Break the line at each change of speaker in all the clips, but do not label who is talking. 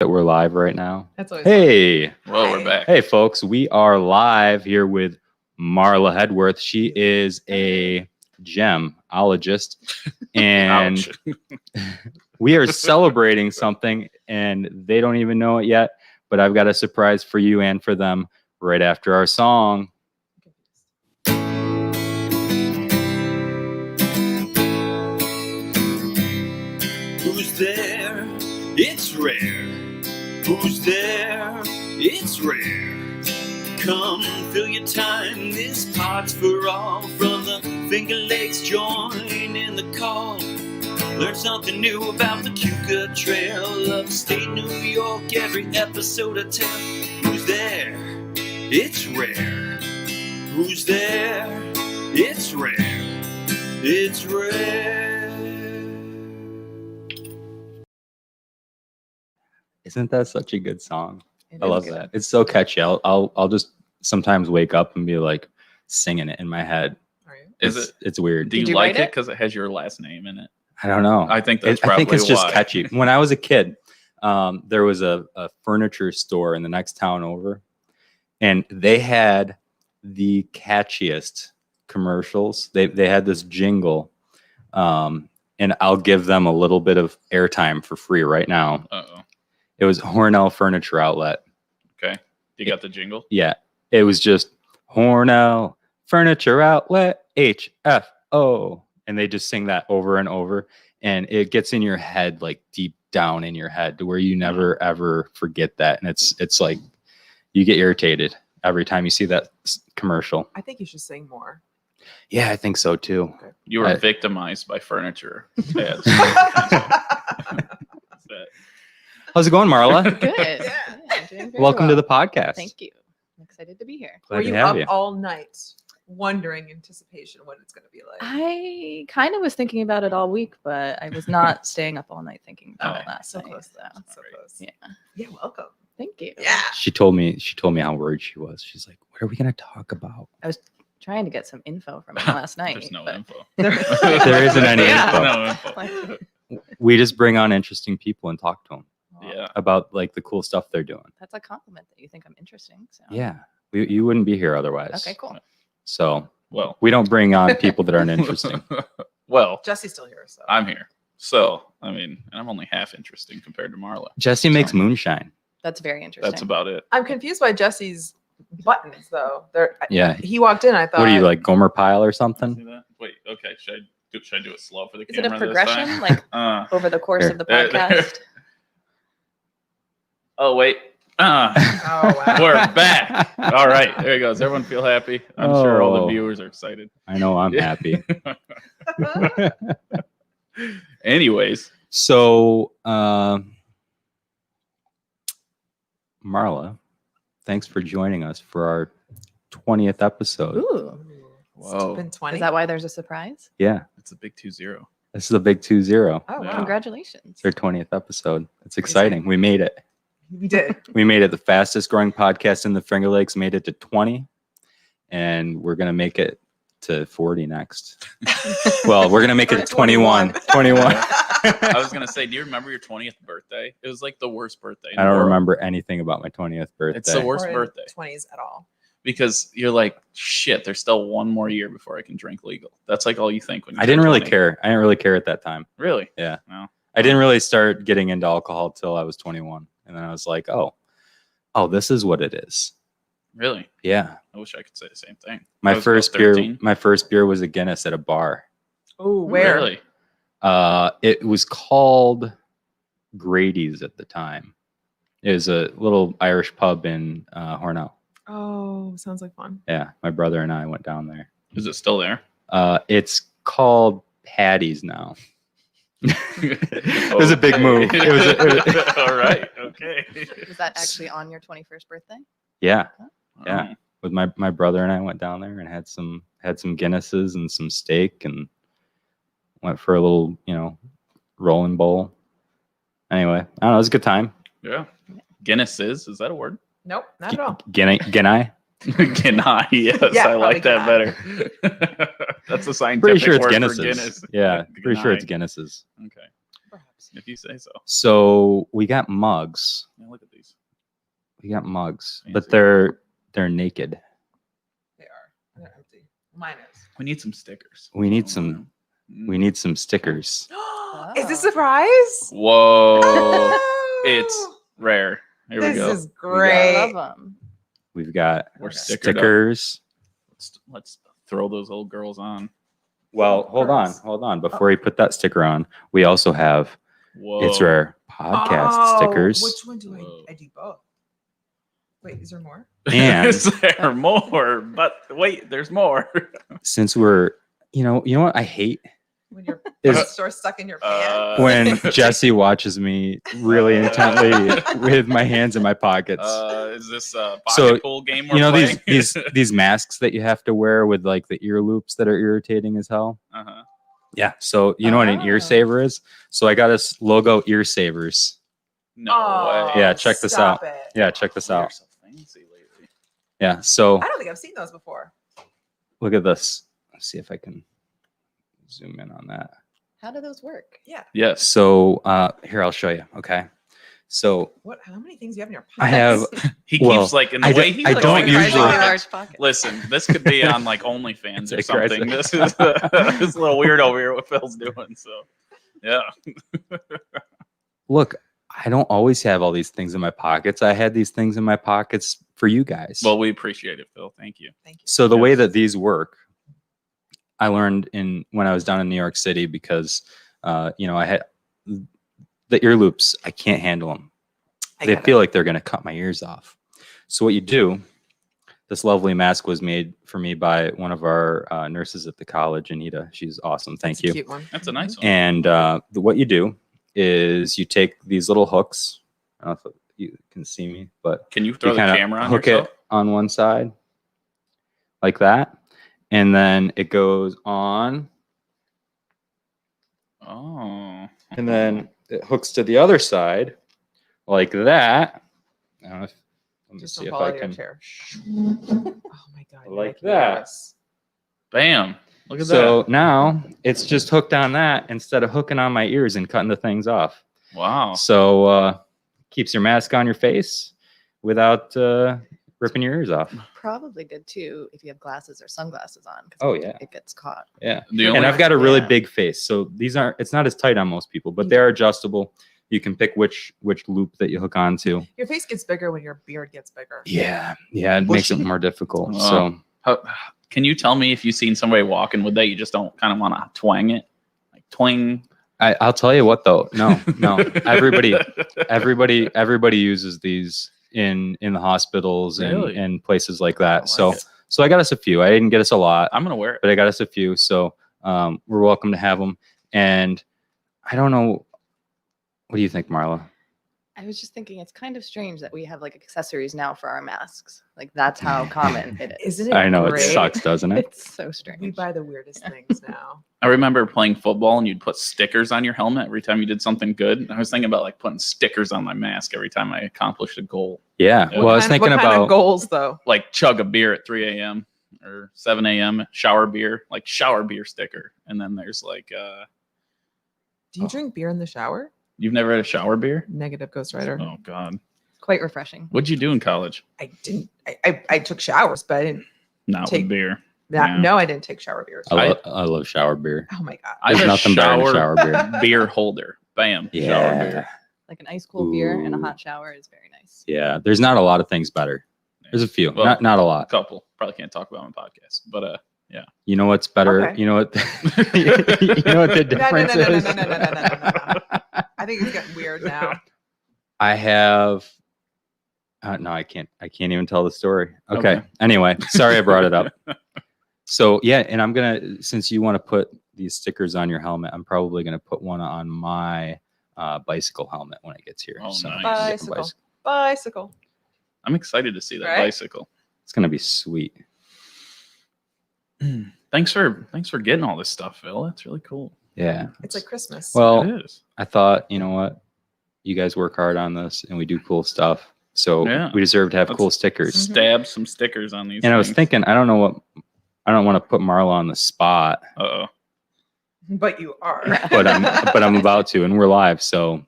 That we're live right now.
That's always
Hey.
Well, we're back.
Hey, folks. We are live here with Marla Hedworth. She is a gem-ologist, and we are celebrating something, and they don't even know it yet, but I've got a surprise for you and for them right after our song.
Who's there? It's rare. Who's there? It's rare. Come fill your time. This pod's for all. From the Finger Lakes, join in the call. Learn something new about the Cuca Trail. Upstate New York, every episode I tell. Who's there? It's rare. Who's there? It's rare. It's rare.
Isn't that such a good song? I love that. It's so catchy. I'll just sometimes wake up and be like singing it in my head. It's weird.
Do you like it because it has your last name in it?
I don't know.
I think that's probably
I think it's just
why.
catchy. When I was a kid, there was a furniture store in the next town over, and they had the catchiest commercials. They had this jingle, and I'll give them a little bit of airtime for free right now.
Uh-oh.
It was Hornell Furniture Outlet.
Okay. You got the jingle?
Yeah. It was just Hornell Furniture Outlet, HFO. And they just sing that over and over. And it gets in your head, like deep down in your head, to where you never, ever forget that. And it's like you get irritated every time you see that commercial.
I think you should sing more.
Yeah, I think so too.
Okay.
You were victimized by furniture ads.
How's it going, Marla?
Good. Yeah, I'm doing very
Welcome
well.
to the podcast.
Thank you. I'm excited to be here.
Glad
Were
to
you
have
up
you.
all night wondering, anticipation, what it's going to be like?
I kind of was thinking about it all week, but I was not staying up all night thinking about it last
So
night.
close.
So.
So close.
Yeah.
Yeah, welcome.
Thank you.
Yeah.
She told me how worried she was. She's like, "What are we gonna talk about?"
Trying to get some info from him last night.
There's no
but
info.
There isn't any
Yeah.
info.
No info.
We just bring on interesting people and talk to them
Yeah.
about like the cool stuff they're doing.
That's a compliment that you think I'm interesting. So.
Yeah, you wouldn't be here otherwise.
Okay, cool.
So
Well.
we don't bring on people that aren't interesting.
Well,
Jesse's still here, so.
I'm here. So, I mean, and I'm only half interesting compared to Marla.
Jesse makes moonshine.
That's very interesting.
That's about it.
I'm confused by Jesse's buttons, though.
Yeah.
He walked in, I thought.
What are you, like Gomer Pyle or
See
something?
that? Wait, okay. Should I do it slow for the
Is it a
camera
progression,
this
like
time?
over the course
Here.
of the podcast?
Oh, wait.
Oh, wow.
We're back. All right. There you go. Does everyone feel happy? I'm sure all the
Oh.
viewers are excited.
I know I'm
Yeah.
happy.
Anyways.
So, Marla, thanks for joining us for our 20th episode.
Ooh.
Whoa.
It's been 20.
Is that why there's a surprise?
Yeah,
It's a big 2-0.
this is a big 2-0.
Oh,
Yeah.
wow.
Congratulations.
It's our 20th episode. It's exciting. We made it.
We did.
We made it. The fastest growing podcast in the Finger Lakes made it to 20, and we're going to make it to 40 next. Well, we're going to make it to 21. 21.
I was going to say, do you remember your 20th birthday? It was like the worst birthday. in
I
the
don't
world.
remember anything about my 20th birthday.
It's the worst
Or in
birthday
20s at all.
because you're like, shit, there's still one more year before I can drink legal. That's like all you think when you
I didn't really
20.
care. I didn't really care at that time.
Really?
Yeah.
No.
I didn't really start getting into alcohol till I was 21. And then I was like, oh, this is what it is.
Really?
Yeah.
I wish I could say the same thing. I
My
was
first
about
beer
13.
my first beer was a Guinness at a bar.
Oh, where?
Really?
It was called Grady's at the time. It was a little Irish pub in Hornell.
Oh, sounds like fun.
Yeah, my brother and I went down there.
Is it still there?
It's called Patty's now. It was a big move. It was
All right. Okay.
Was that actually on your 21st birthday?
Yeah,
Oh.
yeah. With my brother and I went down there and had some Guinnesses and some steak and went for a little, rolling bowl. Anyway, I don't know. It was a good time.
Yeah. Guinness is that a word?
Nope, not at all.
Guinea.
Guinness. Yes,
Yeah,
I like that
probably
better. That's a scientific
Pretty sure it's
word
Guinnesses.
for Guinness.
Yeah, pretty sure it's
Guinea.
Guinnesses.
Okay.
Perhaps.
If you say so.
So we got mugs.
Yeah, look at these.
We got mugs,
Fancy.
but they're naked.
They are. They're empty. Mine is.
We need some stickers.
We need
Oh,
some.
wow.
We need some stickers.
Is this a surprise?
Whoa.
Oh,
It's rare. Here we
this
go.
is
I
great.
love them.
We've got
We're
Okay.
stickered up.
stickers.
Let's throw those old girls on.
Well,
Of
hold on,
course.
hold on. Before you put that sticker on, we also have
Whoa.
It's Rare podcast stickers.
Which one do
Whoa.
I do both? Wait, is there more?
And-
Is there more? But wait, there's more.
Since we're, you know what I hate
When your
is
store stuck in your pants?
when Jesse watches me really intently with my hands in my pockets.
Is this a pocket
So,
pool game?
You know
we're
these masks that you have to wear with like the ear loops that are irritating as hell.
Uh-huh.
Yeah. So you know what an ear
Oh.
saver is? So I got us logo ear savers.
No
Oh,
way.
Yeah, check this
stop
out.
It.
Yeah, check this
You're
out.
so fancy lately.
Yeah. So
I don't think I've seen those before.
look at this. Let's see if I can zoom in on that.
How do those work?
Yeah.
Yes.
So here, I'll show you. Okay. So
What? How many things do you have in your
I
pockets?
have.
He
Well,
keeps like in the
I
way
don't-
he
I
like,
don't
going
usually-
through
Really
it.
large pocket.
Listen, this could be on like OnlyFans or
It's
something.
aggressive.
This is this little weird over here what Phil's doing. So yeah.
Look, I don't always have all these things in my pockets. I had these things in my pockets for you guys.
Well, we appreciate it, Phil. Thank you.
Thank you.
So the way
Yes.
that these work, I learned when I was down in New York City because, I had the ear loops. I can't handle them.
I
They
get
feel
it.
like they're going to cut my ears off. So what you do, this lovely mask was made for me by one of our nurses at the college, Anita. She's awesome. Thank
It's a
you.
cute one.
That's a nice one.
And what you do is you take these little hooks. I don't know if you can see me, but
Can you throw
you
the
kinda
camera on
hook
yourself?
it on one side like that, and then it goes on,
Oh.
and then it hooks to the other side like that. I don't know if, let me
Just
see
don't
if
fall
I
out of your
can.
chair. Oh my god. you're
Like
making me
that.
nervous.
Bam. Look at
So now it's just hooked on that instead of hooking on my ears and cutting the things off.
that. Wow.
So keeps your mask on your face without ripping your ears off.
Probably good too if you have glasses or sunglasses on. 'Cause
Oh,
it-
yeah.
it gets caught.
Yeah.
The
And
only-
I've got a really
Yeah.
big face, so it's not as tight on most people, but they are adjustable. You can pick which loop that you hook onto.
Your face gets bigger when your beard gets bigger.
Yeah, it makes it more difficult.
Wow.
So
How, can you tell me if you've seen somebody walking with that you just don't kind of want to twang it? Like twang.
I'll tell you what though. No, everybody uses these in the hospitals
Really?
and places like that.
like
so
it.
so I got us a few. I didn't get us a lot,
I'm gonna wear it.
but I got us a few. So we're welcome to have them. And I don't know. What do you think, Marla?
I was just thinking it's kind of strange that we have like accessories now for our masks. Like that's how common it is.
Isn't it?
I know
great?
it sucks, doesn't it?
It's so strange.
We buy the weirdest things now.
I remember playing football and you'd put stickers on your helmet every time you did something good. And I was thinking about like putting stickers on my mask every time I accomplished a goal.
Yeah.
Yeah.
Well, I was thinking
what kind
about
of goals though.
Like chug a beer at 3 a.m. or 7 a.m. Shower beer, like shower beer sticker. And then there's like,
Do you drink beer in the shower?
you've never had a shower beer?
Negative ghostwriter.
Oh God.
Quite refreshing.
What'd you do in college?
I didn't. I took showers, but I didn't.
Not
Take-
with beer.
That,
Yeah.
No, I didn't take shower beers.
I love shower beer.
Oh my god.
I have
There's
a
nothing better than shower beer.
beer holder. Bam. Shower
Yeah.
beer.
Like an ice cold beer and a
Ooh.
hot shower is very nice.
Yeah. There's not a lot of things better. There's a few,
Well,
not a
A
lot.
couple. Probably can't talk about on podcast. But
You know what's better?
Okay.
You know what? You know what the
No, no,
difference
no, no,
is?
no, no, no, no, no, no, no. I think it's getting weird now.
I have. No, I can't even tell the story. Okay.
Okay.
Anyway, sorry I brought it up. So yeah, and I'm gonna, since you want to put these stickers on your helmet, I'm probably gonna put one on my bicycle helmet when it gets here.
Oh,
So,
nice.
yeah,
Bicycle. Bicycle.
I'm excited to see that
Right?
bicycle.
It's gonna be sweet.
Thanks for getting all this stuff, Phil. That's really cool.
Yeah.
It's like Christmas.
Well,
It is.
I thought, you know what? You guys work hard on this and we do cool stuff. So
Yeah.
we deserve to have
Let's-
cool stickers.
Stab some stickers on these.
And I was
things.
thinking, I don't want to put Marla on the spot.
Uh-oh.
But you are.
but I'm about to, and we're live, so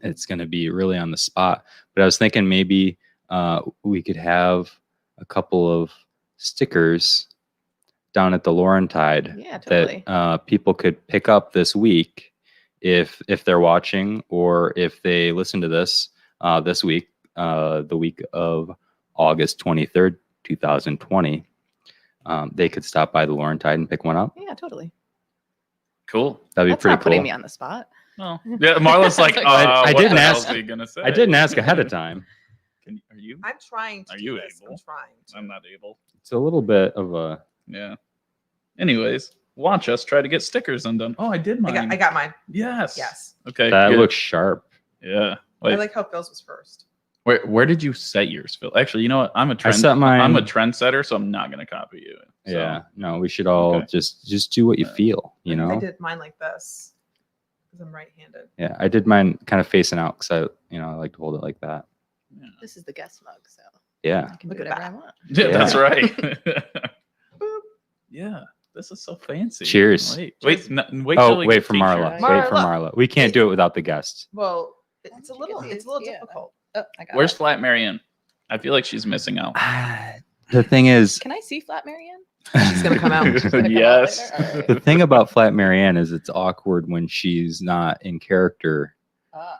it's going to be really on the spot. But I was thinking maybe we could have a couple of stickers down at the Laurentide
Yeah, totally.
that people could pick up this week if they're watching, or if they listen to this this week, the week of August 23rd, 2020. They could stop by the Laurentide and pick one up.
Yeah, totally.
Cool.
That'd be
That's
pretty
not putting
cool.
me on the spot.
Well, yeah, Marla's like,
I
what
didn't
the hell
ask-
is he gonna say?
I didn't ask ahead of time.
Are you?
I'm trying to.
Are
do
you
this.
able?
I'm trying. To.
I'm not able.
It's a little bit of a.
Yeah. Anyways, watch us try to get stickers undone. Oh, I did mine.
I got mine.
Yes.
Yes.
Okay.
That
good.
looks sharp.
Yeah.
I like how Phil's was first.
Where did you set yours, Phil? Actually, you know what? I'm a
set mine-
I'm a trendsetter, so I'm not gonna copy you. So,
Yeah. No, we should all
Okay.
just do what you feel. You
I
know.
did mine like this because I'm right-handed.
Yeah, I did mine kind of facing out because I like to hold it like that.
Yeah.
This is the guest mug, so
Yeah.
I can
Look
do
at
whatever I
that.
want.
Yeah,
Yeah.
that's right. Yeah, this is so fancy.
Cheers.
Wait till
Oh,
we
wait
get
for
featured.
Marla.
Marla.
Wait for Marla. We can't do it without the guests.
Well,
Why
it's a
don't you
little
get these? Yeah.
difficult.
Oh, I got
Where's
it.
Flat Marianne? I feel like she's missing out.
The thing is,
Can I see Flat Marianne?
She's gonna come out.
She's gonna come out
Yes.
later? All right.
the thing about Flat Marianne is it's awkward when she's not in character,
Ah.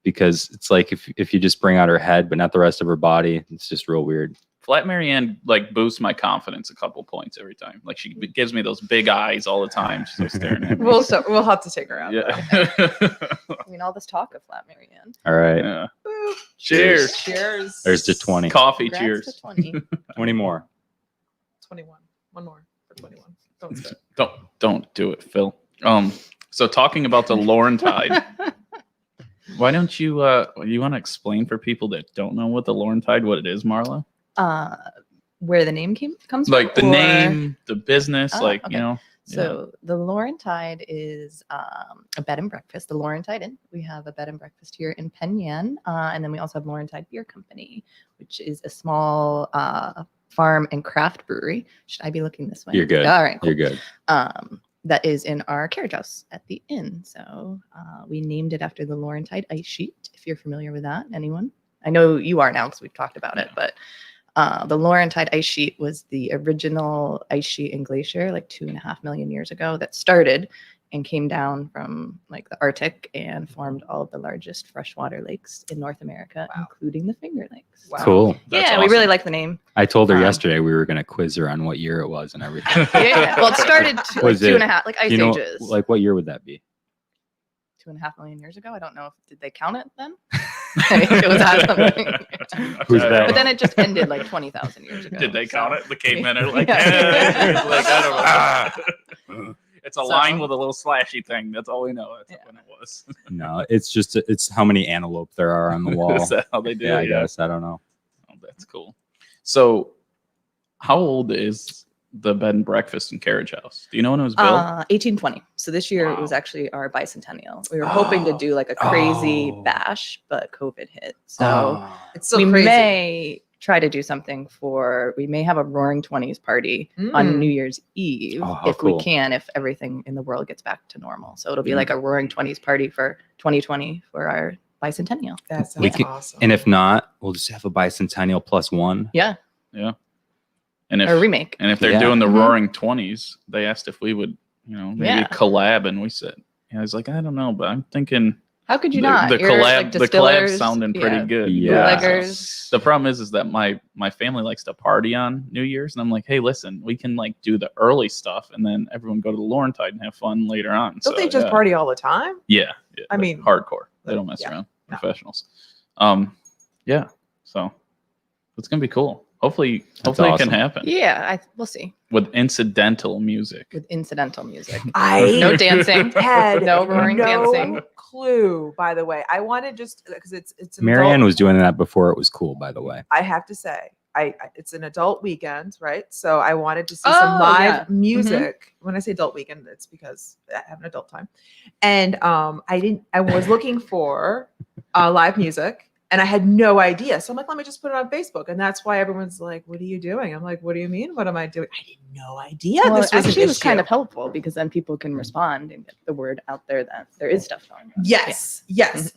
because it's like if you just bring out her head but not the rest of her body, it's just real weird.
Flat Marianne like boosts my confidence a couple points every time. Like she gives me those big eyes all the time. She's like staring at me.
We'll have to take her out.
Yeah.
I mean, all this talk of Flat Marianne.
All right.
Yeah.
Boop.
Cheers.
Cheers.
There's the 20.
Coffee.
Congrats
Cheers.
to 20.
20 more.
21. One more for 21. Don't spit.
Don't do it, Phil. So talking about the Laurentide, why don't you want to explain for people that don't know what the Laurentide, what it is, Marla?
Where the name comes from?
Like the
or-
name, the business,
Oh,
like
okay.
you know.
So the Laurentide is a bed and breakfast. The Laurentide Inn. We have a bed and breakfast here in Penn Yan, and then we also have Laurentide Beer Company, which is a small farm and craft brewery. Should I be looking this way?
You're good.
All right. Cool.
You're good.
That is in our carriage house at the inn. So we named it after the Laurentide ice sheet. If you're familiar with that, anyone? I know you are now because we've talked about it, but the Laurentide ice sheet was the original ice sheet and glacier like 2.5 million years ago that started and came down from like the Arctic and formed all of the largest freshwater lakes in North America,
Wow.
including the Finger Lakes.
Wow.
Cool.
That's
Yeah, we really
awesome.
like the name.
I told her
Um,
yesterday we were going to quiz her on what year it was and everything.
Yeah, well, it started like
Was it-
2.5, like ice
You know,
ages.
like what year would that be?
2.5 million years ago. I don't know if did they count it then? It was at something.
Who's that?
But then it just ended like 20,000 years ago.
Did they
so-
count it? The cavemen are like,
Yeah.
like I don't know. It's a
So-
line with a little slashy thing. That's all we know. That's when it was.
No, it's just it's how many antelope there are on the wall.
Is that how they do
Yeah,
it?
I guess. I don't know.
Oh, that's cool. So, how old is the bed and breakfast and carriage house? Do you know when it was built?
1820. So this year it was
Wow.
actually our bicentennial. We were hoping to do like a crazy
Oh.
bash, but COVID hit. So
It's so
we
crazy.
may try to do something we may have a Roaring 20s party on
Mm.
New Year's Eve
Oh, how
if we
cool.
can, if everything in the world gets back to normal. So it'll be
Mm.
like a Roaring 20s party for 2020 for our bicentennial.
That sounds
We can-
awesome.
and if not, we'll just have a bicentennial +1.
Yeah,
Yeah. And
or a
if
remake.
they're
Yeah.
doing the
Mhm.
Roaring 20s, they asked if we would, maybe
Yeah.
collab, and we said, I was like, I don't know, but I'm thinking
How could you
the,
not?
the
You're,
collab,
like,
the collab
distillers,
sounding pretty
yeah.
good.
Yeah.
Bootleggers.
The problem is that my family likes to party on New Year's, and I'm like, hey, listen, we can like do the early stuff, and then everyone go to the Laurentide and have fun later on.
Don't they just party all the time?
Yeah,
I
like,
mean,
hardcore. They don't mess
yeah,
around.
no.
Professionals. Yeah. So it's gonna be cool. Hopefully
That's
it can
awesome.
happen
Yeah, we'll see.
with incidental music.
With incidental music.
I
No dancing.
had
No roaring dancing.
clue, by the way. I wanted just because it's an
Marianne
adult,
was doing that before it was cool, by the way.
I have to say, it's an adult weekend, right? So I wanted to see
Oh,
some live
yeah.
music. When I say adult weekend, it's because I have an adult time. And I was looking for live music, And I had no idea. So I'm like, let me just put it on Facebook. And that's why everyone's like, what are you doing? I'm like, what do you mean? What am I doing? I had no idea
Well,
this was
actually,
an
it was kind
issue.
of helpful because then people can respond and get the word out there that there is stuff going on.
Yes. Yes.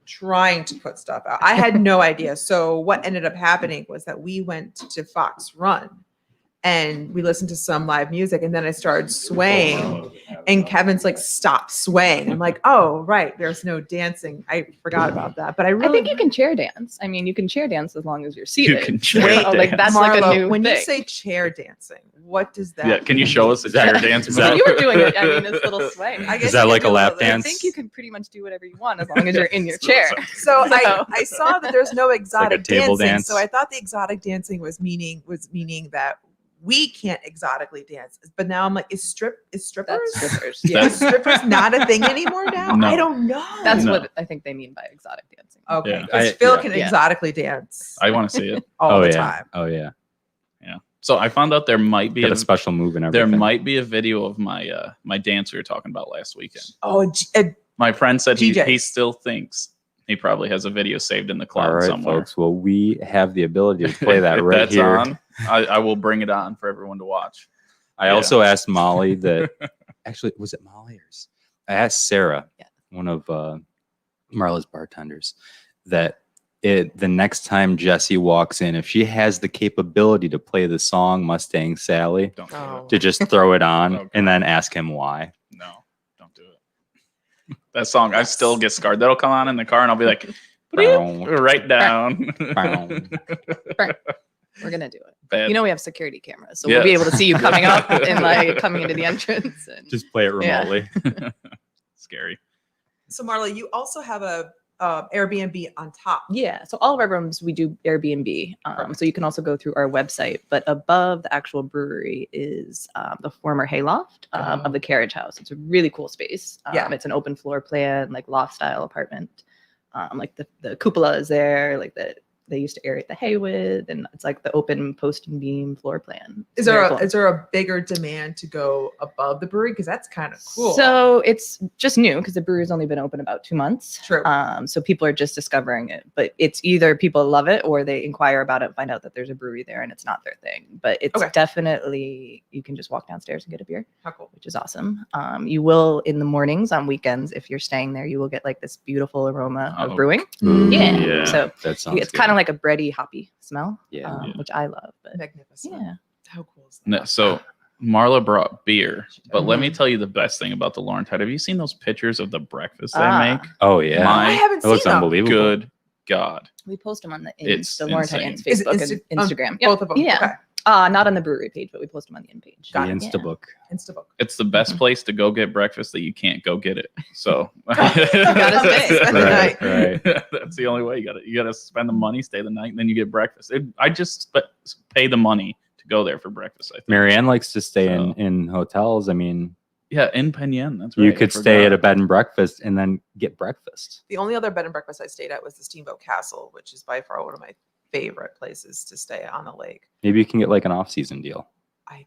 Trying to put stuff out. I had no idea. So what ended up happening was that we went to Fox Run and we listened to some live music, and then I started swaying, and Kevin's like, stop swaying. I'm like, oh, right, there's no dancing. I forgot about that. But I
I
really
think you can chair dance. I mean, you can chair dance as long as you're seated.
can chair
Like
dance.
that's like a
Marla,
new
when
thing.
you say chair dancing, what does that
Yeah, can you
mean?
show us a
Is that-
chair dance?
is that-
move?
You were doing it. I mean, this little sway.
I guess
Is that
you
like
can
a
do
lap
little-
I
dance?
think you can pretty much do whatever you want as long as you're in your
So-
chair.
So
So-
I saw that there's no exotic
table
dancing.
dance.
So I thought the exotic dancing was meaning that we can't exotically dance. But now I'm like, is strippers?
That's strippers. Yeah,
Is strippers not a thing anymore now?
No.
I don't know.
that's
No.
what I think they mean by exotic dancing.
Okay.
Yeah.
Because
I-
Phil
yeah.
can
Yeah.
exotically dance
I want to see it.
all the
yeah.
time.
Oh yeah.
Yeah. So I found out there might be
Got a special move and everything.
there might be a video of my my dance we were talking about last weekend.
Oh,
My friend said he
DJ.
still thinks he probably has a video saved in the cloud
All right,
somewhere.
folks. Well, we have the ability to play that
If
right
that's
here.
on, I will bring it on for everyone to watch.
I
Yeah.
also asked Molly that. Actually, was it Molly or I asked Sarah,
Yeah.
one of Marla's bartenders, that the next time Jessie walks in, if she has the capability to play the song Mustang Sally,
Don't do
Oh.
to just throw it on
Okay.
and then ask him why.
it. No, don't do it. That song, I still get scarred. That'll come on in the car, and I'll be like, right down.
We're gonna do it.
Bad.
You know we have security cameras, so
Yeah.
we'll be able to see you coming up and like coming into the entrance. And
Just play it
Yeah.
remotely.
Scary.
So Marla, you also have a Airbnb on top.
yeah, so all of our rooms we do Airbnb. So you can also go through our website, but above the actual brewery is the former hayloft of the carriage house. It's a really cool space.
Yeah.
It's an open floor plan, like loft style apartment. Like the cupola is there, like they used to aerate the hay with, and it's like the open post and beam floor plan.
Is
It's
there
very
a,
cool.
is there a bigger demand to go above the brewery? Because that's kind of cool.
So it's just new because the brewery's only been open about 2 months.
True.
So people are just discovering it, but it's either people love it or they inquire about it and find out that there's a brewery there and it's not their thing. But it's
Okay.
definitely, you can just walk downstairs and get a beer,
How cool.
which is awesome. You will in the mornings on weekends, if you're staying there, you will get like this beautiful aroma
Oh,
of brewing.
Ooh,
Yeah. So
that sounds
it's kind of like a bready, hoppy smell,
Yeah.
which I love. But
Magnificent.
yeah.
How cool is that?
No, so Marla brought beer, but let me
Mhm.
tell you the best thing about the Laurentide. Have you seen those pictures of the breakfast they
Ah.
make?
Oh yeah.
My-
I haven't
It looks
seen them.
unbelievable.
Good God.
We post them on the
It's
the Laurentide
insane.
Inn's
Is it
Facebook and
on
Instagram.
Both of them.
Yeah.
Okay.
Not on the brewery page, but we post them on the in page.
The
Got it.
Instabook.
Instabook.
It's the best place to go get breakfast that you can't go get it. So
Gotta stay, spend the
Right,
night.
right.
That's the only way. You gotta spend the money, stay the night, and then you get breakfast. I just pay the money to go there for breakfast. I think.
Marianne likes to stay
So-
in hotels. I mean,
Yeah, in Penn. That's right.
you
I
could stay at a
forgot.
bed and breakfast and then get breakfast.
The only other bed and breakfast I stayed at was the Steamboat Castle, which is by far one of my favorite places to stay on the lake.
Maybe you can get like an off-season deal.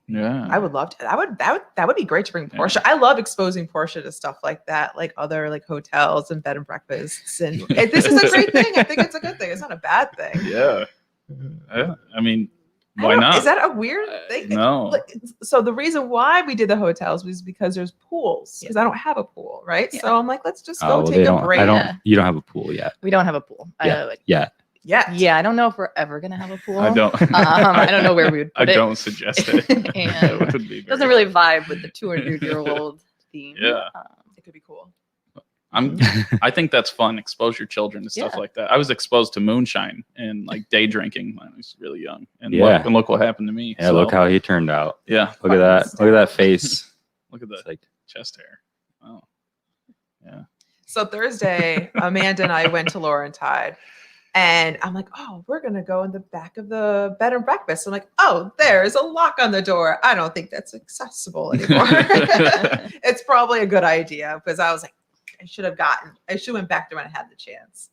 Yeah.
I would love to. That would be great to bring
Yeah.
Portia. I love exposing Portia to stuff like that, like other like hotels and bed and breakfasts. And this is a great thing. I think it's a good thing. It's not a bad thing.
Yeah. I mean,
I
why
don't-
not?
Is that a weird thing?
No.
Like, so the reason why we did the hotels was because there's pools. Because I don't have a pool, right?
Yeah.
So I'm like, let's just
Oh,
go
well,
take a
don't.
break.
I don't.
Yeah.
You don't have a pool yet.
We don't have a pool.
Yeah.
Yeah.
Yeah, I don't know if we're ever gonna have a pool.
I don't.
I don't know where we would
I
put it.
don't suggest it.
And
That would be
It doesn't
very-
really vibe with the 200-year-old theme.
Yeah.
It could be cool.
I think that's fun. Expose your children to stuff
Yeah.
like that. I was exposed to moonshine and like day drinking when I was really young. And
Yeah.
look what happened to me.
Yeah.
So,
Look how he turned out.
Yeah.
Look at that. Look at that face.
Look at the
It's like,
chest hair. Oh. Yeah.
So Thursday, Amanda and I went to Laurentide, and I'm like, oh, we're gonna go in the back of the bed and breakfast. I'm like, oh, there's a lock on the door. I don't think that's accessible anymore. It's probably a good idea because I was like, I should have went back there when I had the chance.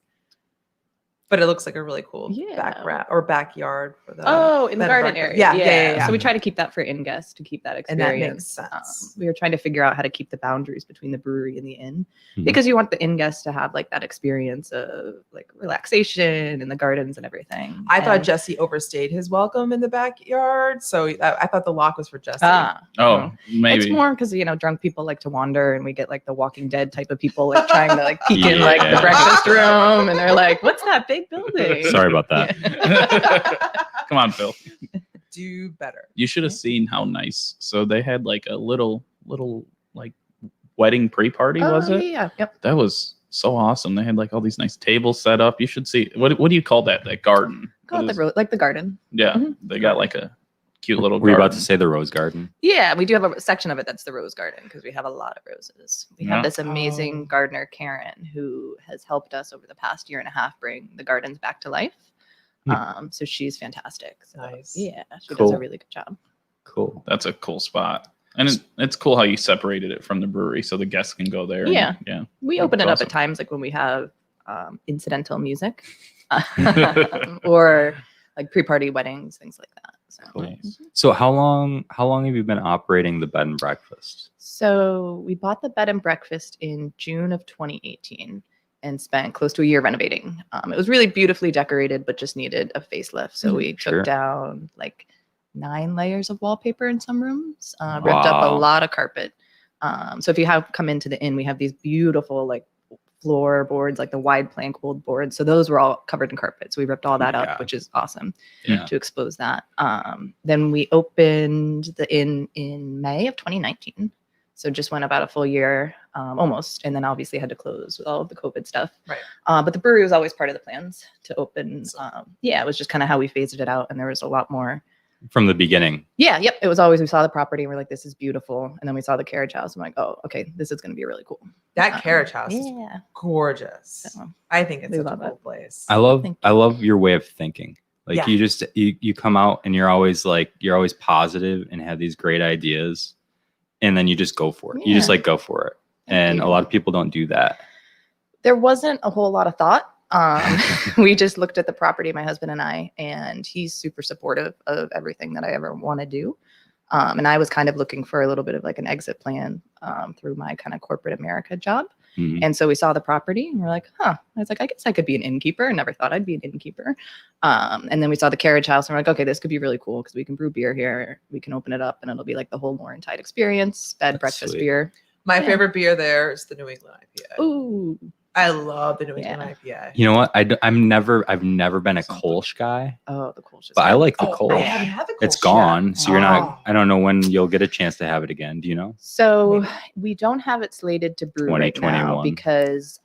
But it looks like a really cool
Yeah.
backyard for the
Oh, in the
bed and
garden
breakfast.
area.
Yeah.
So we try to keep that for in-guests to keep that
And that
experience.
makes sense.
We were trying to figure out how to keep the boundaries between the brewery and the inn
Mhm.
because you want the in-guests to have like that experience of like relaxation in the gardens and everything.
I thought
And-
Jesse overstayed his welcome in the backyard, so I thought the lock was for Jesse.
Oh, maybe.
It's more because drunk people like to wander, and we get like the Walking Dead type of people like trying to like peek in like the
Yeah.
breakfast room, and they're like, "What's that big building?"
Sorry about that.
Come on, Phil.
Do better.
You should have seen how nice. So they had like a little like wedding pre-party, was
Oh,
it?
Yeah. Yep.
That was so awesome. They had like all these nice tables set up. You should see. What do you call that? That garden?
Call
What
it
is-
like the garden.
yeah,
Mhm.
they got like a cute little.
Were you about
garden.
to say the rose garden?
Yeah, we do have a section of it that's the rose garden because we have a lot of roses. We
Yeah.
have this amazing
Oh.
gardener, Karen, who has helped us over the past year and a half bring the gardens back to life. So she's fantastic. So,
Nice.
Yeah, she does
Cool.
a really good job.
Cool.
That's a cool spot, and it's cool how you separated it from the brewery so the guests can go there.
Yeah.
Yeah.
We
That's
open it up
awesome.
at times like when we have incidental music or like pre-party weddings, things like that. So.
Cool.
Nice.
So how long have you been operating the bed and breakfast?
So we bought the bed and breakfast in June of 2018 and spent close to a year renovating. It was really beautifully decorated, but just needed a facelift. So we
Sure.
took down like 9 layers of wallpaper in some rooms, ripped up a
Wow.
lot of carpet. So if you have come into the inn, we have these beautiful like floorboards, like the wide plank wood boards. So those were all covered in carpet. So we ripped all that
Yeah.
up, which is awesome
Yeah.
to expose that. Then we opened the inn in May of 2019. So just went about a full year, almost, and then obviously had to close with all of the COVID stuff.
Right.
But the brewery was always part of the plans to open.
So-
Yeah, it was just kind of how we phased it out, and there was a lot more.
From the beginning.
Yeah, yep. It was always we saw the property and we're like, this is beautiful, and then we saw the carriage house. I'm like, oh, okay, this is going to be really cool.
That carriage house is
Yeah.
gorgeous.
So,
I think it's
We
such a
love
cool
it.
place.
Thank
I love your way of thinking. Like
Yeah.
you just you come out and you're always positive and have these great ideas, and then you just go for it. You just
Yeah.
like go for it.
Thank
And
you.
a lot of people don't do that.
There wasn't a whole lot of thought. We just looked at the property, my husband and I, and he's super supportive of everything that I ever want to do. And I was kind of looking for a little bit of like an exit plan through my kind of corporate America job.
Mhm.
And so we saw the property and we're like, I was like, I guess I could be an innkeeper. I never thought I'd be an innkeeper. And then we saw the carriage house and we're like, okay, this could be really cool because we can brew beer here. We can open it up and it'll be like the whole Laurentide experience, bed,
That's
breakfast,
sweet.
beer.
My
Yeah.
favorite beer there is the New England IPA.
Ooh.
I love the New England IPA.
You know what? I've never been a
Something.
Kolsch guy,
Oh, the Kolsch is
but I
good.
like the
I
Kolsch.
haven't had the
It's
Kolsch
gone,
yet.
so you're
Oh.
not. I don't know when you'll get a chance to have it again. Do you know?
So
Maybe.
we don't have it slated to brew right now
2021.
because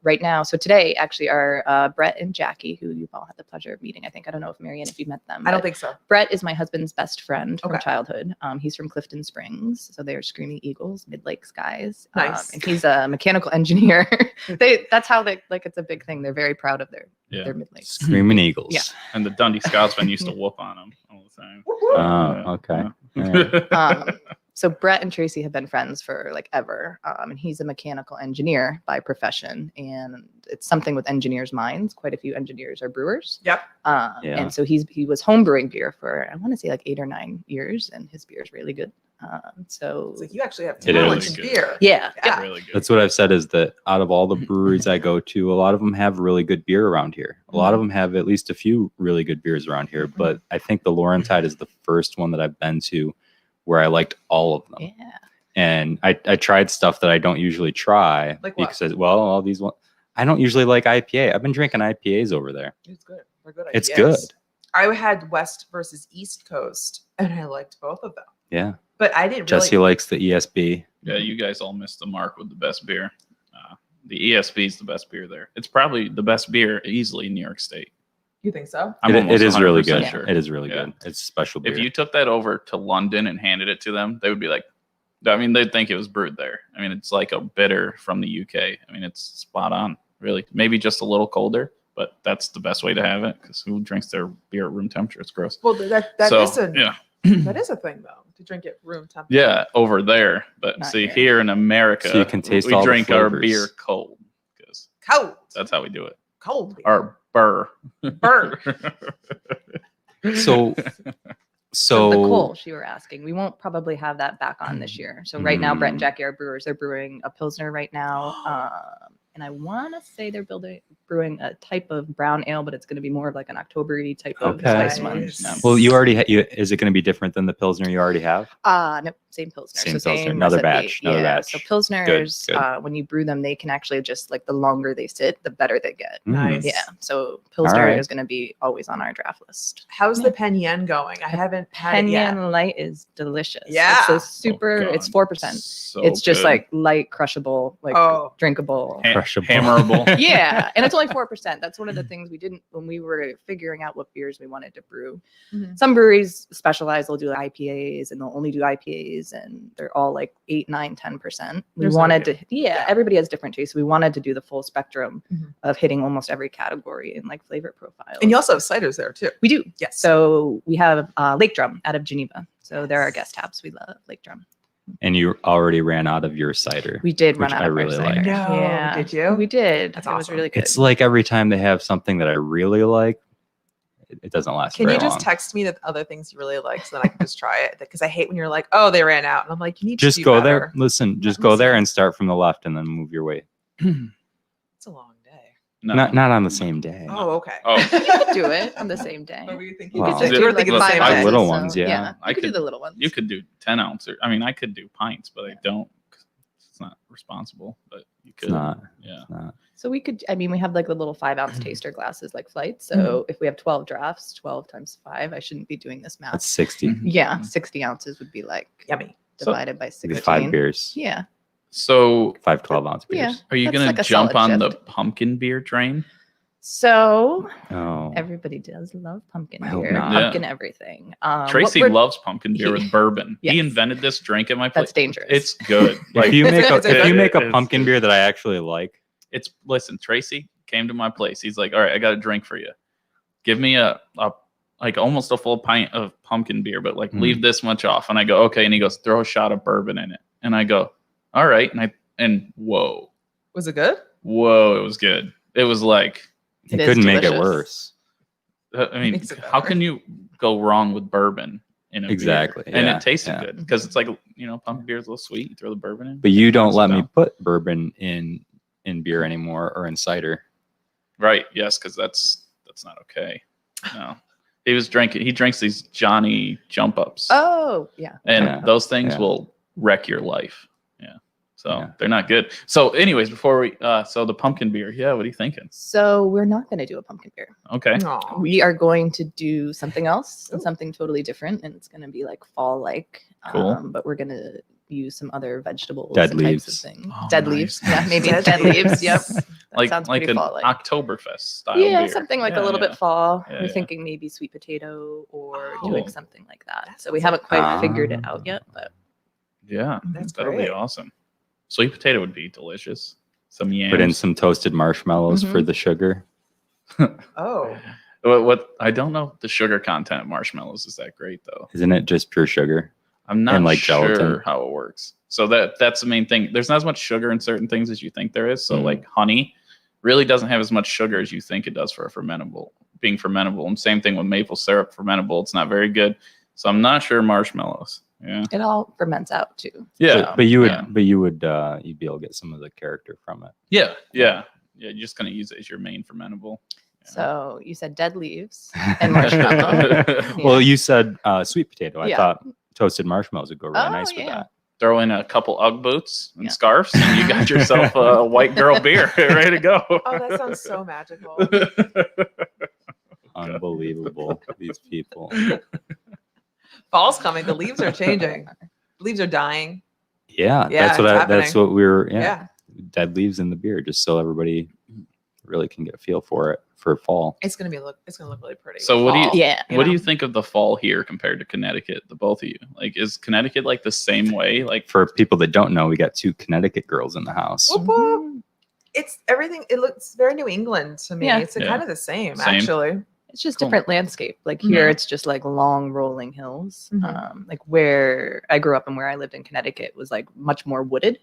right now, so today actually are Brett and Jackie, who you've all had the pleasure of meeting. I think I don't know if Marianne, if you met them.
I don't
but
think so.
Brett is my husband's best friend from
Okay.
childhood. He's from Clifton Springs, so they're Screaming Eagles, Mid Lakes guys.
Nice.
And he's a mechanical engineer. That's how they like. It's a big thing. They're very proud of their Mid Lakes.
Screaming Eagles.
Yeah.
And the Dundee Scotsmen used to whoop on them all the time.
Oh, okay.
Yeah.
So Brett and Tracy have been friends for like ever, and he's a mechanical engineer by profession, and it's something with engineers' minds. Quite a few engineers are brewers.
Yep.
Yeah.
And so he was home brewing beer for I want to say like 8 or 9 years, and his beer is really good. So
It's like you actually have
It
talent
is
in
good.
beer.
yeah,
Yeah.
Really good.
That's what I've said is that out of all the breweries I go to, a lot of them have really good beer around here. A lot of them have at least a few really good beers around here. But I think the Laurentide is the first one that I've been to where I liked all of them.
yeah.
And I tried stuff that I don't usually try
Like what?
because, well, all these ones, I don't usually like IPA. I've been drinking IPAs over there.
It's good. They're good.
It's
IPAs.
good.
I had West versus East Coast, and I liked both of them.
Yeah.
But I didn't
Jesse
really.
likes the ESB.
Yeah, you guys all missed the mark with the best beer. The ESB is the best beer there. It's probably the best beer easily in New York State.
You think so?
I'm
It
almost
is really
100%
good.
sure.
It is really
Yeah.
good. It's special beer.
If you took that over to London and handed it to them, they would be like, I mean, they'd think it was brewed there. I mean, it's like a bitter from the UK. I mean, it's spot on, really. Maybe just a little colder, but that's the best way to have it because who drinks their beer at room temperature? It's gross.
Well, that
So,
is a
yeah.
that is a thing though, to drink it room temperature.
Yeah, over there. But
Not
see,
here.
here in America,
So you can taste
we
all the
drink our
flavors.
beer cold because
Cold.
that's how we do it.
Cold beer.
Our Burr.
Burr.
So
So the Kolsch you were asking, we won't probably have that back on this year. So right now, Brett and
Mm.
Jackie are brewers. They're brewing a Pilsner right now. And I want to say they're brewing a type of brown ale, but it's going to be more of like an October-y type of
Okay.
spice one.
Nice.
No.
Well, you already is it going to be different than the Pilsner you already have?
No, same Pilsner.
Same
so
Pilsner,
same
another
recipe.
batch, another
Yeah,
batch.
so Pilsners,
good.
when you brew them, they can actually just like the longer they sit, the better they get.
Nice.
Yeah, so Pilsner
right.
is going to be always on our draft list.
How's the Pen Yen going? I haven't had it
Pen
yet.
Yen Light is delicious.
Yeah.
It's a super,
Oh,
it's
God.
4%.
So
It's just
good.
like light, crushable, like drinkable.
Crushable.
Hammerable.
Yeah, and it's only 4%. That's one of the things we didn't when we were figuring out what beers we wanted to brew.
Mhm.
Some breweries specialize; they'll do IPAs, and they'll only do IPAs, and they're all like 8, 9, 10%. We
There's no
wanted
idea.
to, yeah,
Yeah.
everybody has different tastes. We wanted to do the full spectrum
Mhm.
of hitting almost every category in like flavor profiles.
And you also have ciders there too.
we do.
Yes.
So we have Lake Drum out of Geneva. So they're our guest taps. We love Lake Drum.
And you already ran out of your cider.
We did run
Which
out
I
of
really
our
like.
cider.
No,
Yeah.
did you?
We did.
That's
It was
awesome.
really good.
It's like every time they have something that I really like, it doesn't last
Can
very
you just
long.
text me the other things you really like so then I can just try it? Because I hate when you're like, oh, they ran out. And I'm like, you need
Just
to do
go
better.
there. Listen, just go there and start from the left and then move your way.
It's a long day.
No.
Not on the same day.
Oh, okay.
Oh.
You could do it on the same day.
What were you thinking?
Well,
you were thinking the
look,
same
I
day.
would-
little ones, yeah.
I
You could do
could-
the little ones.
You could do 10 ounce. I mean, I could do pints, but I don't. It's not responsible, but you could.
It's not.
Yeah.
It's not.
So we could, I mean, we have like the little 5-ounce taster glasses like flights. So
Mm-hmm.
if we have 12 drafts, 12 times 5, I shouldn't be doing this math.
That's 60.
Yeah, 60 ounces would be like
Yummy.
So-
divided by
Maybe
16.
5 beers.
Yeah.
So,
5 12-ounce
Yeah.
beers.
are you
That's
going
like
to
a
jump
solid
on the
shift.
pumpkin beer train?
So
Oh.
everybody does love pumpkin
I hope
beer,
not.
pumpkin everything. what
Tracy
we're-
loves pumpkin beer with bourbon.
Yes.
He invented this drink at my place.
That's dangerous.
It's good.
If you make
It's
if you make a
it's-
pumpkin beer that I actually like,
listen, Tracy came to my place. He's like, all right, I got a drink for you. Give me a like almost a full pint of pumpkin beer, but like leave this much off. And I go, okay. And he goes, throw a shot of bourbon in it. And I go, all right. And whoa,
Was it good?
it was good. It was like,
you
It is
couldn't make it
delicious.
worse.
I mean,
Makes it
how
better.
can you go wrong with bourbon in a
Exactly,
beer? And
yeah,
it tasted
yeah.
good because it's like, pumpkin beer is a little sweet. You throw the bourbon in.
But you don't
Knocks it
let me
down.
put bourbon in beer anymore or in cider.
Right. Yes, because that's not okay. No. He drinks these Johnny jump ups.
Oh, yeah.
And
Yeah,
those things
yeah.
will wreck your life. Yeah. So
Yeah.
they're not good. So anyways, before we so the pumpkin beer, yeah, what are you thinking?
So we're not going to do a pumpkin beer.
Okay.
Aw.
We are going to do something else and
Ooh.
something totally different, and it's going to be like fall like.
Cool.
But we're going to use some other vegetables,
Dead
and types of
leaves.
things.
Oh,
Dead
nice.
leaves, yeah, maybe
Dead
dead leaves.
leaves.
Yep, that sounds
like
pretty
an
fall-like.
Oktoberfest style
Yeah,
beer.
something like
Yeah,
a little
yeah.
bit fall.
Yeah,
We're
yeah.
thinking maybe sweet potato or
Cool.
doing something like that.
That
So we
sounds
haven't quite
Ah.
figured it out yet, but
Yeah.
That's
That'll
great.
be awesome. Sweet potato would be delicious. Some yams.
Put in some toasted marshmallows for the sugar.
Oh.
What I don't know if the sugar content of marshmallows is that great though.
Isn't it just pure sugar?
I'm not
And, like,
sure
gelatin.
how it works. So that's the main thing. There's not as much sugar in certain things as you think there is. So
Mm.
like honey really doesn't have as much sugar as you think it does for being fermentable. And same thing with maple syrup fermentable. It's not very good. So I'm not sure marshmallows. Yeah.
it all ferments out too.
Yeah.
But you would
yeah.
you'd be able to get some of the character from it.
Yeah. Yeah. Yeah. You're just gonna use it as your main fermentable. Yeah.
So you said dead leaves and marshmallow.
Well, you said sweet potato. I
Yeah.
thought toasted marshmallows would go really
Oh,
nice with
yeah.
that.
Throw in a couple Ugg boots and
Yeah.
scarves, and you got yourself a white girl beer ready to go.
Oh, that sounds so magical.
Unbelievable. These people.
Fall's coming. The leaves are changing. The leaves are dying.
Yeah,
Yeah,
that's what
it's
that's
happening.
what we were.
Yeah.
Yeah, dead leaves in the beer, just so everybody really can get a feel for it for fall.
It's gonna look really pretty.
So
with
what do you-
fall,
Yeah.
What do
know?
you think of the fall here compared to Connecticut, the both of you? Like, is Connecticut like the same way? Like,
For people that don't know, we got 2 Connecticut girls in the house.
Whoop, whoop. It's everything. It looks very New England to me.
Yeah.
It's
Yeah.
kind of the same,
Same.
actually.
It's just
Cool.
different landscape. Like
Mm-hmm.
here, it's just like long rolling hills.
Mhm.
Like where I grew up and where I lived in Connecticut was like much more wooded.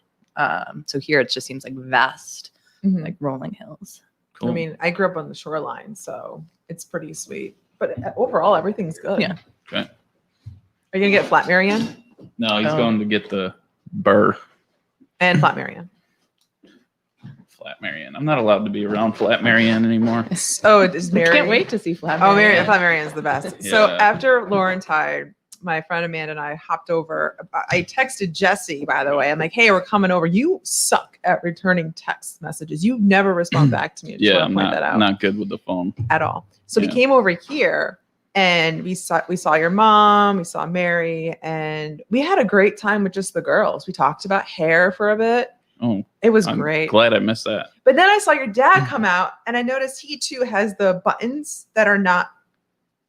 So here it just seems like vast,
Mhm.
like rolling hills.
Cool.
I mean, I grew up on the shoreline, so it's pretty sweet. But overall, everything's good.
Yeah.
Okay.
Are you gonna get Flat Marianne
No, he's
Oh.
going to get the burr.
and Flat Marianne?
Flat Marianne. I'm not allowed to be around Flat Marianne anymore.
Oh, it is
I
Mary.
can't wait to see Flat
Oh,
Marianne.
Flat Marianne's the best. So
Yeah.
after Laurentide, my friend Amanda and I hopped over. I texted Jesse, by the way. I'm like, hey, we're coming over. You suck at returning text messages. You never respond back to me. I just
Yeah,
want
I'm
to point that out
not good with the phone.
at all. So we
Yeah.
came over here and we saw your mom, we saw Mary, and we had a great time with just the girls. We talked about hair for a bit.
Oh,
It was
I'm
great.
glad I missed that.
But then I saw your dad come out, and I noticed he too has the buttons that are not.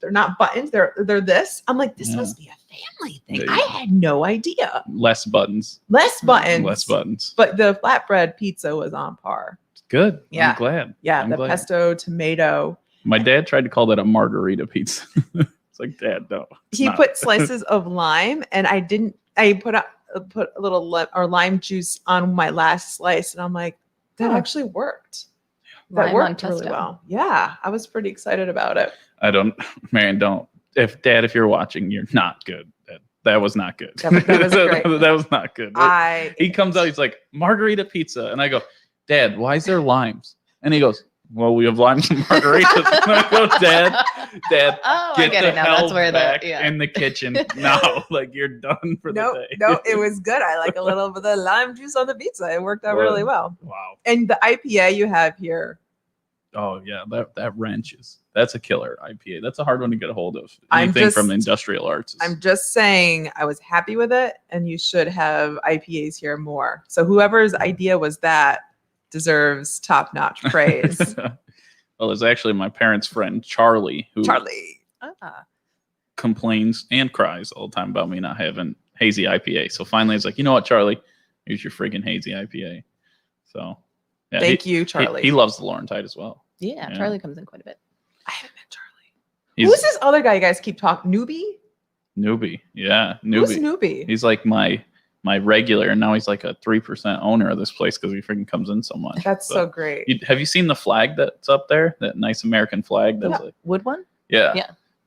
They're not buttons. They're this. I'm like, this
Yeah.
must be a family thing.
There you
I
go.
had no idea.
Less buttons.
Less buttons.
Less buttons.
But the flatbread pizza was on par.
Good.
Yeah.
I'm glad.
Yeah,
I'm
the
glad.
pesto, tomato.
My dad tried to call that a margarita pizza. It's like, Dad, no. it's
He
not.
put slices of lime, and I didn't. I put a little lime juice on my last slice, and I'm like, that
Oh.
actually worked. That
Lime on
worked really
pesto.
well. Yeah, I was pretty excited about it.
I don't, Marion, don't. If you're watching, you're not good. That was not good.
That was great.
That was not good. He comes out, he's like, margarita pizza. And I go, Dad, why is there limes? And he goes, well, we have limes and margaritas. And I go, Dad,
Oh, I
get
get
the
it now.
hell
That's where
back
the yeah.
in the kitchen now. Like, you're done for
No,
the day.
no, it was good. I like a little bit of lime juice on the pizza. It worked out really well.
Wow.
And the IPA you have here,
Oh, yeah. That wrenches. That's a killer IPA. That's a hard one to get a hold of.
I'm
Anything from
just-
Industrial Arts.
I'm just saying I was happy with it, and you should have IPAs here more. So whoever's idea was that deserves top-notch praise.
Well, it's actually my parents' friend, Charlie, who
Charlie.
complains and cries all the time about me not having hazy IPA. So finally, it's like, you know what, Charlie? Here's your freaking hazy IPA. So, yeah,
Thank you, Charlie.
He loves the Laurentide as well.
Yeah,
Yeah.
Charlie comes in quite a bit.
I haven't met Charlie.
He's
Who's this other guy you guys keep talking? Newbie?
newbie. Yeah,
Who's
newbie.
Newbie?
He's like my regular, and now he's like a 3% owner of this place because he freaking comes in so much.
That's so great.
Have you seen the flag that's up there? That nice American flag. That's like,
Wood one?
yeah.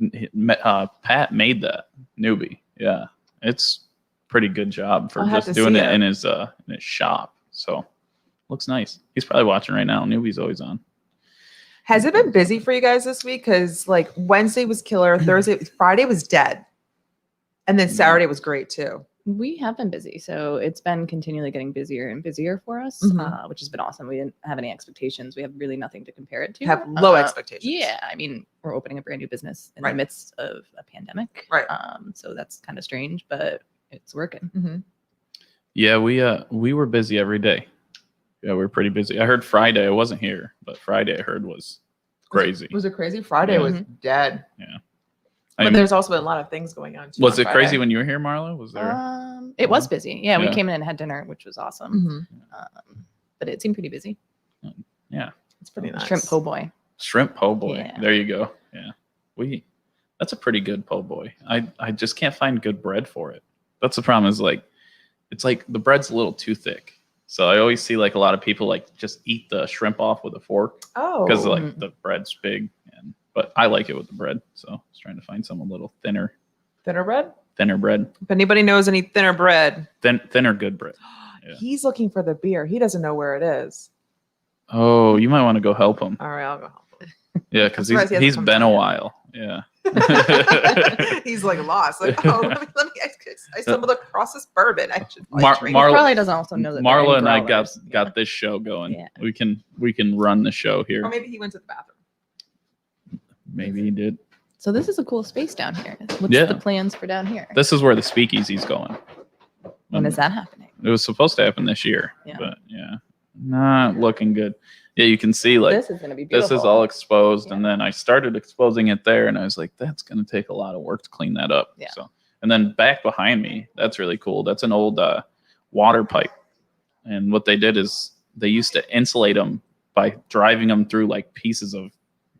Yeah.
Pat made that newbie. Yeah, it's pretty good job for
I'll have
just
to
doing
see
it
it.
in his shop. So looks nice. He's probably watching right now. Newbie's always on.
Has it been busy for you guys this week? Because like Wednesday was killer, Friday was dead, and then Saturday was great too.
We have been busy, so it's been continually getting busier and busier for us,
Mhm.
which has been awesome. We didn't have any expectations. We have really nothing to compare it to.
Have low expectations.
Yeah, I mean, we're opening a brand new business in
Right.
the midst of a pandemic,
Right.
So that's kind of strange, but it's working.
Mhm.
Yeah, we were busy every day. Yeah, we were pretty busy. I heard Friday. I wasn't here, but Friday I heard was crazy.
Was it crazy? Friday
Yeah.
was dead.
I
But
mean,
there's also been a lot of things going on. Too
was
on
it
Friday.
crazy when you were here, Marla? Was there?
It was busy. Yeah, we
Yeah.
came in and had dinner, which was awesome.
Mhm.
But it seemed pretty busy.
Yeah,
It's pretty nice.
Shrimp po' boy.
shrimp po' boy.
Yeah.
There you go. Yeah, that's a pretty good po' boy. I just can't find good bread for it. That's the problem. Is like, it's like the bread's a little too thick. So I always see like a lot of people like just eat the shrimp off with a fork
Oh,
because like the bread's big. But I like it with the bread. So I was trying to find some a little thinner bread.
If anybody knows any thinner bread,
Thinner good bread. Yeah.
he's looking for the beer. He doesn't know where it is.
Oh, you might want to go help him.
All right, I'll go help
Yeah, because
surprised he hasn't
he's
come
been
down
a
yet.
while. Yeah.
him. He's like lost. Like, oh, let me I stumbled across this bourbon. I should
Mar-
drink.
Mar-
He
Marla-
probably doesn't also know that. they're in
Marla and I
growlers.
got this show going.
Yeah.
We can run the show
Or
here.
maybe he went to the bathroom.
Maybe he did.
So this is a cool space down here. What's
Yeah.
the plans for down here?
This is where the speakeasy's going.
When is that happening?
It was supposed to happen this year,
Yeah.
but yeah, not looking good. Yeah, you can see like
This is going to be
this
beautiful.
is all exposed,
Yeah.
and then I started exposing it there, and I was like, that's going to take a lot of work to clean that up.
Yeah.
So, and then back behind me, that's really cool. That's an old water pipe, and what they did is they used to insulate them by driving them through like pieces of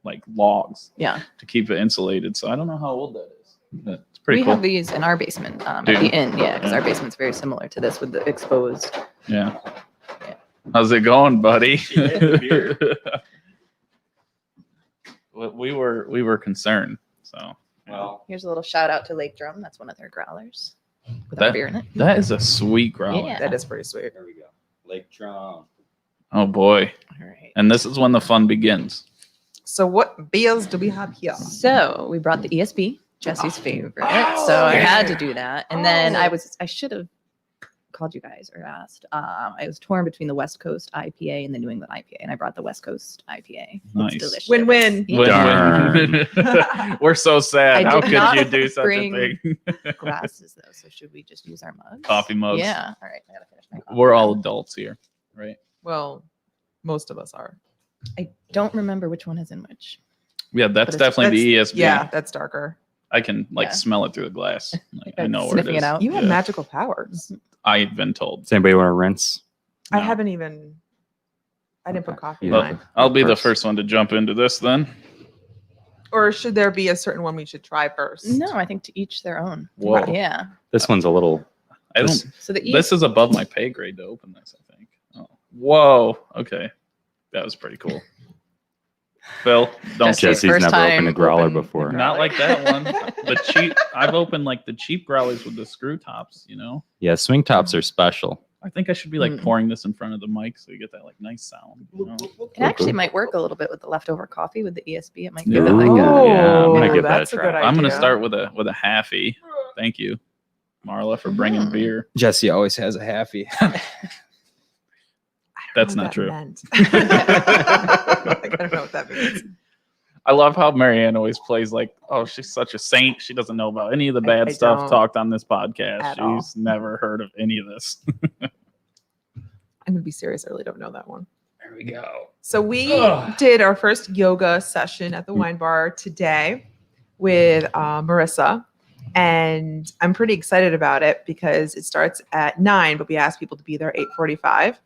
like logs
Yeah.
to keep it insulated. So I don't know how old that is. But it's pretty
We
cool.
have these in our basement at
Do
the
you?
inn. Yeah, because
Yeah.
our basement's very similar to this with the exposed.
Yeah. How's it going, buddy? we were concerned. So
Well,
Here's a little shout out to Lake Drum. That's one of their growlers with
That-
a beer in it.
that is a sweet growler.
Yeah.
That is pretty sweet.
there we go. Lake Drum.
Oh boy.
All right.
And this is when the fun begins.
So what beers do we have here?
So we brought the ESB, Jesse's favorite.
Oh,
So I
yeah.
had to do that. And then
Oh.
I should have called you guys or asked. I was torn between the West Coast IPA and the New England IPA, and I brought the West Coast IPA.
Nice.
It's delicious.
Win-win.
Yeah.
Win-win. We're so sad.
I
How
did
could
not
you do such a
bring
thing?
Glasses though, so should we just use our mugs?
Coffee mugs.
Yeah. All right. I gotta finish my coffee.
We're all adults here, right?
Well, most of us are.
I don't remember which one is in which.
Yeah, that's
But it's-
definitely the ESB.
Yeah, that's darker.
I can
Yeah.
smell it through the glass. Like, I
Like
know where it
sniffing
is.
it out.
You have
Yeah.
magical powers.
I've been told.
Does anybody want to rinse?
I
No.
haven't even. I didn't put coffee in
Yeah.
mine.
I'll be the
First.
first one to jump into this then.
Or should there be a certain one we should try first?
No, I think to each their own.
Whoa.
Yeah.
This one's a little.
I
This-
don't.
So the
This is above my pay grade to open this. I think. Oh. Whoa. Okay, that was pretty cool. Phil, don't
Jesse.
Jesse's
first
never opened a
time
growler
open
before.
a
not
growler.
like that one. The cheap. I've opened like the cheap growlers with the screw tops. You know.
Yeah, swing tops are special.
I think I should be like
Mm.
pouring this in front of the mic so you get that like nice sound. You know?
It actually might work a little bit with the leftover coffee with the ESB. It might
Yeah.
give it like
Ooh.
a.
Yeah, I'm gonna give that a
that's
try.
good
I'm gonna
idea.
start with a halfie. Thank you, Marla, for bringing
Mm.
beer.
Jesse always has a halfie.
That's
know
not
what
true.
meant. I don't know what that means.
I love how Marianne always plays like, oh, she's such a saint. She doesn't know about any of the bad
I
stuff
don't
talked on this podcast.
at all.
She's never heard of any of this.
I'm gonna be serious. I really don't know that one.
There we go.
So we
Ugh.
did our first yoga session at the wine bar today with Marissa, and I'm pretty excited about it because it starts at 9, but we asked people to be there 8:45.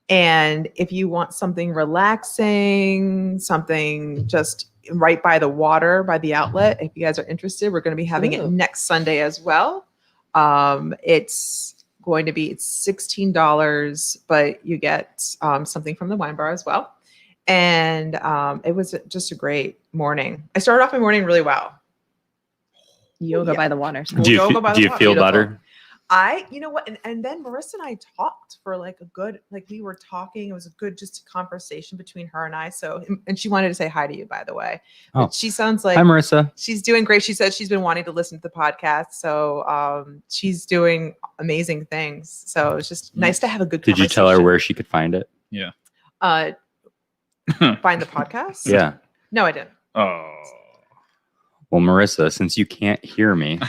And if you want something relaxing, something just right by the water, by the outlet, if you guys are interested, we're going to be having it
Ooh.
next Sunday as well. It's going to be $16, but you get something from the wine bar as well. And it was just a great morning. I started off my morning really well.
Yoga
Yeah.
by the water.
We'll
Do you,
yoga
fe-
by the
do you
water.
feel
Beautiful.
better?
You know what? And then Marissa and I talked for like a good, like we were talking. It was a good just conversation between her and I. So, and she wanted to say hi to you, by the way.
Oh.
But she sounds like
Hi, Marissa.
she's doing great. She said she's been wanting to listen to the podcast. So she's doing amazing things. So it's just nice to have a good
Did you tell her
conversation.
where she could find it?
Find the podcast?
Yeah.
No, I didn't.
Oh.
Well, Marissa, since you can't hear me,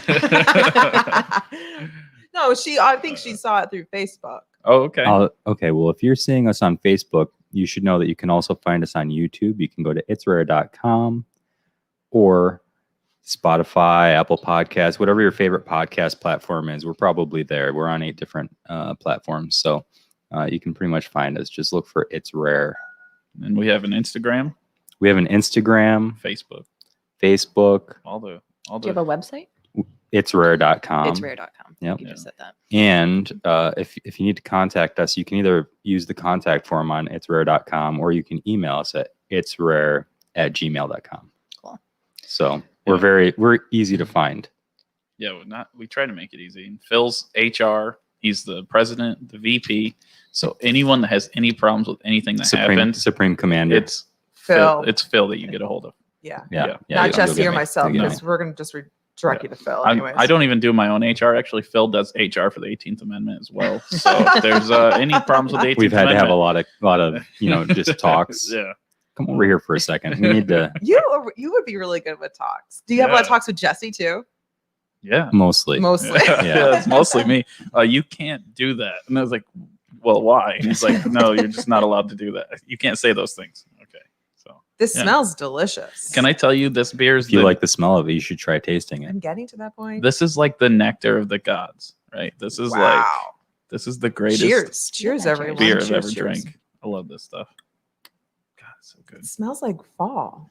No, I think she saw it through Facebook.
Oh, okay.
okay. Well, if you're seeing us on Facebook, you should know that you can also find us on YouTube. You can go to itsrare.com or Spotify, Apple Podcasts, whatever your favorite podcast platform is. We're probably there. We're on 8 different platforms. So you can pretty much find us. Just look for It's Rare.
And we have an Instagram,
We have an Instagram,
Facebook,
Facebook,
all
Do you have a website?
itsrare.com.
It's rare.com.
yep.
You just said that.
And if you need to contact us, you can either use the contact form on itsrare.com or you can email us at itsrare@gmail.com.
Cool.
So
Yeah.
we're easy to find.
Yeah, we try to make it easy. And Phil's HR, he's the president, the VP. So anyone that has any problems with anything that happened,
Supreme Commander.
it's
Phil.
It's Phil that you get a hold of.
Yeah.
yeah.
yeah.
yeah,
Not
you don't go
Jesse
get
or
me.
myself,
You get me.
because we're going to just direct you to Phil
I,
anyways.
I don't even do my own HR. Actually, Phil does HR for the 18th Amendment as well. So if there's any problems with the 18th
We've had to have a
Amendment,
lot of just talks.
Yeah.
Come over here for a second. We need to
You would be really good with talks. Do you have a lot of
Yeah.
talks with Jesse too?
Yeah.
mostly.
Mostly.
Yeah, it's mostly me. You can't do that. And I was like, well, why? And he's like, no, you're just not allowed to do that. You can't say those things. Okay. So
This
Yeah.
smells delicious.
can I tell you this beer is
If you like the smell of it, you should try tasting it.
I'm getting to that point.
this is like the nector of the gods, right? This is this is the greatest
Cheers. Cheers,
Yeah,
everyone.
beer I've
Cheers,
ever
cheers.
drank. I love this stuff. God, it's so good.
It smells like fall.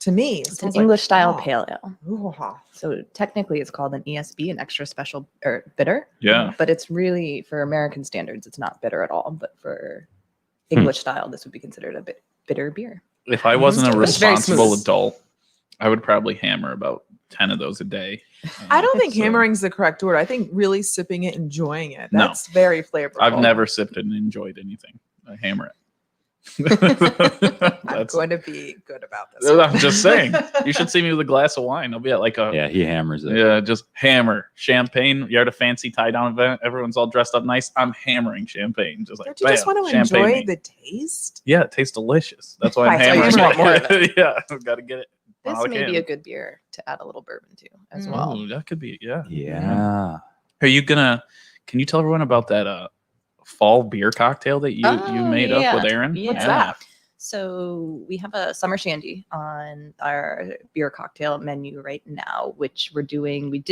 To me, it
It's an
smells like
English style
fall.
pale ale.
Ooh.
So technically it's called an ESB, an extra special or bitter.
Yeah.
But it's really, for American standards, it's not bitter at all. But for English style, this would be considered a bit bitter beer.
If I wasn't a
It's very
responsible
smooth.
adult, I would probably hammer about 10 of those a day.
I don't think
So-
hammering's the correct word. I think really sipping it, enjoying it.
No.
That's very flavorful.
I've never sipped it and enjoyed anything. I hammer it.
I'm
That's,
going to be good about this.
I'm just saying. You should see me with a glass of wine. I'll be at like a
Yeah, he hammers it.
just hammer champagne. You're at a fancy tie down event. Everyone's all dressed up nice. I'm hammering champagne. Just like
Don't you just
bam,
want to
champagne
enjoy
me.
the taste?
Yeah, it tastes delicious. That's why I'm
Right, so you
hammering
just want more of
it. Yeah, I've got to get it.
This
while I
may be
can.
a good beer to add a little bourbon to as
Mm.
well.
Oh, that could be. Yeah.
Yeah.
Are you gonna? Can you tell everyone about that fall beer cocktail that you
Oh,
made up
yeah.
with Aaron?
Yeah.
What's that?
So we have a summer shandy on our beer cocktail menu right now, which we're doing. We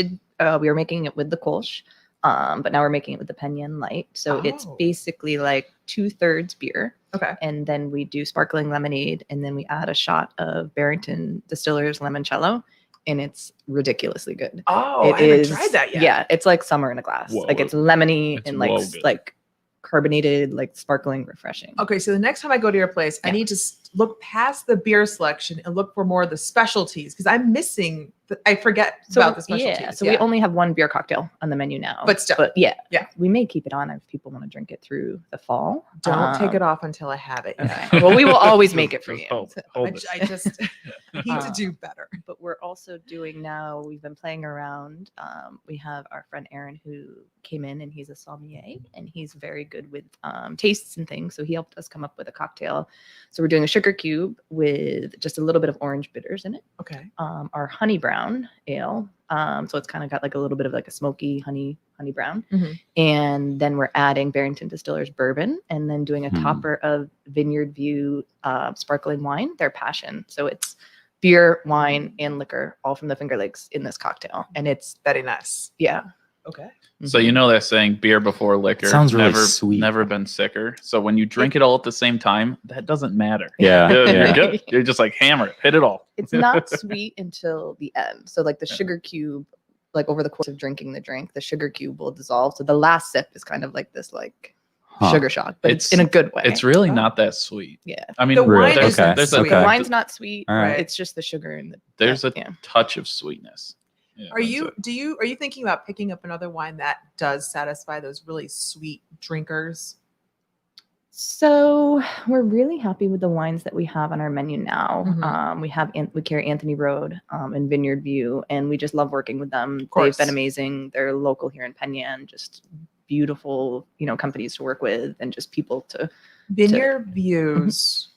were making it with the Kolsch, but now we're making it with the Penyan Light. So it's
Oh.
basically like 2/3 beer,
Okay.
and then we do sparkling lemonade, and then we add a shot of Barrington Distillers limoncello, and it's ridiculously good.
Oh,
It
I haven't
is-
tried that yet.
Yeah, it's like summer in a glass.
Whoa.
Like it's lemony
It's
and like
whoa good.
like carbonated, like sparkling, refreshing.
Okay, so the next time I go to your place, I
Yeah.
need to look past the beer selection and look for more of the specialties because I'm missing. I forget about the specialties.
Yeah, so we only have one beer cocktail on the menu now.
But still.
yeah,
Yeah.
we may keep it on if people want to drink it through the fall.
don't take it off until I have it. Yet.
Okay. Well, we will always make it for
Just
you.
hold-
So-
hold
I,
it.
I just need to
Uh,
do better.
But we're also doing now, we've been playing around. We have our friend Aaron who came in and he's a sommelier and he's very good with tastes and things. So he helped us come up with a cocktail. So we're doing a sugar cube with just a little bit of orange bitters in it.
Okay.
Our honey brown ale. So it's kind of got like a little bit of like a smoky honey brown.
Mhm.
And then we're adding Barrington Distillers bourbon and then doing a
Hmm.
topper of Vineyard View sparkling wine, their passion. So it's beer, wine, and liquor, all from the Finger Lakes in this cocktail. And it's,
Very nice.
yeah.
Okay.
So you know that saying beer before liquor.
Sounds really
never,
sweet.
Never been sicker. So when you drink it all at the same time, that doesn't matter.
Yeah.
You're
yeah.
good. You're just like hammer it, hit it all.
It's not sweet until the end. So like the
Yeah.
sugar cube, like over the course of drinking the drink, the sugar cube will dissolve. So the last sip is kind of like this like
Huh.
sugar shock, but it's in
It's-
a good way.
It's really
Oh.
not that sweet.
yeah.
I mean,
The wine
Really?
isn't
Okay.
there's
sweet.
a
The wine's not sweet.
All right.
It's just the sugar and the
there's a
yeah.
touch of sweetness. Yeah,
Are
that's
you
it.
are you thinking about picking up another wine that does satisfy those really sweet drinkers?
So we're really happy with the wines that we have on our menu now.
Mhm.
We carry Anthony Road and Vineyard View, and we just love working with them. They've
course.
been amazing. They're local here in Penyan, just beautiful, companies to work with, and just people to.
Vineyard Views.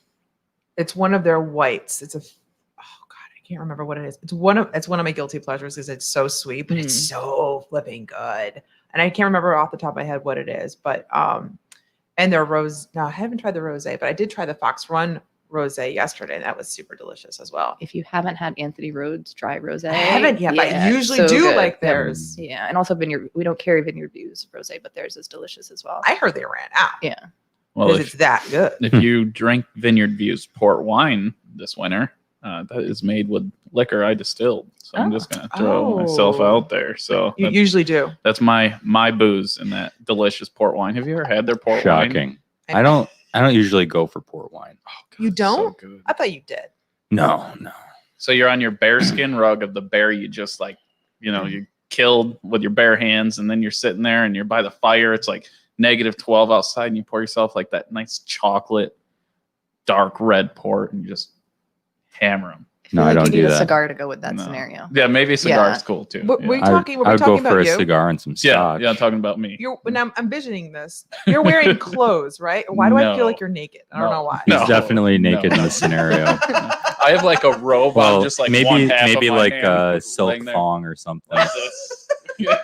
It's one of their whites. It's a oh god, I can't remember what it is. It's one of my guilty pleasures because it's so sweet, but it's so flipping good. And I can't remember off the top of my head what it is, but and their rose. No, I haven't tried the rosé, but I did try the Fox Run rosé yesterday, and that was super delicious as well.
If you haven't had Anthony Rhodes dry rosé,
I haven't yet, but I
yeah,
usually
so
do
good.
like
Yep.
theirs.
Yeah, and also Vineyard. We don't carry Vineyard Views rosé, but theirs is delicious as well.
I heard they ran out
Yeah.
Well,
because
if,
it's that good.
if you drink Vineyard View's port wine this winter, that is made with liquor I distilled. So I'm just gonna throw myself
Oh.
out there. So
You usually do.
that's my booze in that delicious port wine. Have you ever had their port wine?
Shocking. I don't usually go for port wine.
Oh,
You
it's so
don't?
good.
I thought you did.
No.
So you're on your bearskin rug of the bear you just like, you killed with your bare hands, and then you're sitting there and you're by the fire. It's like -12 outside, and you pour yourself like that nice chocolate, dark red port, and you just hammer them.
I feel
No, I
like
don't
you
do
need a
that.
cigar to go with that
No.
scenario.
Yeah, maybe a cigar's
Yeah.
cool too.
What-
yeah.
were you talking? Were we
I would go
talking
for
about
a
you?
cigar and some
yeah,
scotch.
yeah, I'm talking about me.
You're when I'm envisioning this. You're wearing clothes, right? Why do I feel
No.
like you're naked? I don't
No.
know why.
He's
No.
definitely naked in
No.
the scenario.
I have like a robe on,
Well,
just like
maybe
one half
maybe
of my
like
hand
a silk
laying there
thong or something.
like this. Yeah,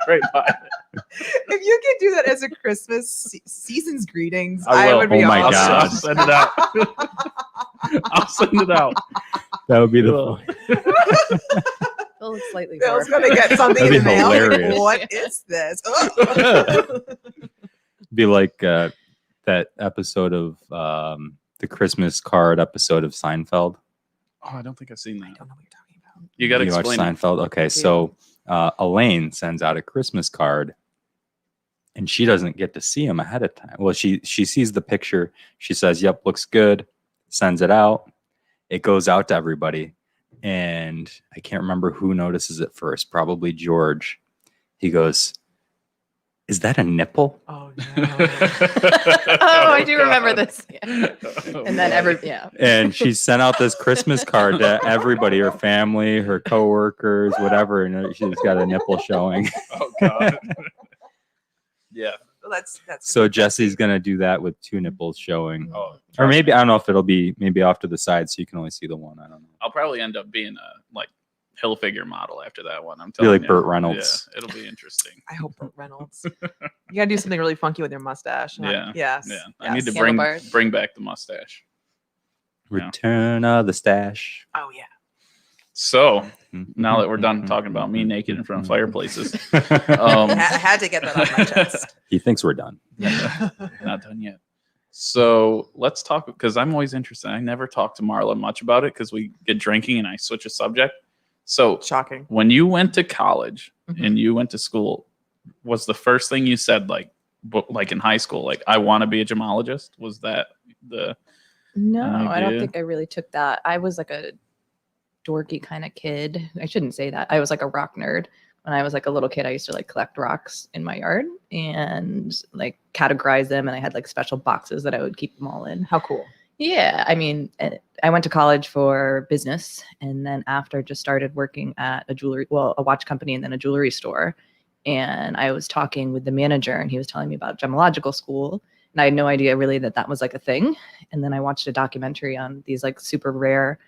right by it.
If you could do that as a Christmas season's greetings,
I
I,
will.
would be
Oh my
awesome.
I'll
God.
send it out. I'll send it out.
That would be the
Well,
Phil looks slightly
Bill's
horrified.
gonna get something in
That'd
the
be
mail. Like,
hilarious.
what is this?
be like that episode of the Christmas card episode of Seinfeld.
Oh, I don't think I've seen
I
that.
don't know what you're talking about.
You got to
You watch
explain it.
Seinfeld? Okay, so Elaine sends out a Christmas card, and she doesn't get to see him ahead of time. Well, she sees the picture. She says, "Yep, looks good." sends it out. It goes out to everybody. And I can't remember who notices it first, probably George. He goes, "Is that a nipple?"
Oh no.
Oh, I do remember this. Yeah. And then
And she sent out this Christmas card to everybody, her family, her coworkers, whatever, and she's got a nipple showing.
Oh God. Yeah.
Well, that's
So Jesse's gonna do that with 2 nipples showing,
Oh,
or maybe I don't know if it'll be maybe off to the side so you can only see the one. I don't know.
I'll probably end up being a like hill figure model after that one. I'm
Be
telling
like
you.
Burt Reynolds.
Yeah, it'll be interesting.
I hope Burt Reynolds. You gotta do something really funky with your mustache.
Yeah.
Yes.
Yeah. I need to
yes.
Handlebars.
bring back the mustache.
Return of the stash.
Oh yeah.
So now that we're done talking about me naked in front of fireplaces,
I had to get that off my chest.
He thinks we're done.
not done yet. So let's talk, because I'm always interested. I never talk to Marla much about it because we get drinking and I switch a subject. So
Shocking.
when you went to college
Mhm.
and you went to school, was the first thing you said like in high school, like I want to be a gemologist? Was that the
No, I don't
idea?
think I really took that. I was like a dorky kind of kid. I shouldn't say that. I was like a rock nerd. When I was like a little kid, I used to like collect rocks in my yard and like categorize them. And I had like special boxes that I would keep them all in.
How cool.
Yeah. I mean, I went to college for business and then after just started working at a watch company and then a jewelry store. And I was talking with the manager and he was telling me about gemological school. And I had no idea really that was like a thing. And then I watched a documentary on these like super rare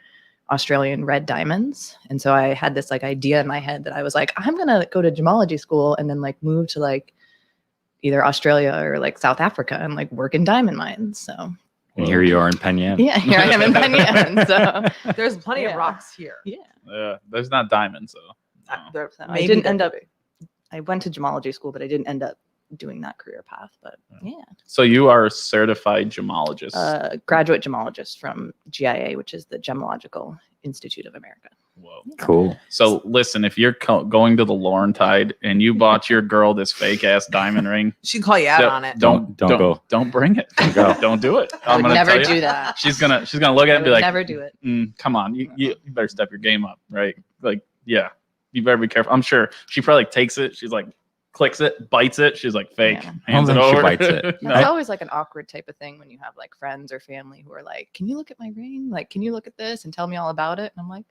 Australian red diamonds. And so I had this like idea in my head that I was like, I'm going to go to gemology school and then like move to like either Australia or like South Africa and like work in diamond mines. So
And here you are in Penyan.
yeah, here I am in Penyan. So
There's plenty of
Yeah.
rocks here.
yeah.
there's not diamonds though.
There-
So I
maybe
didn't
there
end
could
up,
be.
I went to gemology school, but I didn't end up doing that career path. But yeah,
So you are a certified gemologist.
graduate gemologist from GIA, which is the Gemological Institute of America.
Whoa.
Cool.
So listen, if you're going to the Laurentide and you bought your girl this fake ass diamond ring,
She'd call you out on it.
Don't go.
Don't bring it.
Don't go.
Don't do it.
I would
gonna
never
tell you.
do that.
She's gonna look at it
I
and be
would
like,
never do it.
Come on, you better step your game up, right? Like, yeah, you better be careful. I'm sure she probably takes it. She's like, clicks it, bites it. She's like, fake.
Yeah.
Hands
I
it
don't think she
over.
bites it.
No.
It's always like an awkward type of thing when you have like friends or family who are like, can you look at my ring? Like, can you look at this and tell me all about it? And I'm like,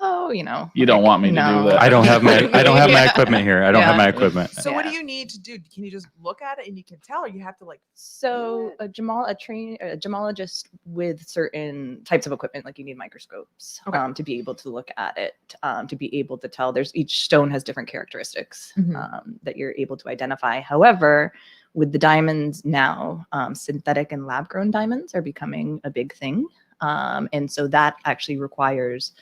oh,
You don't
like,
want me to do
no.
that.
I don't have my
Yeah.
equipment here. I don't have
Yeah.
my equipment.
So what do
Yeah.
you need to do? Can you just look at it and you can tell, or you have to like?
So a gemologist with certain types of equipment, like you need microscopes
Okay.
to be able to look at it, to be able to tell. Each stone has different characteristics
Mhm.
that you're able to identify. However, with the diamonds now, synthetic and lab-grown diamonds are becoming a big thing, and so that actually requires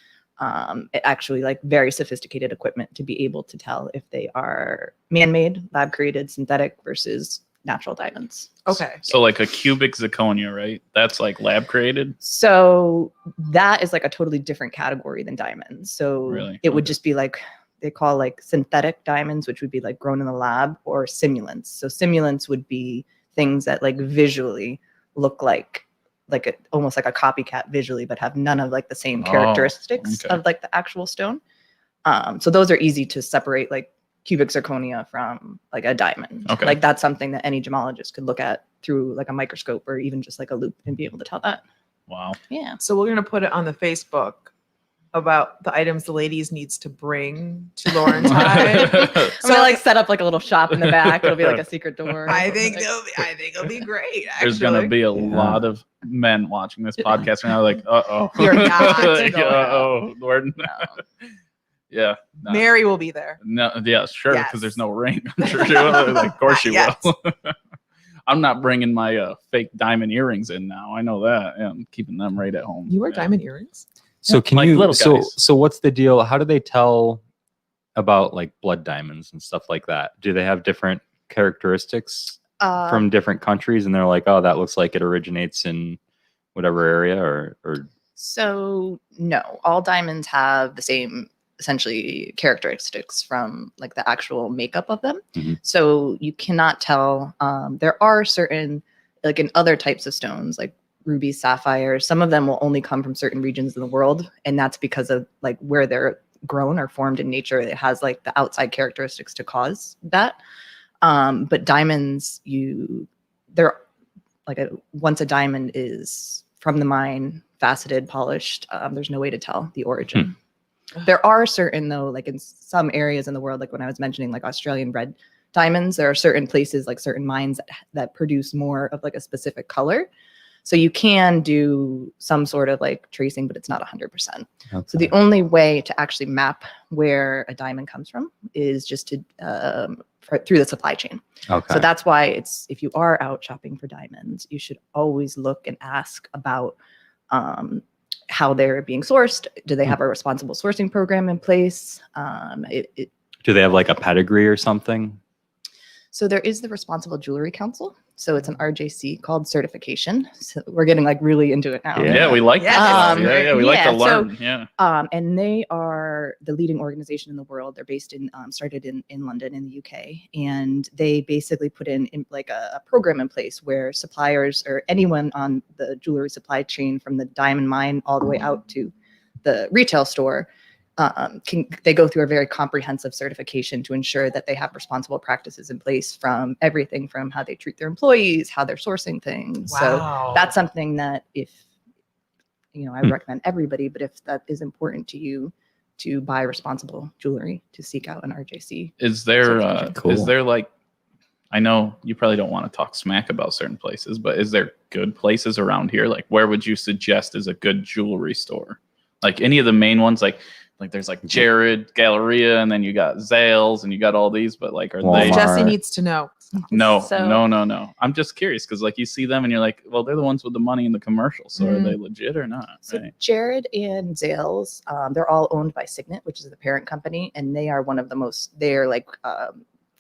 like very sophisticated equipment to be able to tell if they are man-made, lab-created, synthetic versus natural diamonds.
Okay.
So like a cubic zirconia, right? That's like lab created.
So that is like a totally different category than diamonds. So
Really?
it would
Okay.
just be like they call like synthetic diamonds, which would be like grown in the lab, or simulants. So simulants would be things that like visually look like almost like a copycat visually, but have none of like the same
Oh,
characteristics
okay.
of like the actual stone. So those are easy to separate, like cubic zirconia from like a diamond.
Okay.
Like that's something that any gemologist could look at through like a microscope or even just like a loop and be able to tell that.
Wow.
Yeah.
So we're gonna put it on the Facebook about the items the ladies needs to bring to Laurentide.
I'm
So,
gonna like set up like a little shop in the back. It'll be like a secret door. or
I think
something.
it'll be great. Actually.
There's gonna be a lot of men watching this podcast right now, like, oh,
You're not
like,
going
oh, Lord,
No.
yeah, no.
Mary will be there.
No, yeah, sure, because
Yes.
there's no ring. I'm sure she will. Like, of course she
Not
will. I'm not bringing my fake diamond earrings in now. I know that. Yeah, I'm keeping them right at home.
You wear
Yeah.
diamond earrings?
So
Yeah,
can
like
you
little guys.
so what's the deal? How do they tell about like blood diamonds and stuff like that? Do they have different characteristics from different countries and they're like, oh, that looks like it originates in whatever area or
So no, all diamonds have the same essentially characteristics from like the actual makeup of them.
Mhm.
So you cannot tell. There are certain, like in other types of stones, like rubies, sapphires. Some of them will only come from certain regions of the world, and that's because of like where they're grown or formed in nature. It has like the outside characteristics to cause that. But diamonds, they're like once a diamond is from the mine, faceted, polished, there's no way to tell the origin. There are certain, though, like in some areas in the world, like when I was mentioning like Australian red diamonds, there are certain places, like certain mines that produce more of like a specific color. So you can do some sort of like tracing, but it's not 100%.
Okay.
So the only way to actually map where a diamond comes from is just to through the supply chain.
Okay.
So that's why if you are out shopping for diamonds, you should always look and ask about how they're being sourced. Do they have a responsible sourcing program in place?
Do they have like a pedigree or something?
So there is the Responsible Jewelry Council. So it's an RJC called certification. So we're getting like really into it now.
Yeah, we like that.
Um,
We like to
yeah,
learn. Yeah.
And they are the leading organization in the world. They're based started in London in the UK. And they basically put in like a program in place where suppliers or anyone on the jewelry supply chain from the diamond mine all the way out to the retail store, they go through a very comprehensive certification to ensure that they have responsible practices in place, from everything from how they treat their employees, how they're sourcing things. So that's something that I recommend everybody, but if that is important to you to buy responsible jewelry, to seek out an RJC.
Is there
Cool.
is there like, I know you probably don't want to talk smack about certain places, but is there good places around here? Like, where would you suggest is a good jewelry store? Like any of the main ones, like there's like Jared, Galleria, and then you got Zales, and you got all these, but like, are
Walmart.
they?
Jesse needs to know.
No. I'm just curious because like you see them and you're like, well, they're the ones with the money in the commercials, so are they legit or not?
So
Right?
Jared and Zales, they're all owned by Signet, which is the parent company, and they are one of the most. They're like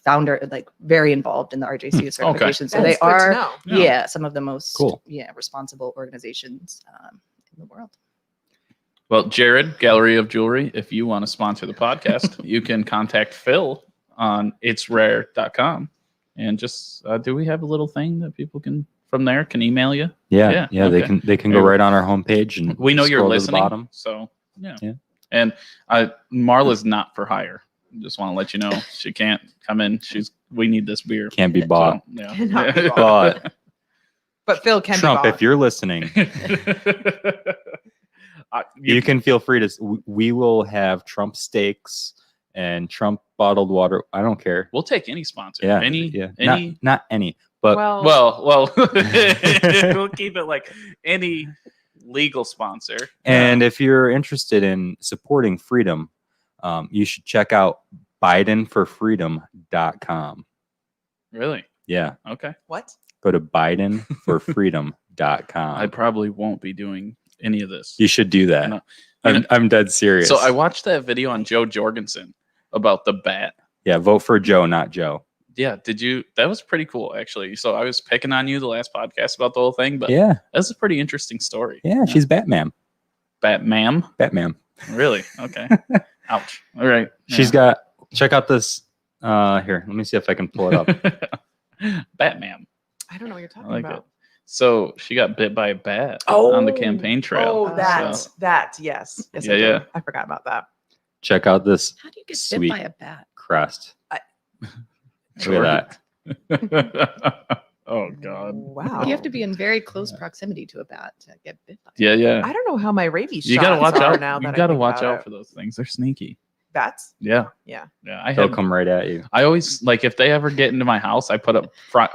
founder, like very involved in the RJC certification. So
That's
they
good to
are,
know.
Yeah.
some of the most
Cool.
responsible organizations in the world.
Well, Jared, Gallery of Jewelry, if you want to sponsor the podcast, you can contact Phil on itsrare.com. And just, do we have a little thing that people can email you?
Yeah.
okay.
They can go right on our homepage and
We know you're
scroll to the
listening.
bottom.
So, yeah.
Yeah.
And Marla's not for hire. Just want to let you know she can't come in. We need this beer.
Can't be bought.
So, yeah.
Cannot be bought.
But
But Phil can
Trump,
be bought.
if you're listening, you can feel free to. We will have Trump steaks and Trump bottled water. I don't care.
We'll take any sponsor.
Yeah,
Any.
not any, but
Well, we'll keep it like any legal sponsor.
And if you're interested in supporting freedom, you should check out BidenForFreedom.com.
Really?
Yeah,
Okay.
What?
go to BidenForFreedom.com.
I probably won't be doing any of this.
You should do that.
No.
I'm dead serious.
So I watched that video on Joe Jorgensen about the bat.
Yeah, vote for Joe, not Joe.
Yeah, that was pretty cool, actually. So I was picking on you the last podcast about the whole thing, but
Yeah,
that's a pretty interesting story.
yeah, she's Batman.
Batman?
Batman.
Really? Okay. Ouch. All right.
She's got. Check out this. Here, let me see if I can pull it up.
Batman.
I don't know what you're talking
I like
about.
it. So she got bit by a bat on the campaign trail.
Oh, that.
So,
Yes. Yes,
Yeah,
I did.
yeah.
I forgot about that.
Check out this
How do you get
Sweet.
bit by a bat?
crest. Look at that.
Oh God.
Wow.
You have to be in very close proximity to a bat to get bit by.
Yeah, yeah.
I don't know how my rabies
You gotta
shots
watch
are
out.
now.
You
that I
gotta
think
watch
about
out
it.
for those things. They're sneaky.
Bats.
Yeah.
Yeah.
Yeah.
They'll come right at you.
I always like if they ever get into my house, I put a pot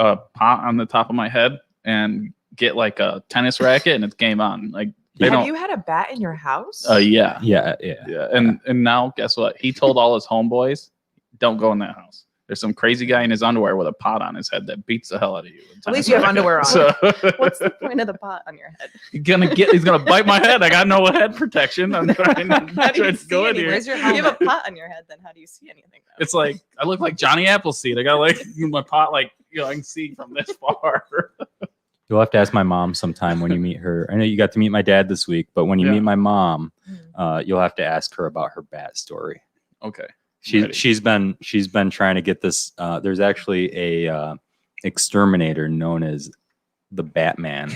on the top of my head and get like a tennis racket, and it's game on. Like they
Have
don't.
you had a bat in your house?
Yeah.
Yeah.
Yeah. And now guess what? He told all his homeboys, "Don't go in that house. There's some crazy guy in his underwear with a pot on his head that beats the hell out of you."
At least you have underwear on.
So
What's the point of the pot on your head?
he's gonna bite my head. I got no head protection. I'm trying
How do you
to
see
go in
any-
here.
Where's your
If you have
helmet?
a pot on your head, then how do you see anything? Though?
It's like I look like Johnny Appleseed. I got like my pot, like I can see from this far.
You'll have to ask my mom sometime when you meet her. I know you got to meet my dad this week, but when you
Yeah.
meet my mom, you'll have to ask her about her bat story.
Okay.
She's been trying to get this. There's actually a exterminator known as the Batman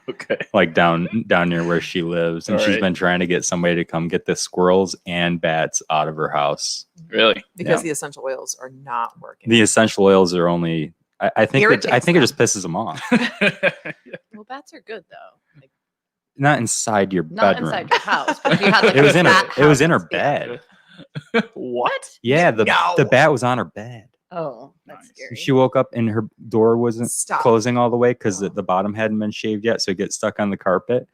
Okay.
like down near where she lives, and
All
she's
right.
been trying to get somebody to come get the squirrels and bats out of her house.
Really?
Because
Yeah.
the essential oils are not working.
The essential oils are only. I think it
Irritates
just pisses them off.
Well, bats are good though. Like,
Not inside your
not
bedroom.
inside your house, but if you had like
It was in her.
bat
It was in her
houses, yeah.
bed.
What?
Yeah,
No.
the bat was on her bed.
Oh, that's
Nice.
scary.
She woke up and her door wasn't
Stop.
closing all the way because
Oh.
the bottom hadn't been shaved yet, so it gets stuck on the carpet.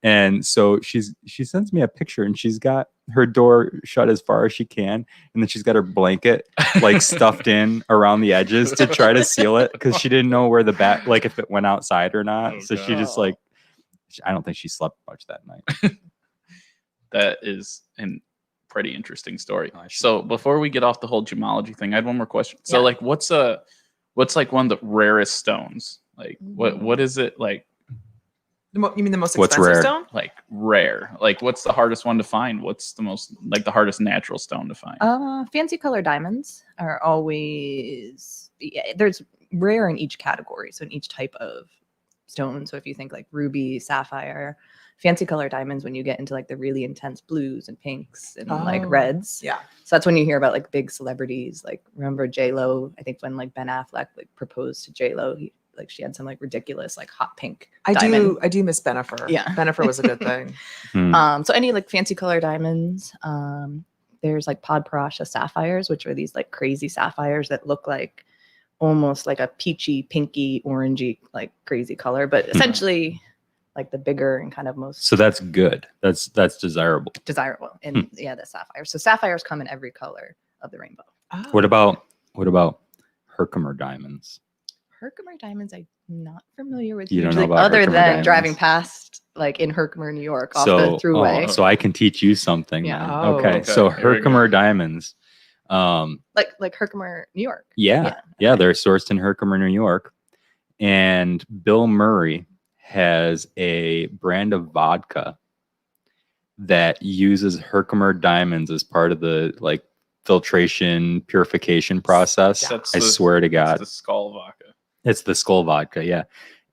And so she sends me a picture, and she's got her door shut as far as she can, and then she's got her blanket like stuffed in around the edges to try to seal it because she didn't know where the bat, like if it went outside or not.
Oh,
So she just
God.
like, I don't think she slept much that night.
That is a pretty interesting story.
Oh, I should-
So before we get off the whole gemology thing, I had one more question. So
Yeah.
like, what's like one of the rarest stones? Like what is it like?
You mean the most
What's
expensive
rare?
stone?
Like rare? Like what's the hardest one to find? What's the most like the hardest natural stone to find?
Fancy color diamonds are always there's rare in each category, so in each type of stone. So if you think like ruby, sapphire, fancy color diamonds, when you get into like the really intense blues and pinks and like
Oh,
reds,
Yeah.
so that's when you hear about like big celebrities. Like remember J-Lo? I think when like Ben Affleck like proposed to J-Lo, like she had some like ridiculous like hot pink. diamond.
I do miss Benifer.
Yeah.
Benifer was a good thing.
Hmm.
So any like fancy color diamonds. There's like Podparasha sapphires, which are these like crazy sapphires that look like almost like a peachy, pinky, orangey, like crazy color, but essentially like the bigger and kind of most
So that's good. That's desirable.
desirable. And yeah, the sapphire. So sapphires come in every color of the rainbow.
Oh.
What about Herkimer diamonds?
Herkimer diamonds, I'm not familiar with
You don't know
usually,
about
other
Herkimer
than
diamonds?
driving past like in Herkimer, New York, off the throughway.
So I can teach you something.
Yeah.
then.
Oh,
okay.
okay.
So
Here we go.
Herkimer diamonds.
Like Herkimer, New York.
Yeah,
Yeah.
they're sourced in Herkimer, New York. And Bill Murray has a brand of vodka that uses Herkimer diamonds as part of the like filtration purification process.
That's
I
the-
swear to
That's
God,
the skull vodka.
it's the Skull vodka. Yeah,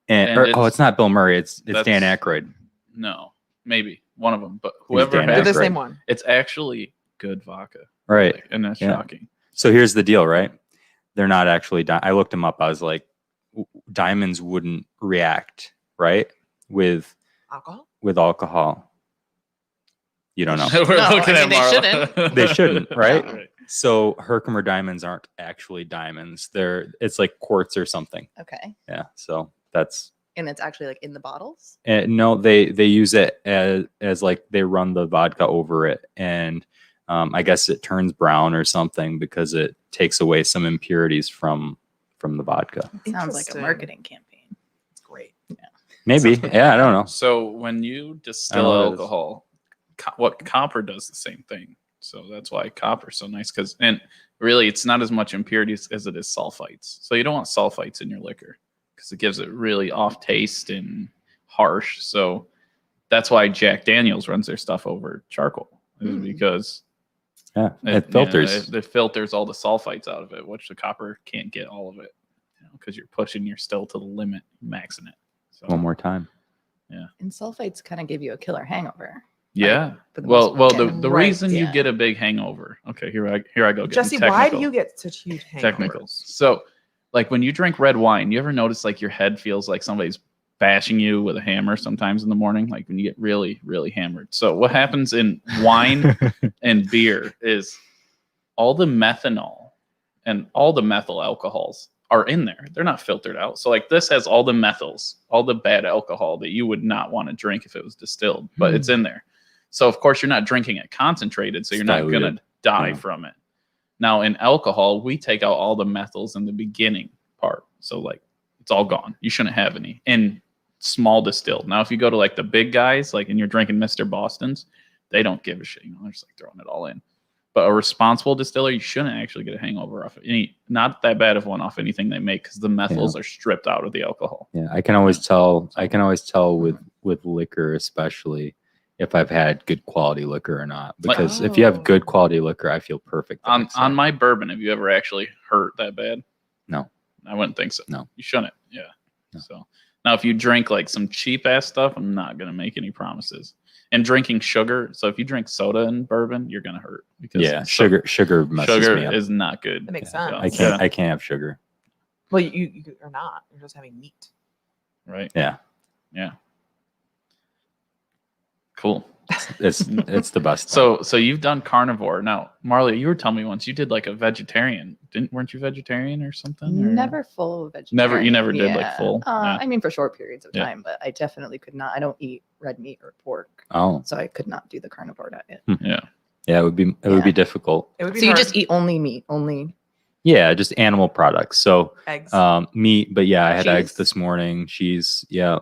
and,
And
it's not Bill Murray. It's Dan
that's-
Aykroyd.
No, maybe one of them, but whoever
Dan
They're
has
the
Aykroyd.
same one.
it's actually good vodka.
Right.
Like, and that's
Yeah.
shocking.
So here's the deal, right? They're not actually. I looked them up. I was like, diamonds wouldn't react, right, with
Alcohol?
You don't know.
We're
No,
looking
I
at
mean, they
Marla.
shouldn't.
They shouldn't, right?
Right.
So Herkimer diamonds aren't actually diamonds. It's like quartz or something.
Okay.
Yeah. So that's
And it's actually like in the bottles.
no. They use it as like they run the vodka over it, and I guess it turns brown or something because it takes away some impurities from the vodka.
Sounds like a
Interesting.
marketing campaign.
It's great.
Maybe. Yeah. I don't know.
So when you distill
know what it is.
alcohol, what copper does the same thing. So that's why copper's so nice and really it's not as much impurities as it is sulfites. So you don't want sulfites in your liquor because it gives it really off taste and harsh. So that's why Jack Daniels runs their stuff over charcoal is because
Yeah. It filters.
it filters all the sulfites out of it, which the copper can't get all of it because you're pushing your still to the limit, maxing it. So
One more time.
And sulfites kind of give you a killer hangover.
yeah.
For the
Well,
most
the
part.
the
Right,
reason you
yeah.
get a big hangover. Okay, here I go. getting
Jesse, why do
technical.
you get such huge hangovers?
Technicals? So, like when you drink red wine, you ever notice like your head feels like somebody's bashing you with a hammer sometimes in the morning, like when you get really, really hammered. So what happens in wine and beer is all the methanol and all the methyl alcohols are in there. They're not filtered out. So like this has all the methyls, all the bad alcohol that you would not want to drink if it was distilled, but it's in there. So of course you're not drinking it concentrated, so you're not going to
Diluted.
die
Yeah.
from it. Now in alcohol, we take out all the methyls in the beginning part. So like it's all gone. You shouldn't have any in small distilled. Now if you go to like the big guys, like and you're drinking Mr. Boston's, they don't give a shit. You know, they're just like throwing it all in. But a responsible distiller, you shouldn't actually get a hangover off any, not that bad of one off anything they make because the methyls are stripped out of the alcohol.
Yeah, I can always tell. I can always tell with liquor, especially if I've had good quality liquor or not. Because if you have good quality liquor, I feel perfect. the next
On
day.
my bourbon, have you ever actually hurt that bad?
No.
I wouldn't think so.
No.
You shouldn't. Yeah.
No.
So Now, if you drink like some cheap ass stuff, I'm not gonna make any promises. And drinking sugar, so if you drink soda and bourbon, you're gonna hurt because
sugar messes me up.
is not good.
That makes
Yeah.
sense.
I can't have sugar.
Well, you are not. You're just having meat.
Right.
Yeah.
Yeah. Cool.
It's the best.
So you've done carnivore. Now, Marla, you were telling me once you did like a vegetarian. Weren't you vegetarian or something? Or?
Never full vegetarian.
You never did like full.
I mean, for short periods of
Yeah.
time, but I definitely could not. I don't eat red meat or pork,
Oh,
so I could not do the carnivore diet.
Yeah.
yeah, it would be difficult.
It would be
So you
hard.
just eat only meat, only.
Yeah, just animal products. So
eggs.
meat, but yeah, I had eggs
Cheese.
this morning. Cheese, yeah.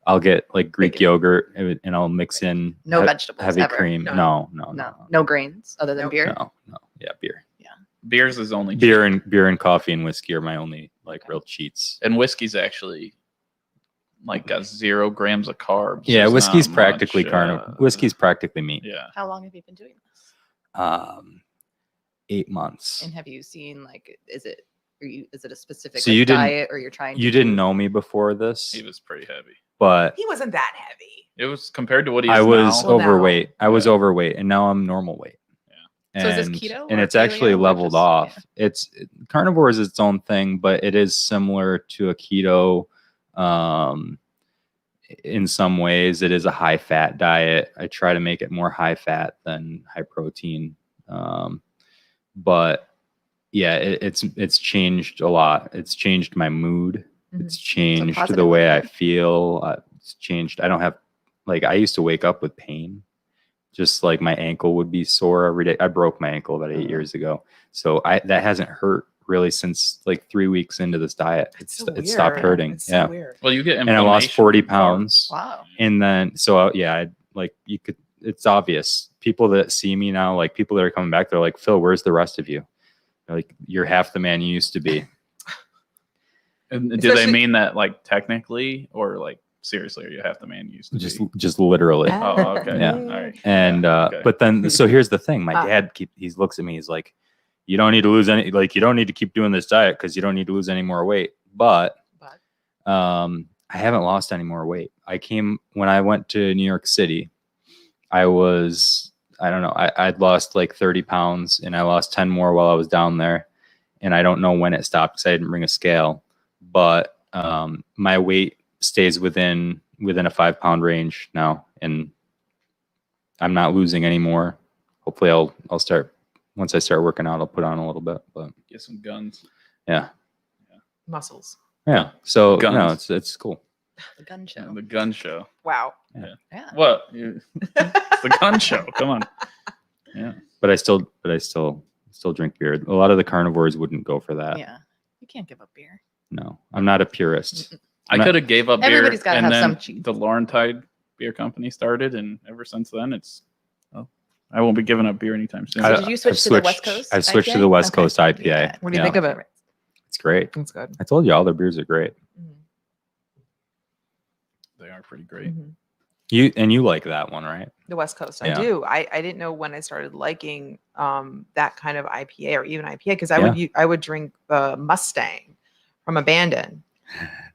I'll get like Greek
Bacon.
yogurt and I'll mix in
No vegetables
heavy
ever.
cream.
No.
No.
grains other than
Nope.
beer.
No. Yeah, beer.
Beers is only
Beer and coffee and whiskey are my only like real cheats.
and whiskey's actually like got 0 grams of carbs.
Yeah,
There's
whiskey's
not
practically
much,
carnivore. Whiskey's practically meat.
Yeah.
How long have you been doing this?
8 months.
And have you seen like is it a specific
So you didn't-
diet or you're trying?
You
to
didn't
do-
know me before this,
He was pretty heavy.
but
He wasn't that heavy.
It was compared to what he is
I was
now.
Well, now-
overweight. I was
Yeah.
overweight, and now I'm normal weight.
So is this keto
And
or
it's actually
paleo or
leveled
just-
off.
yeah.
Carnivore is its own thing, but it is similar to a keto. In some ways, it is a high fat diet. I try to make it more high fat than high protein. But yeah, it's changed a lot. It's changed my mood.
Mhm.
It's changed
positive
the way I
thing.
feel. It's changed. I don't have like I used to wake up with pain. Just like my ankle would be sore every day. I broke my ankle about 8 years ago. So that hasn't hurt really since like 3 weeks into this diet.
It's
It stopped
weird.
hurting.
It's so
Yeah.
weird.
Well, you get
And I lost 40
inflammation from
pounds.
Wow.
And then, it's obvious. People that see me now, like people that are coming back, they're like, Phil, where's the rest of you? They're like, you're half the man you used to be.
And do they
Especially-
mean that like technically or like seriously? Are you half the man you used to be?
Just literally.
Oh, okay.
Yeah.
All right.
And
Okay.
but then so here's the thing. My
Ah.
dad he looks at me, he's like, you don't need to lose any, like you don't need to keep doing this diet because you don't need to lose any more weight. But I haven't lost any more weight. When I went to New York City, I don't know, I'd lost like 30 pounds and I lost 10 more while I was down there. And I don't know when it stopped because I didn't bring a scale. But my weight stays within a 5 pound range now. And I'm not losing anymore. Hopefully I'll start, once I start working out, I'll put on a little bit, but
Get some guns.
yeah.
Muscles.
Yeah. So
Guns.
no, it's cool.
The gun show.
The gun show.
Wow.
Yeah.
What? It's the gun show. Come on. Yeah.
But I still drink beer. A lot of the carnivores wouldn't go for that.
Yeah. You can't give up beer.
No, I'm not a purist.
I could have gave up beer.
Everybody's gotta
and
have
then
some cheats.
The Laurentide beer company started, and ever since then, I won't be giving up beer anytime soon.
So did you switch to the West Coast?
I've switched to
IPA?
the West
Okay.
Coast IPA.
Yeah.
What do you
Yeah.
think of it?
It's great.
It's good.
I told you all their beers are great.
They are pretty great.
Mhm.
You like that one, right?
The West Coast.
Yeah.
I do. I didn't know when I started liking that kind of IPA or even IPA because I would drink the Mustang from Abandon,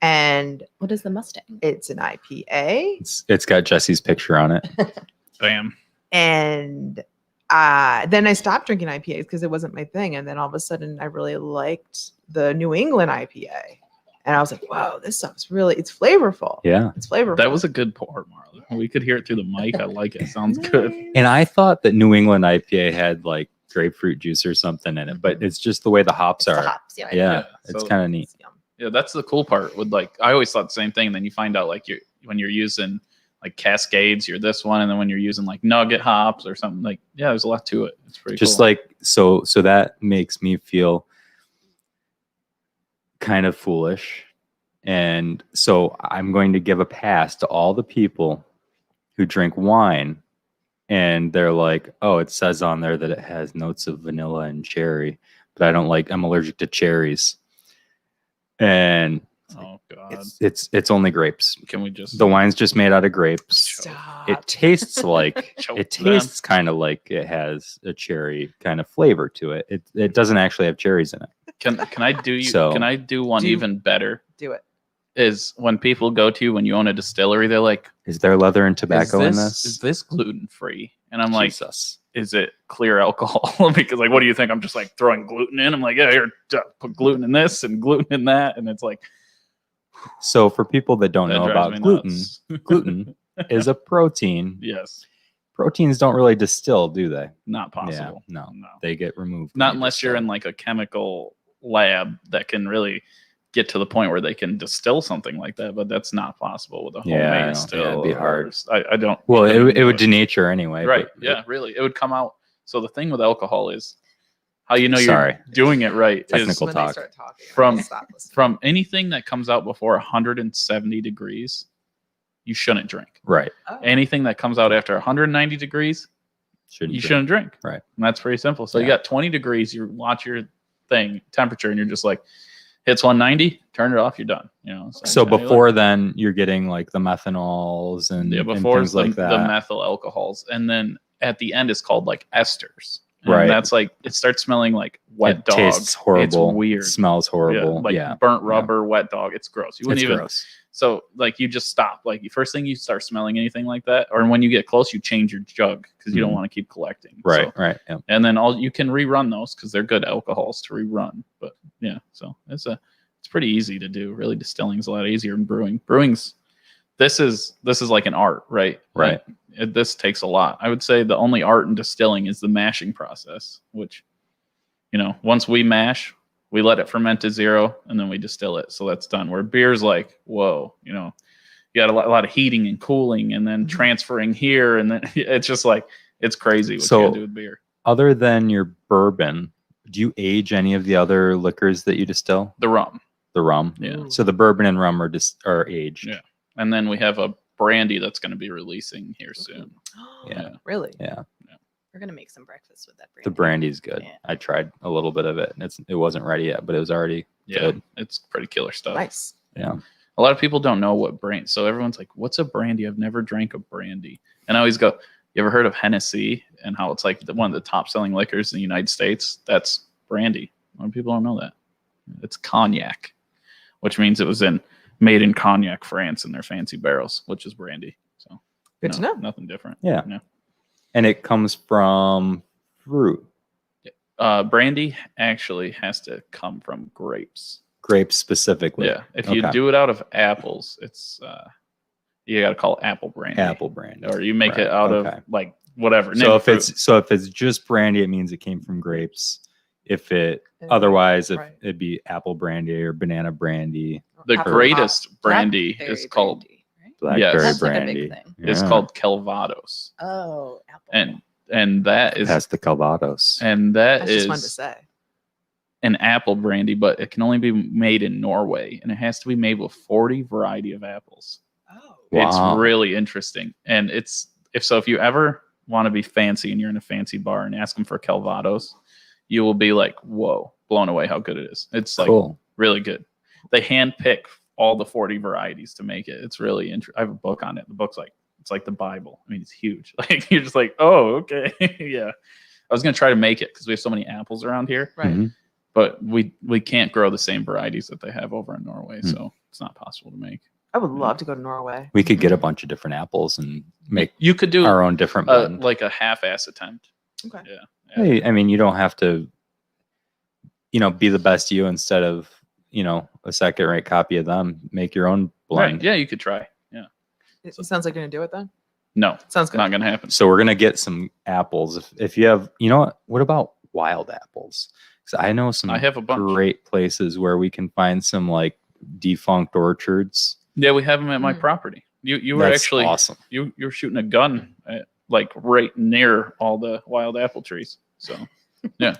and
What is the Mustang?
it's an IPA.
It's got Jesse's picture on it.
Bam.
And then I stopped drinking IPAs because it wasn't my thing. And then all of a sudden, I really liked the New England IPA, and I was like, "Whoa, this stuff's it's flavorful.
Yeah.
It's flavorful."
That was a good pour, Marla. We could hear it through the mic. I like it. Sounds good.
And I thought that New England IPA had like grapefruit juice or something in it, but it's just the way the hops
It's
are.
the hops. Yeah.
Yeah,
Yeah,
it's
so-
kind of neat.
It's yum.
Yeah, that's the cool part. With like, I always thought the same thing. And then you find out like when you're using like Cascades, you're this one, and then when you're using like Nugget hops or something, like there's a lot to it. It's pretty
Just
cool.
like so that makes me feel kind of foolish. And so I'm going to give a pass to all the people who drink wine and they're like, oh, it says on there that it has notes of vanilla and cherry, but I'm allergic to cherries. And
oh god,
it's only grapes.
can we just
The wine's just made out of grapes.
Stop.
It tastes like
Choke
it
them.
tastes kind of like it has a cherry kind of flavor to it. It doesn't actually have cherries in it.
Can I do you?
So-
can I do one
Do-
even better?
Do it.
is when people go to you when you own a distillery, they're like,
Is there leather and tobacco in
Is
this?
this gluten free? And I'm like,
Jesus.
is it clear alcohol? Because like, what do you think? I'm just like throwing gluten in. I'm like, yeah, here, put gluten in this and gluten in that, and it's like,
So for people that don't
that
know
drives
about
me
gluten,
nuts.
gluten is a protein.
Yes,
Proteins don't really distill, do they?
not possible.
Yeah, no,
No.
they get removed.
Not
when you
unless you're in
distill.
like a chemical lab that can really get to the point where they can distill something like that, but that's not possible with a homemade
Yeah, I know.
still.
Yeah, it'd be hard.
I don't.
Well,
I couldn't
it would
do
denature anyway.
right.
but-
Yeah, really, it would come out. So the thing with alcohol is how you know
Sorry.
you're doing it right is
Technical
when
talk.
they start talking,
From-
I stop listening.
from anything that comes out before 170 degrees, you shouldn't drink.
Right.
Oh.
Anything that comes out after 190 degrees,
Shouldn't
you
drink.
shouldn't drink.
Right.
And that's pretty simple. So you
Yeah.
got 20 degrees, you watch your thing, temperature, and you're just like, hits 190, turn it off, you're done. You know.
So
yeah,
before then, you're getting like the methanols and,
yeah,
and
before
things
the,
like that.
the methyl alcohols, and then at the end it's called like esters. And
Right.
that's like it starts smelling like wet
it
dog.
tastes horrible.
It's weird.
Smells horrible.
like
Yeah.
burnt rubber, wet dog. It's gross. You wouldn't
It's
even.
gross.
So like you just stop. Like the first thing you start smelling anything like that, or when you get close, you change your jug because you don't
Mhm.
want to keep collecting.
Right.
So,
Right. Yeah.
and then you can rerun those because they're good alcohols to rerun. But yeah, so it's pretty easy to do. Really, distilling is a lot easier than brewing. Brewing's this is like an art, right?
Right.
Like, this takes a lot. I would say the only art in distilling is the mashing process, which, once we mash, we let it ferment to 0 and then we distill it. So that's done. Where beer's like, whoa, you got a lot of heating and cooling and then transferring here. And then it's just like, it's crazy what you gotta do with beer.
Other than your bourbon, do you age any of the other liquors that you distill?
The rum.
The rum.
Yeah.
Ooh.
So the bourbon and rum are aged.
Yeah. And then we have a brandy that's going to be releasing here soon.
Yeah.
Really?
Yeah.
We're gonna make some breakfast with that brandy.
The brandy's good.
Yeah.
I tried a little bit of it. And it wasn't ready yet, but it was already
Yeah.
good.
It's pretty killer stuff.
Nice.
Yeah.
A lot of people don't know what brandy. So everyone's like, what's a brandy? I've never drank a brandy. And I always go, you ever heard of Hennessy and how it's like one of the top selling liquors in the United States? That's brandy. A lot of people don't know that. It's cognac, which means it was made in Cognac, France in their fancy barrels, which is brandy. So
Good to know.
Nothing different.
Yeah.
No.
And it comes from fruit.
Brandy actually has to come from grapes.
Grapes specifically.
Yeah. If you
Okay.
do it out of apples, it's you got to call it apple brandy.
Apple brandy.
Or you make
Right,
it out
okay.
of like whatever.
So if it's just brandy, it means it came from grapes. If it otherwise, if
Right.
it'd be apple brandy or banana brandy,
the
Apple
greatest brandy
Blackberry
is called
brandy, right?
blackberry
Yes.
That's like a
brandy.
big thing.
is
Yeah.
called Calvados,
Oh, apple.
and that is
That's the Calvados.
That's just fun to
is
say.
an apple brandy, but it can only be made in Norway, and it has to be made with 40 variety of apples.
Oh.
Wow.
It's really interesting, and if you ever want to be fancy and you're in a fancy bar and ask them for Calvados, you will be like, whoa, blown away how good it is. It's like
Cool.
really good. They hand pick all the 40 varieties to make it. It's really interesting. I have a book on it. The book's like, it's like the Bible. I mean, it's huge. Like you're just like, oh, okay. Yeah. I was going to try to make it because we have so many apples around here,
Right.
Mhm.
but we can't grow the same varieties that they have over in Norway.
Hmm.
So it's not possible to make.
I would love to go to Norway.
We could get a bunch of different apples and make
You could do
our own different blend.
like a half-ass attempt.
Okay.
Yeah.
Hey, I mean, you don't have to, be the best you instead of, a second-rate copy of them. Make your own blend.
Right. Yeah, you could try. Yeah.
It sounds like you're gonna do it then.
No,
Sounds good.
not going to happen.
So we're gonna get some apples. If you have, what about wild apples? Because I know some
I have a bunch.
great places where we can find some like defunct orchards.
Yeah, we have them at my
Hmm.
property. You were
That's
actually
awesome.
you were shooting a gun at, like right near all the wild apple trees. So yeah,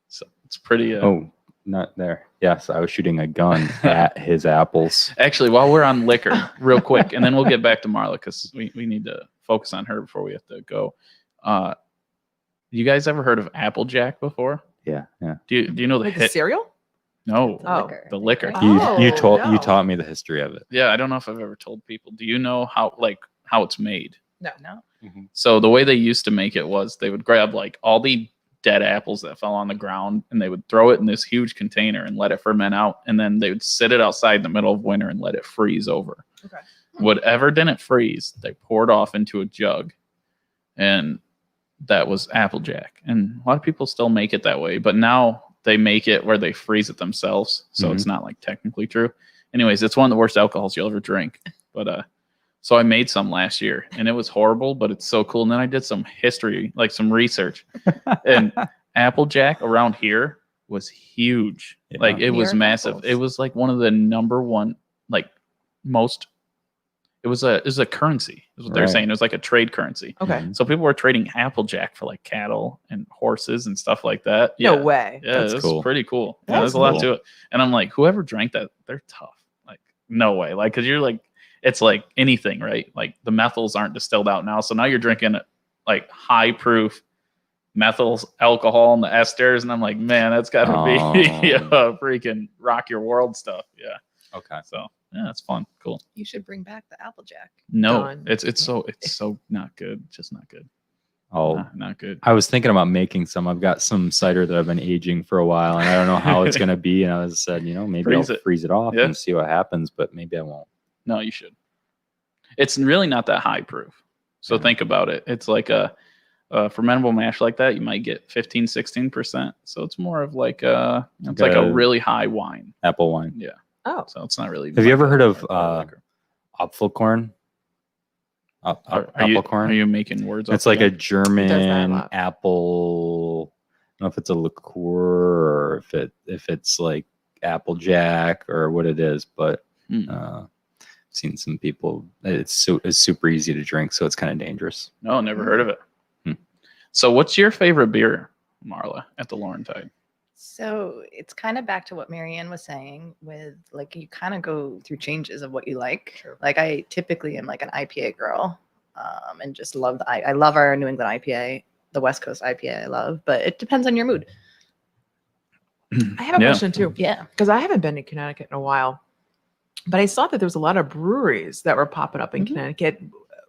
so it's pretty.
Oh, not there. Yes, I was shooting a gun at his apples.
Actually, while we're on liquor, real quick, and then we'll get back to Marla because we need to focus on her before we have to go. You guys ever heard of Applejack before?
Yeah, yeah.
Do you know the
Like the
hit?
cereal?
No,
The
Oh.
liquor.
the liquor.
Oh.
You
no.
taught me the history of it.
Yeah, I don't know if I've ever told people. Do you know how it's made?
No.
So the way they used to make it was they would grab like all the dead apples that fell on the ground, and they would throw it in this huge container and let it ferment out, and then they would sit it outside in the middle of winter and let it freeze over.
Okay.
Whatever didn't freeze, they poured off into a jug, and that was Applejack. And a lot of people still make it that way, but now they make it where they freeze it themselves, so it's not like technically true. Anyways, it's one of the worst alcohols you'll ever drink. But so I made some last year, and it was horrible, but it's so cool. And then I did some history, like some research, and Applejack around here was huge.
Yeah.
Like it was
Miracle
massive.
apples.
It was like one of the number one, like most. It was a currency, is what they're
Right.
saying. It was like a trade currency.
Okay.
So people were trading Applejack for like cattle and horses and stuff like that.
No
Yeah.
way.
Yeah,
That's
it's
cool.
pretty cool. Yeah,
That's
there's a lot
cool.
to it. And I'm like, whoever drank that, they're tough. Like, no way. Like, because you're like, it's like anything, right? Like the methyls aren't distilled out now. So now you're drinking like high proof methyls alcohol and the esters. And I'm like, man, that's got to be freaking rock your world stuff. Yeah.
Okay.
So yeah, it's fun. Cool.
You should bring back the Applejack.
No,
Done.
it's so not good. Just not good.
Oh,
Not good.
I was thinking about making some. I've got some cider that I've been aging for a while, and I don't know how it's going to be. And I was said, maybe
Freeze
I'll
it.
freeze it off
Yeah.
and see what happens, but maybe I won't.
No, you should. It's really not that high proof. So think about it. It's like a fermentable mash like that. You might get 15, 16%. So it's more of like it's like a really high wine.
Apple wine.
Yeah.
Oh.
So it's not really.
Have you ever heard of
liquor.
Apfelkorn?
Are
Apfelkorn?
you making words up
It's like a
again?
a
German
lot.
apple. I don't know if it's a liqueur or if it's like Applejack or what it is, but I've seen some people. It's super easy to drink, so it's kind of dangerous.
No, never heard of it. So what's your favorite beer, Marla, at the Laurentide?
So it's kind of back to what Marianne was saying with like you kind of go through changes of what you like.
Sure.
Like I typically am like an IPA girl, and just love I love our New England IPA, the West Coast IPA I love, but it depends on your mood.
I have a question too,
Yeah.
because I haven't been to Connecticut in a while, but I saw that there was a lot of breweries that were popping up in
Mhm.
Connecticut.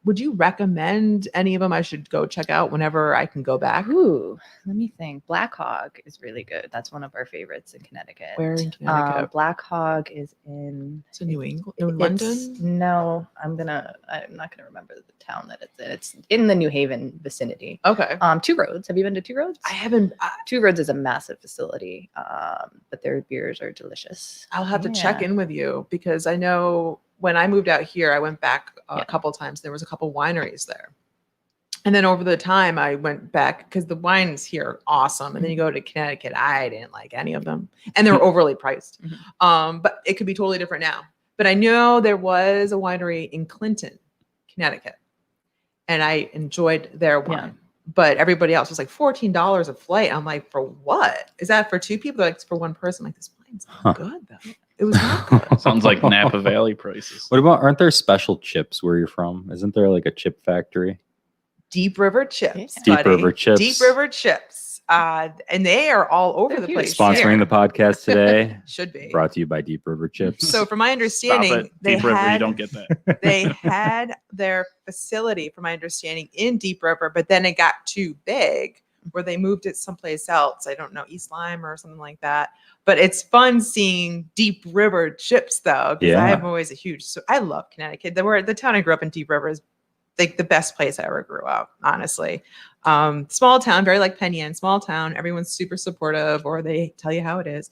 Would you recommend any of them I should go check out whenever I can go back?
Ooh, let me think. Black Hog is really good. That's one of our favorites in Connecticut.
Where in Connecticut?
Black Hog is in
It's in New England, New
it's-
London.
No, I'm not gonna remember the town that it's in. It's in the New Haven vicinity.
Okay.
Two Roads. Have you been to Two Roads?
I haven't.
Two Roads is a massive facility, but their beers are delicious.
I'll have to check
Yeah.
in with you because I know when I moved out here, I went back a
Yeah.
couple times. There was a couple wineries there. And then over the time I went back because the wines here are awesome. And then you go to Connecticut, I didn't like any of them. And they're overly priced. But it could be totally different now. But I know there was a winery in Clinton, Connecticut. And I enjoyed their wine.
Yeah.
But everybody else was like $14 a flight. I'm like, for what? Is that for two people? They're like, it's for one person. I'm like, this wine's not good though. It was not good.
Sounds like Napa Valley prices.
What about, aren't there special chips where you're from? Isn't there like a chip factory?
Deep River Chips.
Yeah.
Deep
buddy.
River Chips.
Deep River Chips. And they are all over
They're
the
huge.
place.
Sponsoring
here.
the podcast today.
Should be.
Brought to you by Deep River Chips.
So from my
Stop
understanding,
it.
they
Deep River, you
had,
don't get that.
they had their facility, from my understanding, in Deep River, but then it got too big where they moved it someplace else. I don't know, East Lyme or something like that. But it's fun seeing Deep River Chips though, because
Yeah.
I'm always so I love Connecticut. The town I grew up in, Deep River, is like the best place I ever grew up, honestly. Small town, very like Penn Yan, small town. Everyone's super supportive, or they tell you how it is,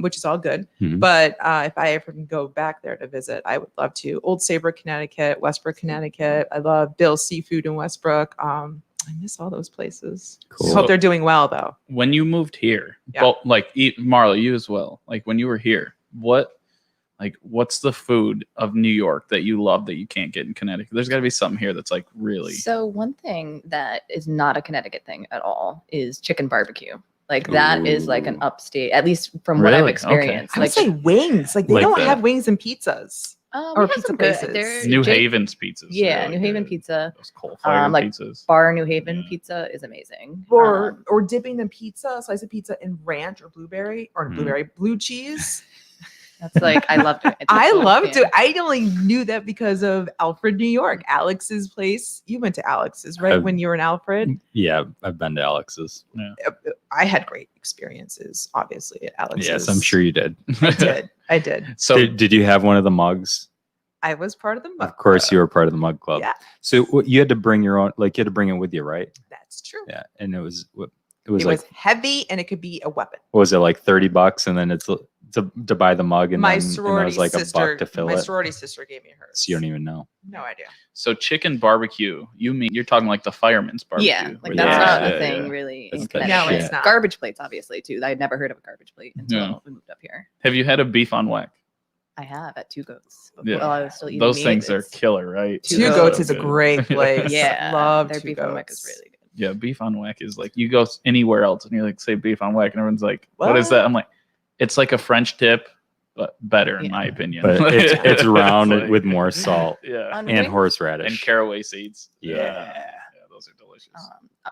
which is all good.
Mhm.
But if I ever can go back there to visit, I would love to. Old Saybrook, Connecticut, Westbrook, Connecticut. I love Bill's Seafood in Westbrook. I miss all those places.
Cool.
Hope they're doing well though.
When you moved here,
Yeah.
well, like Marla, you as well. Like when you were here, what's the food of New York that you love that you can't get in Connecticut? There's got to be something here that's like really.
So one thing that is not a Connecticut thing at all is chicken barbecue. Like that is like an
Ooh.
upstate, at least from what I've
Really? Okay.
experienced.
I would
Like,
say wings. Like they
Like
don't
the-
have wings and pizzas.
we
or
have
pizza
some good-
places.
they're-
New
Jake-
Haven's pizzas.
Yeah,
really
New Haven
good.
pizza.
Those coal fired
like
pizzas.
Bar New Haven
Yeah.
pizza is amazing.
Or dipping the pizza, a slice of pizza in ranch or blueberry or
Mm.
blueberry blue cheese.
That's like I loved it. It's a
I
total
loved
fan.
it. I only knew that because of Alfred, New York. Alex's place. You went to Alex's, right? When you were in Alfred.
Yeah, I've been to Alex's.
I had great experiences, obviously, at Alex's.
Yes, I'm sure you did.
I did.
So
Did you have one of the mugs?
I was part of the mug
Of course,
club.
you were part of the mug club.
Yeah,
So you had to bring your own, like you had to bring it with you, right?
that's true.
Yeah, and it was
It
like
was heavy and it could be a weapon.
what was it like $30, and then it's to buy the mug, and
My
then and it
sorority
was like
sister,
$1 to fill
my
it.
sorority sister gave me hers.
So you don't even know.
No idea.
so chicken barbecue. You're talking like the fireman's barbecue.
Yeah, like
where
that's
they-
not
Yeah,
a thing
yeah.
really in
That's that
Connecticut.
No, it's not.
Garbage plates, obviously, too. I had never heard of a garbage plate until
Yeah.
we moved up here.
Have you had a beef on whack?
I have at Two Goats.
Yeah.
While I was still eating
Those
meat.
things are
It's-
killer, right?
Two
Two
Goats.
Goats is a
good.
great place.
Yeah,
Love
their
Two
beef on whack
Goats.
is really good.
Yeah, beef on whack is like you go anywhere else and you like say beef on whack and everyone's like, what is
What?
that? I'm like, it's like a French dip, but better in
Yeah.
my opinion.
But it's round
like-
with more salt
Yeah.
On
and
wings?
horseradish.
And caraway seeds.
Yeah.
Yeah, those are delicious.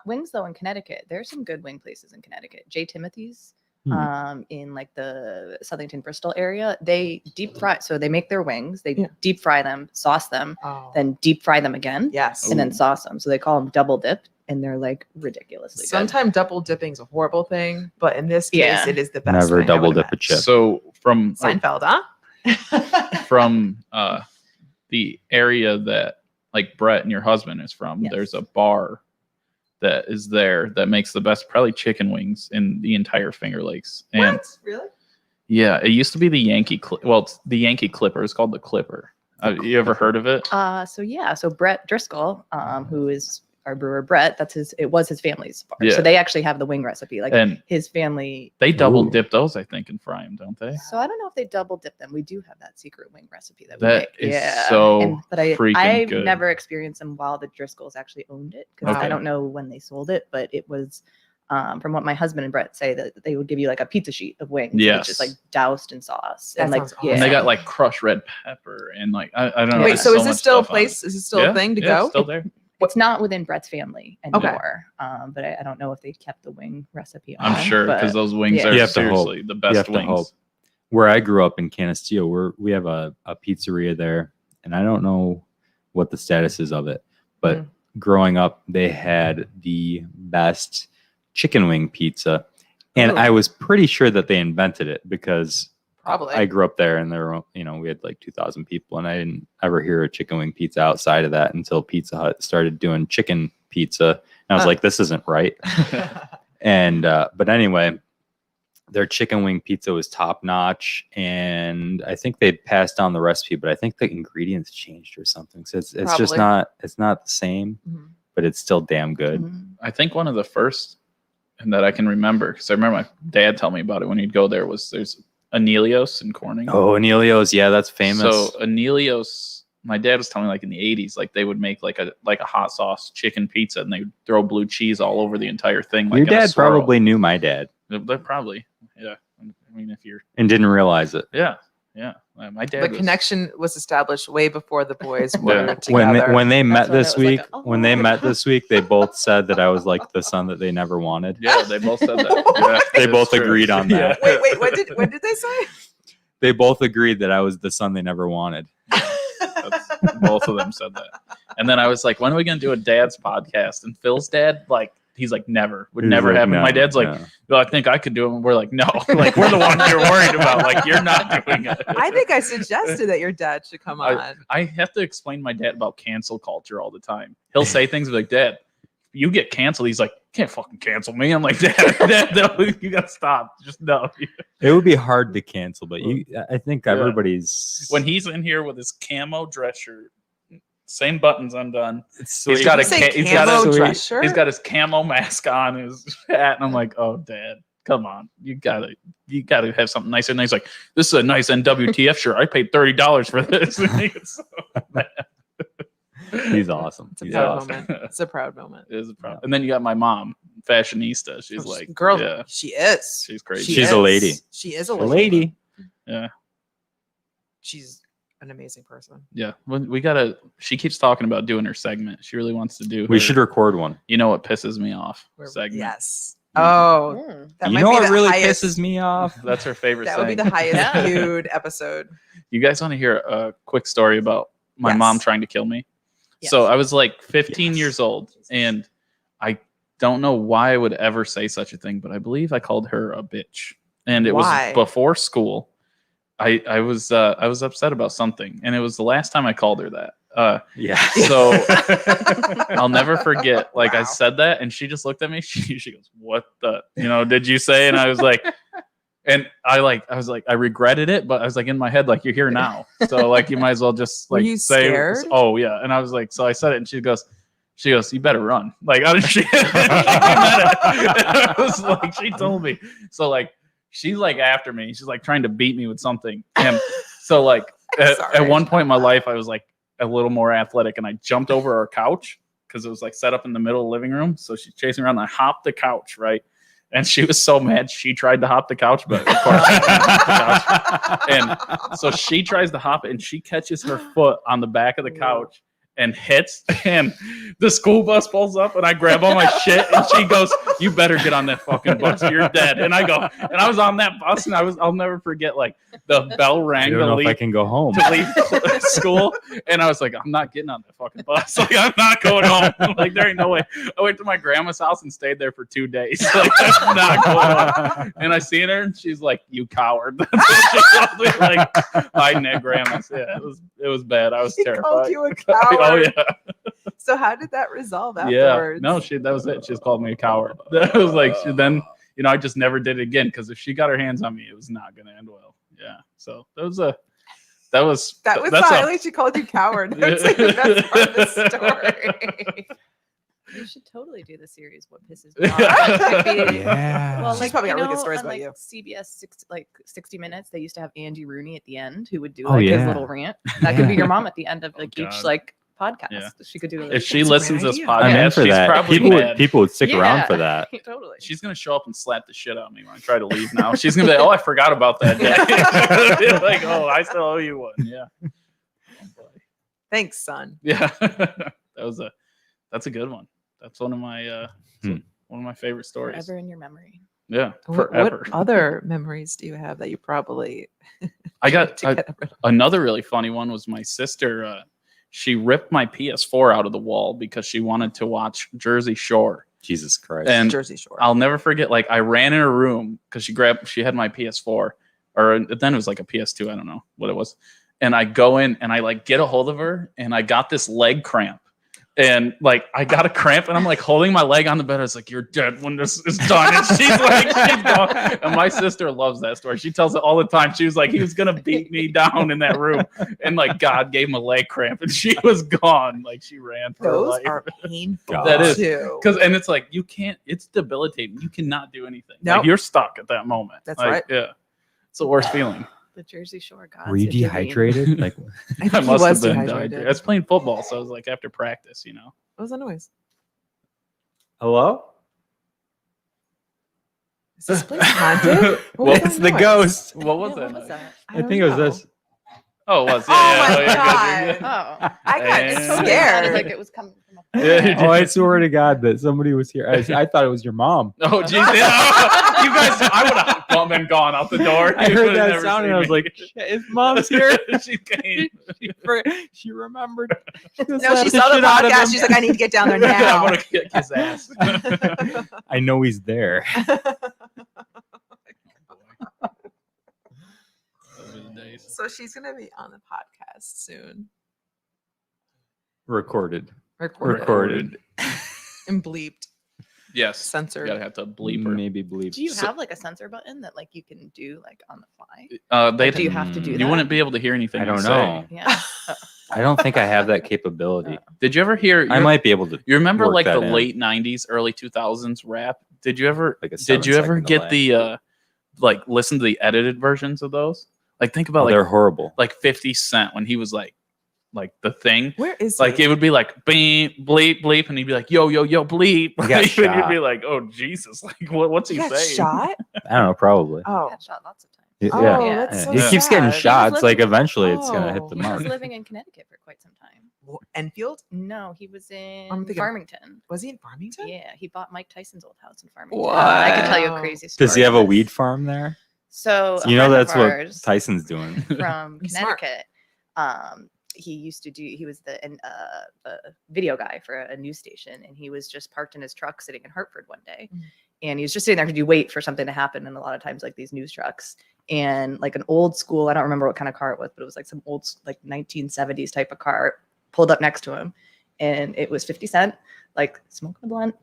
Wings, though, in Connecticut, there's some good wing places in Connecticut. J. Timothy's, in like the Southington, Bristol area, they deep fry. So they make their wings, they
Yeah.
deep fry them, sauce them,
Oh,
then deep fry them again,
yes.
and then sauce them. So they call them double dip, and they're like ridiculously good.
Sometimes double dipping is a horrible thing, but in this case,
Yeah.
it is the best.
Never
thing, I
double
would
dip a
imagine.
chip.
So from
Seinfeld, huh?
from the area that like Brett and your husband is from,
Yes.
there's a bar that is there that makes the best probably chicken wings in the entire Finger Lakes. And
What? Really?
yeah, it used to be the Yankee it's the Yankee Clipper. It's called the Clipper. You ever heard of it?
So Brett Driscoll, who is our brewer Brett, it was his family's bar.
Yeah.
So they actually have the wing recipe. Like
And
his family.
they double
Ooh.
dip those, I think, and fry them, don't they?
So I don't know if they double dip them. We do have that secret wing recipe that we
That
make.
is so
but
freaking
I've
good.
never experienced them while the Driscolls actually owned it because
Okay.
I don't know when they sold it, but it was from what my husband and Brett say that they would give you like a pizza sheet of wings, and it's
Yes.
just like doused in sauce
That
and like
sounds awesome.
And they got like crushed red pepper and like I don't know.
Yeah.
Wait,
there's
so is
much
this still a
stuff on it.
place? Is it still
Yeah,
a thing to
yeah,
go?
it's still there.
It's not within Brett's family
Okay.
anymore, but I don't know if they kept the wing recipe on.
I'm sure
but-
because those wings
yeah.
are
You have to hope.
seriously the
You
best
have to
wings.
hope. Where I grew up in Canisteo, we have a pizzeria there, and I don't know what the status is of it, but
Mm.
growing up, they had the best chicken wing pizza, and
Ooh.
I was pretty sure that they invented it because
Probably.
I grew up there, and there were, we had like 2,000 people, and I didn't ever hear a chicken wing pizza outside of that until Pizza Hut started doing chicken pizza, and I was
Huh.
like, this isn't right. And but anyway, their chicken wing pizza was top notch, and I think they passed down the recipe, but I think the ingredients changed or something. So it's just
Probably.
not the same,
Mhm.
but it's still damn good.
Mhm.
I think one of the first that I can remember because I remember my dad telling me about it when he'd go there was there's Anelios in Corning.
Oh, Anelios, yeah, that's famous.
So Anelios, my dad was telling me like in the 80s, like they would make like a hot sauce chicken pizza and they would throw blue cheese all over the entire thing. Like
Your
in a
dad
swirl.
probably knew my dad
They're probably, yeah. I mean, if you're,
and didn't realize it.
yeah. My dad.
The
was-
connection was established way before the boys were
Yeah.
together.
When they met
That's when it
this
was like,
week, when they
oh.
met this week, they both said that I was like the son that they never wanted.
Yeah, they both said that. Yeah,
They
it's
both
true.
agreed on that.
Yeah.
wait, what did they say?
They both agreed that I was the son they never wanted.
Both of them said that. And then I was like, when are we going to do a dad's podcast? And Phil's dad, like, he's like, never. Would
He's
never
like,
happen.
no,
My dad's like,
no.
well, I think I could do it. And we're like, no. Like, we're the ones you're worried about. Like, you're not doing it.
I think I suggested that your dad should come on.
I have to explain to my dad about cancel culture all the time. He'll say things like, Dad, you get canceled. He's like, can't fucking cancel me. I'm like, Dad, no, you got to stop. Just no.
It would be hard to cancel, but I think
Yeah.
everybody's
When he's in here with his camo dress shirt, same buttons undone.
It's
He's
sweet.
got a
Did you say
he's got
camo
a
dress shirt?
he's got his camo mask on, his hat, and I'm like, oh, Dad, come on, you gotta have something nicer. And he's like, this is a nice NWTF shirt. I paid $30 for this. And he gets so mad.
He's awesome.
It's a
He's
proud
awesome.
moment. It's a proud moment.
It is a problem. And then you got my mom, fashionista. She's like,
girl,
yeah,
she is.
she's crazy.
She's a lady.
She is a
A
lady.
lady.
She's an amazing person.
Yeah, we gotta. She keeps talking about doing her segment. She really wants to do.
We
her-
should record one.
You know what pisses me off?
We're-
Segment.
Yes. Oh,
Mm.
that
You
might
know
be
what
the
really
highest,
pisses me off?
That's her favorite
That would be
saying.
the highest
Yeah.
viewed episode.
You guys want to hear a quick story about my
Yes.
mom trying to kill me?
Yes.
So I was like 15
Yes.
years old, and I don't know why I would ever say such a thing, but I believe I called her a bitch, and it
Why?
was before school. I was upset about something, and it was the last time I called her that.
Yeah.
So I'll never forget. Like I
Wow.
said that, and she just looked at me. She goes, "What the? Did you say?" And I was like, and I was like, I regretted it, but I was like in my head, like you're here now, so like you might as well just
Were
like
you
say,
scared?
"Oh yeah." And I was like, so I said it, and she goes, "You better run." Like I was like, she told me. So like she's like after me. She's like trying to beat me with something, and so like at one point in my life, I was like a little more athletic, and I jumped over our couch because it was like set up in the middle of the living room. So she's chasing around, and I hopped the couch, right? And she was so mad. She tried to hop the couch, but of course she didn't hop the couch. And so she tries to hop it, and she catches her foot on the back of the couch and hits. And the school bus pulls up, and I grab all my shit, and she goes, "You better get on that fucking bus. You're dead." And I go, and I was on that bus, and I'll never forget, like the bell
I
rang
don't
to
know if I
leave,
can go home.
to leave school, and I was like, I'm not getting on that fucking bus. Like, I'm not going home. Like, there ain't no way. I went to my grandma's house and stayed there for 2 days. Like, that's not going home. And I seen her, and she's like, "You coward." That's what she told me, like hiding at grandma's. Yeah, it was bad. I was
She
terrified.
called you a coward.
Oh yeah,
So how did that resolve
yeah.
afterwards?
No, that was it. She just called me a coward. That was like then. I just never did it again because if she got her hands on me, it was not going to end well. Yeah. So that was
That's
not
at least she called you coward. That's like the best part of the story.
You should totally do the series. What pisses me off? It could be-
Yeah.
Well,
She's
like,
probably got really good
you know,
stories
on,
about
like,
you.
CBS 60 Minutes, they used to have Andy Rooney at the end, who would do
Oh,
like his
yeah.
little rant. That could be
Yeah.
your mom at the end of like each
God.
like podcast.
Yeah.
She could do it.
if she
That's a great
listens to this
idea.
podcast,
I'm in for
she's
that.
probably
People
mad.
would stick around for that.
Totally.
She's gonna show up and slap the shit out of me when I try to leave now. She's gonna be like, "Oh, I forgot about that day." Like, "Oh, I still owe you one." Yeah. Oh, boy.
Thanks, son.
Yeah. That's a good one. That's one of my one of my favorite stories.
Forever in your memory.
Yeah.
What
Forever.
other memories do you have that you probably
I got
to get rid of?
another really funny one was my sister. She ripped my PS4 out of the wall because she wanted to watch Jersey Shore.
Jesus Christ.
And
Jersey Shore?
I'll never forget. Like I ran in her room because she had my PS4, or then it was like a PS2. I don't know what it was. And I go in and I like get a hold of her, and I got this leg cramp. And like I got a cramp, and I'm like holding my leg on the bed. I was like, "You're dead when this is done." And she's like, she's gone. And my sister loves that story. She tells it all the time. She was like, he was gonna beat me down in that room, and like God gave him a leg cramp, and she was gone. Like she ran for her
Those
life.
are painful.
That
is.
too.
And it's like you can't. It's debilitating. You cannot do anything.
Nope.
Like, you're stuck at that moment.
That's
Like,
right.
Yeah, it's the worst feeling.
The Jersey Shore gods.
Were you
intervene.
dehydrated? Like,
I think
I
he
must
was
have been
dehydrated.
dehydrated. I was playing football, so it was like after practice.
What was the noise?
hello?
Is this place haunted? What was
It's
that
the
noise?
ghost.
What was
Yeah,
that?
what was that?
I think it was this.
Oh, it was.
Oh
Yeah,
my
yeah, good.
Oh,
I got
And-
it sounded
scared.
like it was coming from up
Yeah.
Oh, I swear to God that somebody was here. I thought it was your mom.
Oh, geez. Yeah. You guys, I would have been gone out the door.
I
You
heard
would've
that
never
sound
seen
and I was
me.
like, "Shit, his mom's here."
She came.
She remembered.
No, she saw the podcast. She's like, I need to get down there
I'm
now.
gonna kick his ass.
I know he's there.
Those were the days.
So she's gonna be on the podcast soon.
Recorded.
Recorded and bleeped,
Yes.
censored.
You gotta have to bleep her.
Maybe bleep.
Do you
So-
have like a censor button that like you can do like on the fly?
They
Do you have to do
you
that?
wouldn't be able to hear anything.
I don't
say.
know.
Yeah.
I don't think I have that capability.
Did you ever hear?
I might be able to.
You remember
work
like the
that in.
late '90s, early 2000s rap? Did you ever?
Like a
Did you ever
7-second
get
delay.
the like listen to the edited versions of those? Like think about
Oh, they're
like
horrible.
50 Cent when he was like the thing.
Where is
Like
he?
it would be like beep bleep bleep, and he'd be like yo yo yo bleep,
He got
and you'd
shot.
be like, oh Jesus, like what's he
He got
saying?
shot?
I don't know. Probably.
Oh,
Got shot lots of times.
oh,
Yeah.
Yeah.
that's
Yeah.
so
He keeps getting
sad.
shots. Like
living-
eventually, it's gonna hit the
Oh.
He
mark.
was living in Connecticut for quite some time.
Enfield?
No, he was in
thinking-
Farmington.
Was he in Farmington?
Yeah, he bought Mike Tyson's old house in Farmington.
What?
I could tell you a crazy story.
Does he have a
on
weed
this.
farm there?
So
You know that's what
ours
Tyson's doing.
from
He's smart.
Connecticut. He was the video guy for a news station, and he was just parked in his truck sitting in Hartford one day.
Mhm.
And he was just sitting there because you wait for something to happen. And a lot of times, like these news trucks and like an old school, I don't remember what kind of car it was, but it was like some old, like 1970s type of car pulled up next to him. And it was 50 Cent, like smoking a blunt.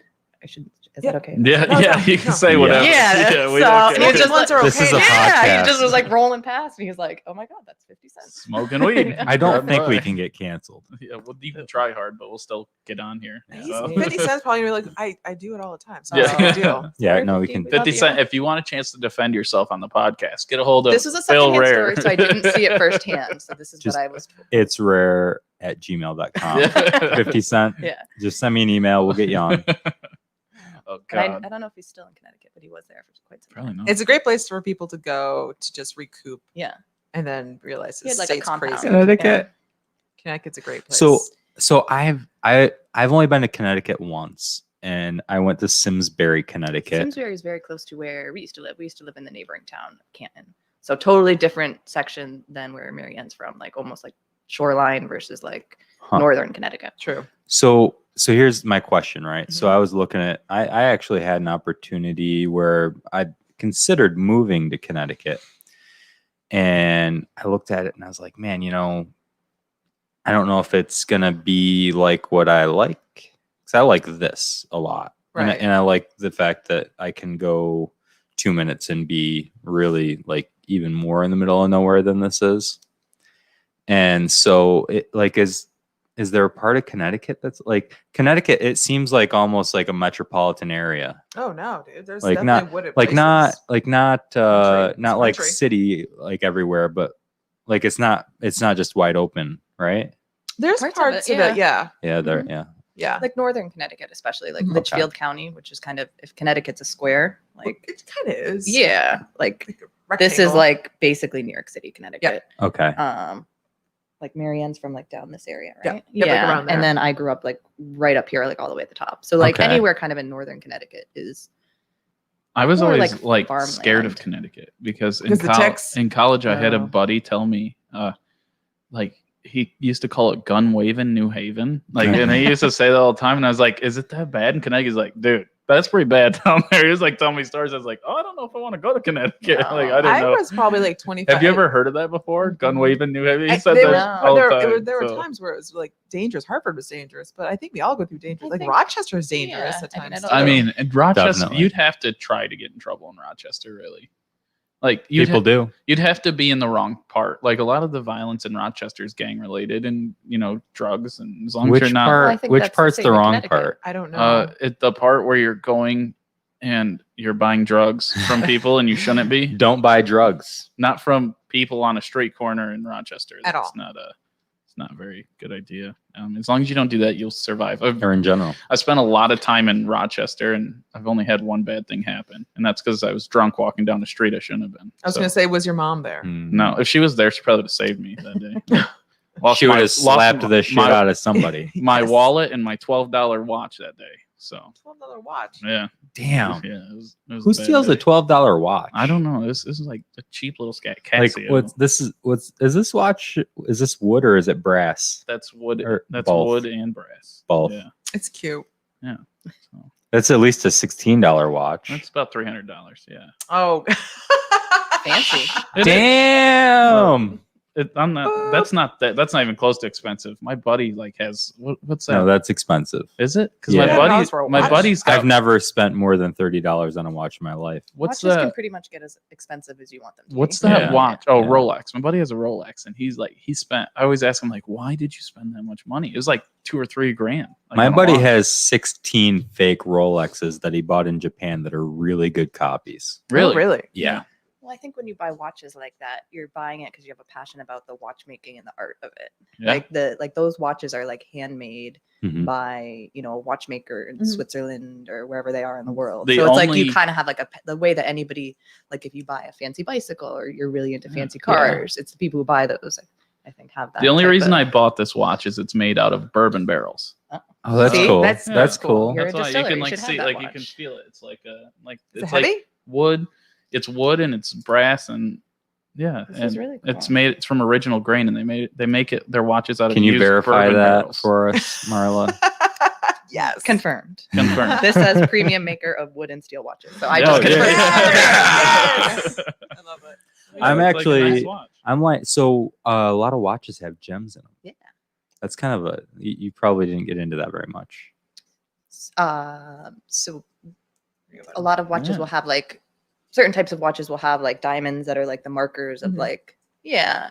Is that okay?
Yeah,
No,
yeah,
no,
you can
no.
say whatever.
Yeah,
we
so
don't
he
care.
just
Blunts are
This is
okay.
a
yeah,
podcast.
he just was like rolling past, and he was like, "Oh my god, that's 50 cents."
Smoking weed.
I don't
Grab
think we
by.
can get canceled.
Yeah, we'll even try hard, but we'll still get on here.
He's
So-
50 cents probably like, I do it all the time. So
Yeah.
it's a good deal.
Yeah,
Sorry,
no, we
50,
can.
love
50
you.
Cent. If you want a chance to defend yourself on the podcast, get a hold of
This was a
Phil
secondhand
Rahr.
story, so I didn't see it firsthand. So this is
Just-
what I was told.
It's rare@gmail.com.
Yeah.
50 Cent.
Yeah.
Just send me an email. We'll get you on.
Oh
And
God,
I don't know if he's still in Connecticut, but he was there for quite some
probably
time.
not.
It's a great place for people to go to just recoup
Yeah.
and then realize
He
this
had like a
state's
compound.
crazy.
Connecticut.
Connecticut's a great place.
So I've only been to Connecticut once, and I went to Simsbury, Connecticut.
Simsbury is very close to where we used to live. We used to live in the neighboring town of Canton. So totally different section than where Mary Ann's from, like almost like shoreline versus like
Huh.
northern Connecticut.
True.
So here's my question, right? So
Mhm.
I was looking at I actually had an opportunity where I considered moving to Connecticut. And I looked at it and I was like, man, I don't know if it's gonna be like what I like. Because I like this a lot.
Right.
And I like the fact that I can go 2 minutes and be really like even more in the middle of nowhere than this is. And so it like is there a part of Connecticut that's like Connecticut? It seems like almost like a metropolitan area.
Oh no, dude. There's
Like
definitely
not
wooded
like
places.
not
Country.
not like
Country.
city like everywhere, but like it's not just wide open, right?
There's
Parts
parts,
of
of
it,
it, yeah.
Yeah, there
Mhm.
yeah.
Yeah.
Like northern Connecticut, especially like
Okay.
Litchfield County, which is kind of, if Connecticut's a square, like,
It kind of is.
yeah, like
Like a
this is
rectangle.
like basically New York City, Connecticut.
Okay.
Like Mary Ann's from like down this area,
Yeah.
right?
Yep, like around there.
And then I grew up like right up here, like all the way at the top. So like
Okay.
anywhere kind of in northern Connecticut is
I was
Or,
always
like,
like scared of
farmland.
Connecticut because
Because the ticks?
in college I had a
Oh.
buddy tell me like he used to call it gun waving New Haven. Like and he used to say that all the time and I was like, is it that bad in Connecticut? He's like, dude, that's pretty bad down there. He was like telling me stories. I was like, oh, I don't know if I want to go to Connecticut.
No.
Like I don't
I
know.
was probably like 25.
Have you ever heard of that before? Gun waving New Haven? He
I-
said
there
that
were,
all the
there,
time.
there were
so-
times where it was like dangerous. Hartford was dangerous, but I think we all go through danger.
I
Like
think-
Rochester is dangerous
yeah,
at
I mean,
times.
I don't
I
too.
mean, in Rochester,
Definitely.
you'd have to try to get in trouble in Rochester, really. Like you'd
People do.
you'd have to be in the wrong part. Like a lot of the violence in Rochester is gang related and drugs. And as long as
Which
you're not,
Well, I
part
think
which
that's the
part's
same
the
in
wrong
Connecticut.
part?
I don't know.
the part where you're going and you're buying drugs from people and you shouldn't be,
Don't buy drugs.
not from people on a street corner in Rochester.
At all.
It's not a very good idea. As long as you don't do that, you'll survive.
Or in general.
I spent a lot of time in Rochester, and I've only had one bad thing happen, and that's because I was drunk walking down the street. I shouldn't have been.
I was
So,
going to say, was your mom there?
Hmm.
no. If she was there, she probably would have saved me that day. Lost
She would
my-
have slapped
lost
the shit
my-
out of somebody.
my
Yes.
wallet and my $12 watch that day. So
$12 watch.
yeah,
Damn.
yeah. It was
Who
a bad
steals a
day.
$12 watch?
I don't know. This is like a cheap little
Like
Casio.
is this watch? Is this wood or is it brass?
That's wood.
or
That's
both?
wood and brass.
Both.
Yeah.
It's cute.
So
That's at least a $16 watch.
that's about $300. Yeah.
Oh.
fancy.
It is.
Damn.
I'm not. That's not that. That's not even close to expensive. My buddy like has what's that?
No, that's expensive.
Is it? Because
Yeah.
my
$300
buddy,
for a
my
watch?
buddy's got.
I've never spent more than $30 on a watch in my life.
What's
Watches can
that?
pretty much get as expensive as you want them to.
What's
be.
that
Yeah.
watch? Oh,
Yeah.
Rolex. My buddy has a Rolex, and he's like, he spent. I always ask him like, why did you spend that much money? It was like $2 or $3 grand. like,
My
on a
buddy
watch.
has 16 fake Rolexes that he bought in Japan that are really good copies.
really,
Oh, really?
Yeah.
Well, I think when you buy watches like that, you're buying it because you have a passion about the watchmaking and the art of it.
Yeah.
Like those watches are like handmade
Mhm.
by a watchmaker in
Mhm.
Switzerland or wherever they are in the world.
The
So it's like
only-
you kind of have like the way that anybody, like if you buy a fancy bicycle or you're really into fancy
Yeah.
cars, it's the people who buy those. I think, have that.
The only
type
reason
of-
I bought this watch is it's made out of bourbon barrels.
Oh, that's
See?
cool.
That's-
That's
that's cool.
cool.
You're a
That's why you
distiller,
can
you
like
should have
see,
that
like you can
watch.
feel it. It's like
Is it
it's
heavy?
like wood. It's wood and it's brass and yeah,
This
and
is really cool.
it's from original grain and they make it their watches out of.
Can you
used
verify
bourbon
that
barrels.
for us, Marla?
Yes.
Confirmed.
Confirmed.
This says premium maker of wood and steel watches. So I
Oh,
just
yeah,
confirmed.
Yes. I love it.
I'm
It's like a nice
actually-
watch.
I'm like, so a lot of watches have gems in them.
Yeah.
That's kind of you probably didn't get into that very much.
So a lot of watches
Yeah.
will have like certain types of watches will have like diamonds that are like the markers of
Mhm.
like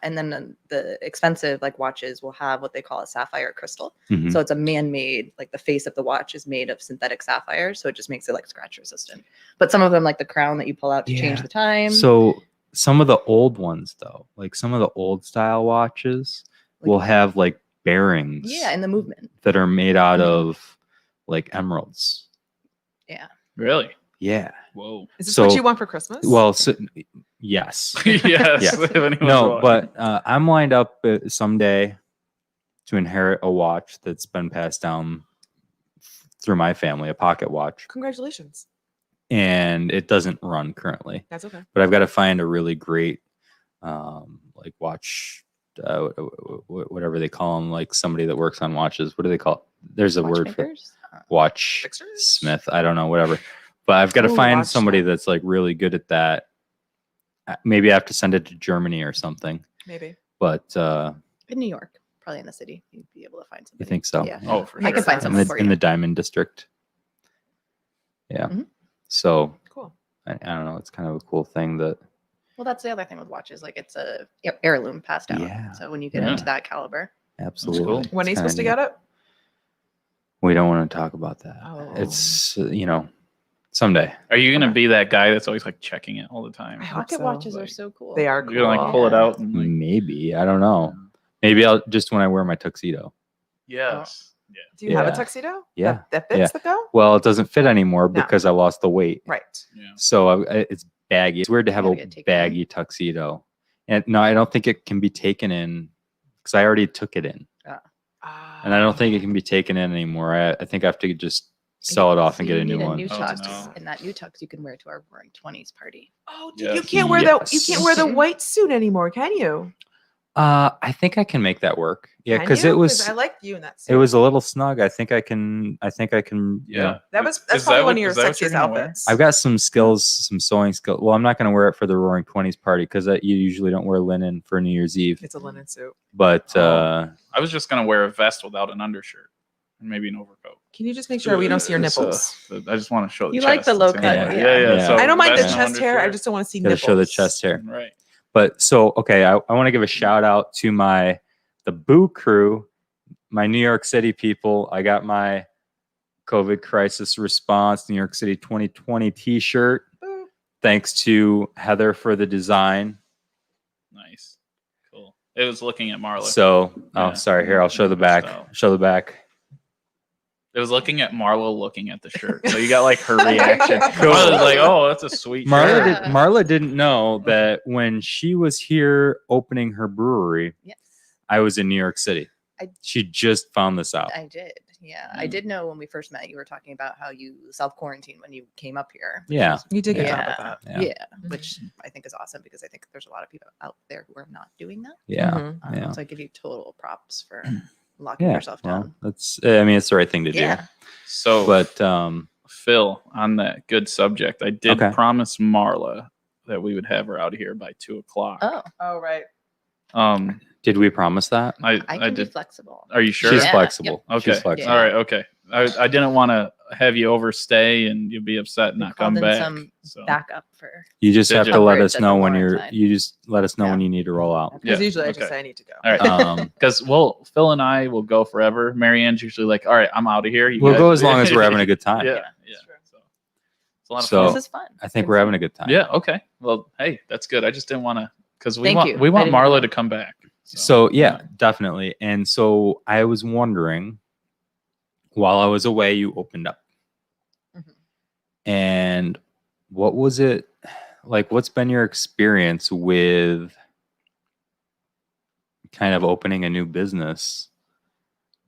and then the expensive like watches will have what they call a sapphire crystal.
Mhm.
So it's a man-made, like the face of the watch is made of synthetic sapphire, so it just makes it like scratch resistant. But some of them, like the crown that you pull out to change
Yeah.
the time,
So some of the old ones, though, like some of the old style watches,
Like-
will have like bearings.
in the movement.
that are made out
Mhm.
of like emeralds.
Really?
Yeah.
Whoa.
Is this what
So-
you want for Christmas?
Well, yes.
Yes.
Yeah.
if anyone's
No,
watching.
but I'm lined up someday to inherit a watch that's been passed down through my family, a pocket watch,
Congratulations.
and it doesn't run currently.
That's okay.
But I've got to find a really great, like watch, whatever they call them, like somebody that works on watches. What do they call it? There's a word for
Watchmakers?
watch
Fixers?
smith. I don't know, whatever. But I've got to
Ooh,
find
watch
somebody
smith.
that's like really good at that. Maybe I have to send it to Germany or something.
Maybe.
But
In New York, probably in the city, you'd be able to find something.
you think so?
Yeah.
Oh, for
I
sure.
can find
in
something
the,
for
in
you.
the Diamond District. Yeah.
Mhm.
So
Cool.
I don't know. It's kind of a cool thing that
Well, that's the other thing with watches. Like it's a heirloom passed down.
Yeah.
So when you get
Yeah.
into that caliber,
absolutely.
cool.
When are you
it's
supposed to
kinda
get
neat.
it?
We don't want to talk about that.
Oh.
It's someday.
Are you gonna be that guy that's always like checking it all the time?
I hope
pocket
so.
watches are
Like,
so cool.
They are
You're
cool.
gonna like pull it out and like
Maybe I don't know. Maybe I'll just when I wear my tuxedo.
yes. Yeah.
Do you have a
Yeah.
tuxedo?
Yeah.
That fits
Yeah.
the go?
Well, it doesn't fit anymore
No.
because I lost the weight.
Right.
Yeah.
So it's baggy. It's weird to have
Gotta
a
get taken in.
baggy tuxedo. And no, I don't think it can be taken in because I already took it in, and I don't think it can be taken in anymore. I think I have to just sell it off and
So
get
you
a new
need
one.
New
Oh,
tux,
no.
and that new tux you can wear to our Roaring 20s party.
Oh,
Yes.
you can't wear the white suit anymore, can you?
I think I can make that work. Yeah,
Can
because
you?
it was
I liked you in that suit.
it was a little snug. I think I can.
Yeah.
that's
Is
probably
that
one of your
is that what you're
sexiest
gonna wear?
outfits.
I've got some skills, some sewing skills. Well, I'm not going to wear it for the Roaring 20s party because you usually don't wear linen for New Year's Eve.
It's a linen suit.
But
Oh. I was just gonna wear a vest without an undershirt and maybe an overcoat.
Can you just make sure we don't see your
So,
nipples?
I just want to show the
You like
chest.
the low
That's
cut,
it.
yeah.
Yeah. So
I don't mind the
vest and
chest hair. I
undershirt.
just don't want to see
gotta
nipples.
show the chest hair.
Right.
But so okay, I want to give a shout out to the Boo crew, my New York City people. I got my COVID crisis response New York City 2020 T-shirt.
Boo.
Thanks to Heather for the design.
Nice. Cool. It was looking at Marla.
So,
Yeah.
sorry, here I'll show the back.
So-
Show the back.
It was looking at Marla looking at the shirt. So you got like her reaction.
Cool.
Marla was like, "Oh, that's a sweet
Marla,
shirt."
Marla didn't know that when she was here opening her brewery,
Yes,
I was in New York City. She just found this out.
I did. Yeah, I did know when we first met. You were talking about how you self quarantined when you came up here. which
Yeah.
was-
You did get
Yeah.
yeah. about that.
Yeah.
yeah, which I think is awesome because I think there's a lot of people out there who are not doing that.
Yeah.
Mhm.
Yeah.
So I give you total props for locking
Yeah.
yourself
Well,
down.
it's the right thing to
Yeah.
do.
So,
But
Phil, on that good subject, I did
Okay.
promise Marla that we would have her out here by 2:00.
Oh,
Oh, right.
did we promise that?
I
I
can be
did.
flexible.
Are you sure?
She's
Yeah.
flexible.
Okay.
She's flexible.
All right. Okay. I didn't want to have you overstay and you'll be upset and
We
not come
called in
back.
some
So
Backup for
You just
Did
have
you?
to let
Coverage
us
at
know
the
when
Laurentide.
you just let us know when
Yeah.
you need to roll out.
Because
Yeah,
usually I just
okay.
say I need to go.
all right.
Um,
Because Phil and I will go forever. Marianne's usually like, "All right, I'm out of here." You
we'll
guys-
go as long as we're having a good time.
Yeah. Yeah.
Sure.
So it's a lot of
So-
fun.
this is fun.
I think we're having a good time.
Yeah. Okay. Well, hey, that's good. I just didn't want to because we
Thank
want
you.
we
I
want
didn't
Marla
know.
to come back.
So yeah, definitely. And so I was wondering, while I was away, you opened up.
Mhm.
And what was it like? What's been your experience with kind of opening a new business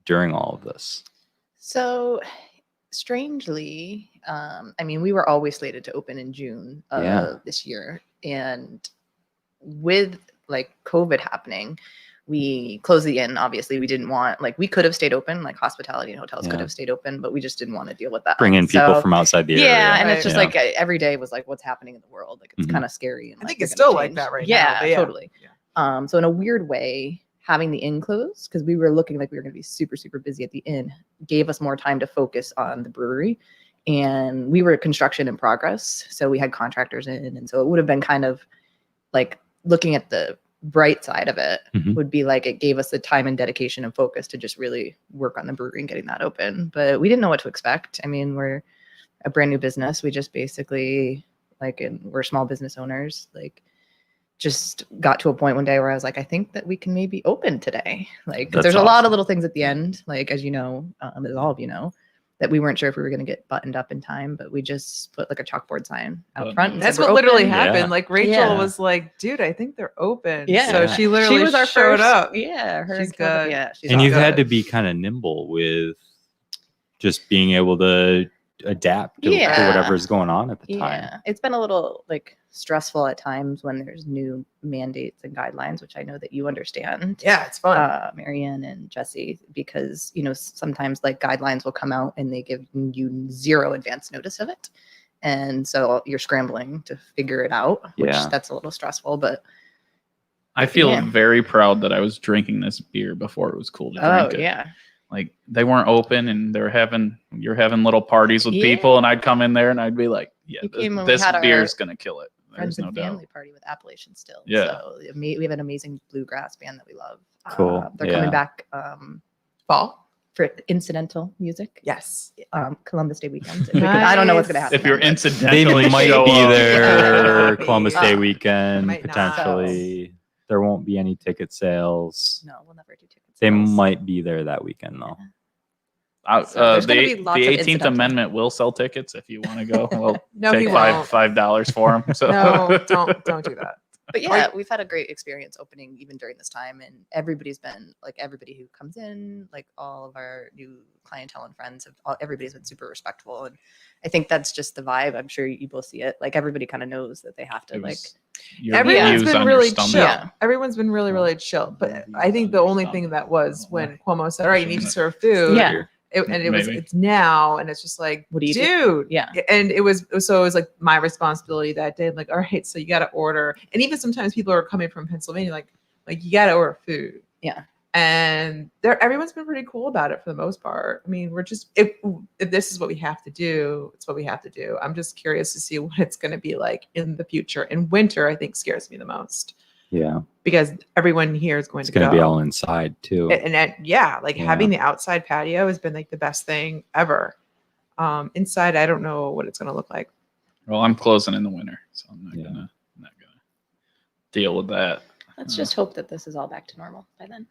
during all of this?
So strangely, I mean, we were always slated to open in June of
Yeah.
this year. And with like COVID happening, we closed the inn. Obviously, we didn't want, like, we could have stayed open, like hospitality and hotels could
Yeah.
have stayed open, but we just didn't want to deal with that.
Bring in people
So-
from outside the area.
yeah, and it's just
Yeah.
like every day was like, what's happening in the world? Like, it's
Mhm.
kind of scary. And,
I
like,
think
you're
it's
gonna
still like
change.
that right now,
Yeah,
but yeah.
totally. So in a weird way, having the inn closed, because we were looking like we were going to be super, super busy at the inn, gave us more time to focus on the brewery. And we were construction in progress, so we had contractors in, and so it would have been kind of like looking at the bright side of it
Mhm.
would be like it gave us the time and dedication and focus to just really work on the brewery and getting that open. But we didn't know what to expect. I mean, we're a brand new business. We just basically we're small business owners. Like, just got to a point one day where I was like, I think that we can maybe open today. Like, 'cause
That's
there's a lot
awesome.
of little things at the end, like, as you know, as all of you know, that we weren't sure if we were going to get buttoned up in time, but we just put like a chalkboard sign out
Oh,
front. And
That's
said,
what
"We're
literally
open."
happened.
Yeah.
Like Rachel
Yeah.
was like, dude, I think they're open.
Yeah.
So she literally
was our
showed
first,
up.
Yeah. Her
She's
and Kevin-
good.
Yeah. She's
And you've
awesome.
had to be kind of nimble with just being able to adapt to
Yeah.
whatever's going on at the time.
Yeah, it's been a little like stressful at times when there's new mandates and guidelines, which I know that you understand.
Yeah, it's fun.
Marianne and Jesse, because sometimes like guidelines will come out and they give you zero advance notice of it, and so you're scrambling to figure it out, which
Yeah.
that's a little stressful. But
I feel
Yeah.
very proud that I was drinking this beer before it was cool to drink it.
yeah,
Like, they weren't open, and you're having little parties with
Yeah.
people, and I'd come in there and I'd be like, yeah,
You came when we
this
had our
beer's gonna kill it.
friends
There's no
and
doubt.
family party with Appalachian Still.
Yeah.
So we have an amazing bluegrass band that we love.
Cool.
They're
Yeah.
coming back
Fall.
for incidental music.
Yes.
Columbus Day weekend. If we can- I don't know what's going to
Nice.
happen.
If you're
but-
They
incidentally
might
show
be
up,
there
Yeah.
Columbus Day weekend,
Might not.
potentially. There won't be any ticket sales.
No, we'll never do tickets.
They might be there that weekend, though.
So there's gonna be
the
lots of
18th
incidental.
Amendment will sell tickets if you want to go. We'll
No, he
take
won't.
$5 for them. So
No, don't do that.
But yeah, we've had a great experience opening even during this time, and everybody's been like everybody who comes in, like all of our new clientele and friends everybody's been super respectful, and I think that's just the vibe. I'm sure you both see it. Like everybody kind of knows that they have to
It
like.
was your
Everyone's
views
been
on your
really
stomach.
chill.
Yeah.
Everyone's been really, really chill. But I think the only thing that was when Cuomo said, "All right, you need to serve food."
Yeah.
Maybe.
It's now, and it's just like,
What do you do?
dude?
Yeah.
And it was like my responsibility that day. Like, all right, so you got to order. And even sometimes people are coming from Pennsylvania, like you got to order food.
Yeah.
And everyone's been pretty cool about it for the most part. I mean, we're just if this is what we have to do, it's what we have to do. I'm just curious to see what it's going to be like in the future. And winter, I think, scares me the most
Yeah.
because everyone here is going
It's
to
going
go.
to be all inside, too.
Having the outside patio has been like the best thing ever. Inside, I don't know what it's going to look like.
Well, I'm closing in the winter, so I'm not
Yeah.
gonna deal with that.
Let's just hope that this is all back to normal by then.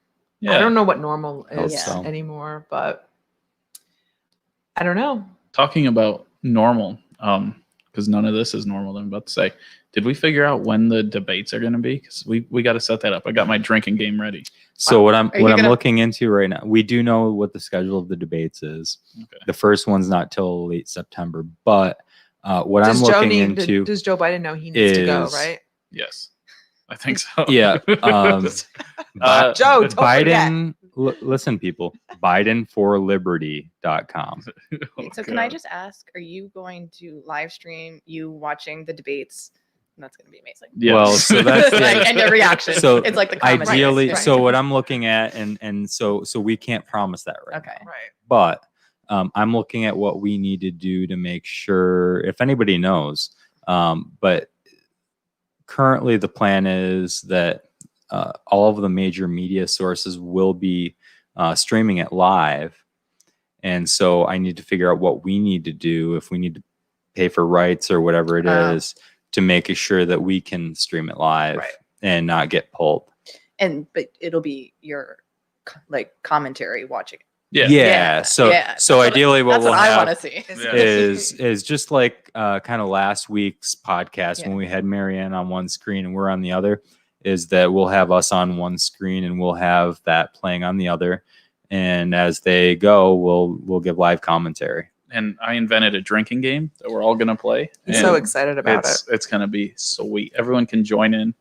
I don't know what normal
Hope
is
so.
anymore, but I don't know.
Talking about normal, because none of this is normal. I'm about to say, did we figure out when the debates are going to be? Because we got to set that up. I got my drinking game ready.
So what I'm
Are you gonna-
looking into right now, we do know what the schedule of the debates is.
Okay.
The first one's not till late September, but what I'm
Does Joe
looking into,
does Joe Biden know he needs to go,
is-
right?
Yes, I think so.
yeah,
Joe, don't
Biden. Listen, people, BidenForLiberty.com.
So can I just ask, are you going to live stream you watching the debates? That's going to be amazing.
Yes.
Well, so that's
Like, and your reaction.
So
it's like the comment.
ideally,
Right.
so what I'm looking at, and so we can't promise that right
Okay.
now.
Right.
But I'm looking at what we need to do to make sure, if anybody knows, but currently the plan is that all of the major media sources will be streaming it live. And so I need to figure out what we need to do, if we need to pay for rights or whatever it is, to make sure that we can stream it live
Right.
and not get pulled.
But it'll be your like commentary watching it.
Yeah.
Yeah.
So
Yeah.
so
That's
ideally what
That's
we'll
what I want
have
to see.
Yeah.
is just like kind of last week's podcast
Yeah.
when we had Marianne on one screen and we're on the other. is that we'll have us on one screen and we'll have that playing on the other. And as they go, we'll give live commentary.
And I invented a drinking game that we're all gonna play.
I'm
and
so excited about it.
It's gonna be sweet. Everyone can join in.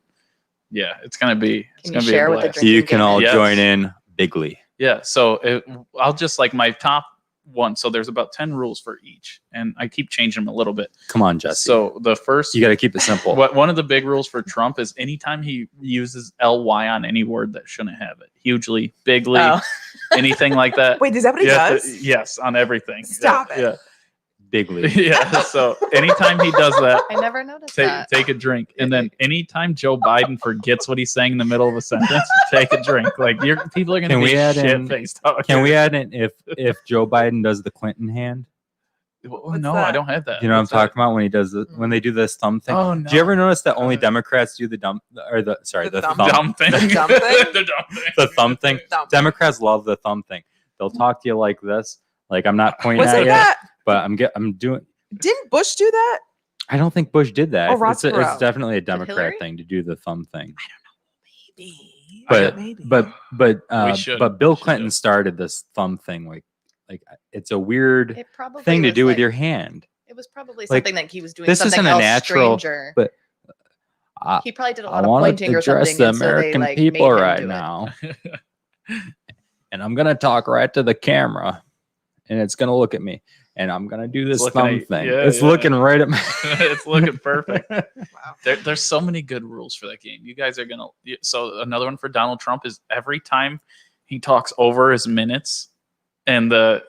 Yeah, it's gonna be. It's
Can
gonna
you
be a
share what the
blast.
drinking
You can
game
all
Yes.
join in bigly.
Yeah, so I'll just like my top one. So there's about 10 rules for each, and I keep changing them a little bit.
Come on, Jesse.
So the first,
You got to keep it simple.
one of the big rules for Trump is anytime he uses ly on any word that shouldn't have it, hugely, bigly,
Oh.
anything like that.
Wait, is that what he
You have
does?
yes, on everything.
Stop
yeah,
it.
Bigly.
Yeah. So anytime he does that,
I never noticed that.
take a drink, and then anytime Joe Biden forgets what he's saying in the middle of a sentence, take a drink. Like people are gonna
Can
be
we add
shit
in-
faced.
Can we add in if Joe Biden does the Clinton hand?
Oh, no, I
that?
don't have that.
You know what I'm
What's that?
talking about when he does when they do this thumb thing?
Oh,
Do you ever
no.
notice that only
Uh,
Democrats do the thumb or the
The thumb?
Dumb thing.
The dumb thing?
The dumb thing.
the thumb thing?
Dumb.
Democrats love the thumb thing. They'll talk to you like this. Like I'm not pointing
Was
at
it
you,
that?
but I'm doing.
Didn't Bush do that?
I don't think Bush did that.
Oh,
it's,
Ross
it's
Perot.
definitely a Democrat
Hillary?
thing to do the thumb thing.
Maybe.
But
Maybe.
but
should.
Bill
We should
Clinton
do it.
started this thumb thing. Like it's a weird
It probably
thing to
was
do with
like-
your hand.
It was probably
like,
something that he was doing.
this
Something
isn't a
else
natural-
stranger.
but
He probably did a
I
lot of
want
pointing
to
or something.
address the
and so they,
American
like,
people
made him
right
do it.
now, and I'm gonna talk right to the camera, and it's gonna look at me, and I'm gonna do this
looking
thumb
at-
thing.
yeah,
It's
yeah.
looking right at me.
It's looking perfect.
Wow.
There's so many good rules for that game. You guys are gonna. So another one for Donald Trump is every time he talks over his minutes, and the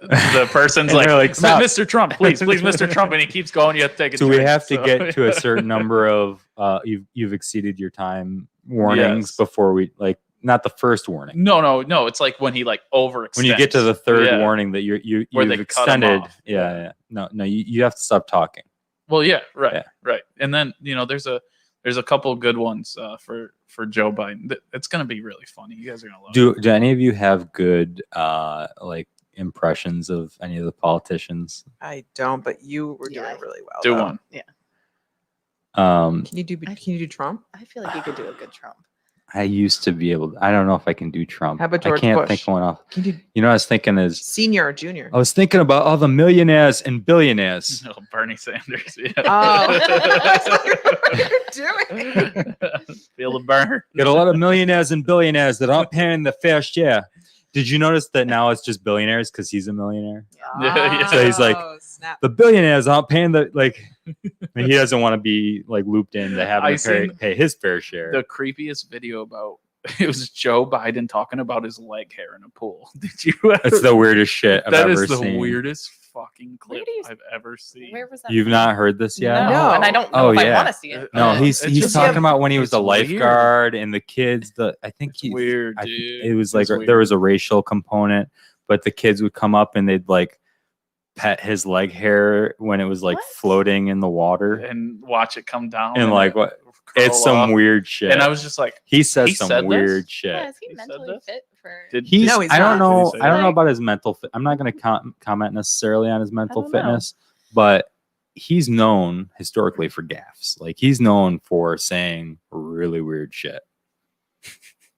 person's
And
like,
they're like, "Stop."
Mr. Trump, please, Mr. Trump, and he keeps going. You have to take a
So we
drink.
have to
So-
get to a certain number of you've exceeded your time warnings
Yes.
before we not the first warning.
No. It's like when he like overextends.
When you get to the third
Yeah.
warning that
Where
you've
they cut 'em
extended.
off.
Yeah. No, you have to stop talking.
Well, yeah, right,
Yeah.
right. And then there's a couple good ones for Joe Biden. It's gonna be really funny. You guys are gonna love it.
Do any of you have good like impressions of any of the politicians?
I don't, but you were doing
Yeah.
really well.
Do
though.
one.
Can you do Trump?
I feel like you could do a good Trump.
I used to be able. I don't know if I can do Trump.
How about
I
George
can't
Bush?
think one off.
Can you do
You know, what I was thinking is
senior or junior?
I was thinking about all the millionaires and billionaires.
No, Bernie Sanders. Yeah.
Oh, that's what you're doing.
Feel the burn.
Got a lot of millionaires and billionaires that aren't paying the fair share. Did you notice that now it's just billionaires because he's a millionaire?
Yeah.
So he's like,
Oh, snap.
The billionaires aren't paying the like. He doesn't want to be like looped in to have
I
him
seen
pay his fair share.
The creepiest video about it was Joe Biden talking about his leg hair in a pool. Did you?
That's the weirdest shit I've
That
ever
is the
seen.
weirdest fucking
Where
clip
do you-
I've ever seen.
Where was that?
You've not heard this yet?
No, and I
No.
don't know
Oh,
if I
yeah.
want to see it.
No,
Oh,
he's
it's
he's
just-
talking about when he was
it's
the
weird.
lifeguard and the kids. I think
It's
he
weird,
I-
dude.
it was like
It's weird.
there was a racial component, but the kids would come up and they'd like pet his leg hair when it was like
What?
floating in the water,
and watch it come down
and like
it
what?
curl
It's some
off.
weird shit.
And I was just like,
he says
he
some
said this?
weird shit.
Yeah, is he
He said
mentally
this?
fit for?
He's,
No, he's
I don't
not.
know.
Did he say
I don't know
that?
about his mental. I'm not going to comment necessarily on his mental
don't know.
fitness, but he's known historically for gaffes. Like he's known for saying really weird shit.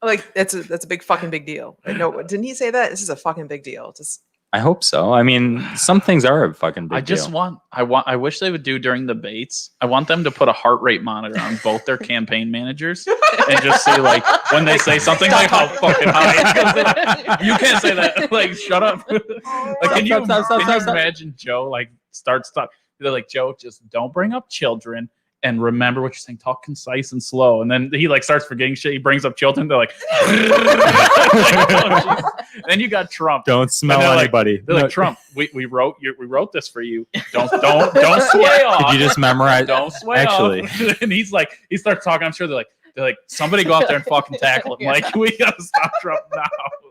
Like that's a big fucking big deal. No, didn't he say that? This is a fucking big deal. Just
I hope so. I mean, some things are a fucking big
I just
deal.
I wish they would do during debates. I want them to put a heart rate monitor on both their campaign managers and just see like when they say something like how fucking high. You can't say that. Like shut up. Like can you imagine Joe like starts talking? They're like, Joe, just don't bring up children and remember what you're saying. Talk concise and slow. And then he like starts forgetting shit. He brings up children. They're like, oh, geez. Then you got Trump.
Don't smell
they're like-
anybody.
They're like, Trump, we wrote this for you. Don't sway off.
Did you just memorize?
Don't sway
Actually.
off. And he starts talking. I'm sure they're like, somebody go out there and fucking tackle him. Like, we gotta stop Trump now.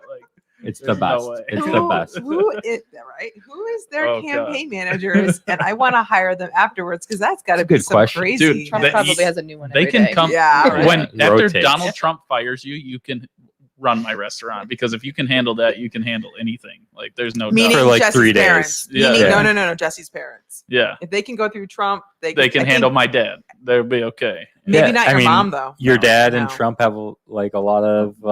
Like,
It's the
There's no
best.
way.
It's the best.
Who is right? Who is their
Oh, God.
campaign managers? And I want to hire them afterwards because that's got to
That's a
be
good
some
question.
crazy.
Dude,
Trump
That-
probably
he-
has a new one.
they
every
can
day.
come
Yeah, right.
when after
Rotate.
Donald Trump fires you, you can run my restaurant because if you can handle that, you can handle anything. Like, there's no
Meaning
doubt.
For like
Jesse's
3 days.
parents.
Yeah.
Meaning,
Yeah.
no, Jesse's parents.
Yeah,
If they can go through Trump,
they can
I
handle
think-
my dad. They'll be okay.
Maybe
Yeah,
not
I
your
mean,
mom though.
Your
No,
dad and
no.
Trump have like a lot of
My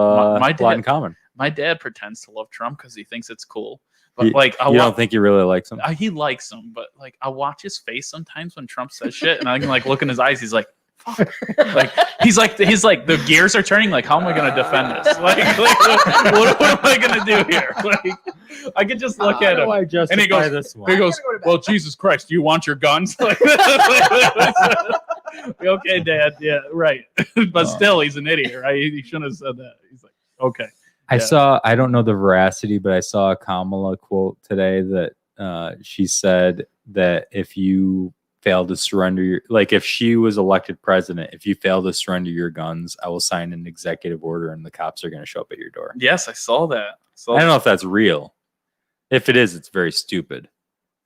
lot in
dad-
common.
My dad pretends to love Trump because he thinks it's cool. But
You,
like,
you don't think he really likes him?
he likes him, but like, I watch his face sometimes when Trump says shit, and I can like look in his eyes. He's like, "Fuck!" Like he's like the gears are turning. Like, how am I gonna defend this? Like what am I gonna do here? Like, I could just look at him.
I justify
And he goes-
this one?
He goes,
I'm gonna go to bed.
"Well, Jesus Christ, do you want your guns?" Like, okay, Dad. Yeah, right. But still, he's an idiot, right? He shouldn't have said that. He's like, okay.
I don't know the veracity, but I saw a Kamala quote today that she said that if you fail to surrender if she was elected president, if you fail to surrender your guns, I will sign an executive order and the cops are going to show up at your door.
Yes, I saw that.
I don't know if that's real. If it is, it's very stupid.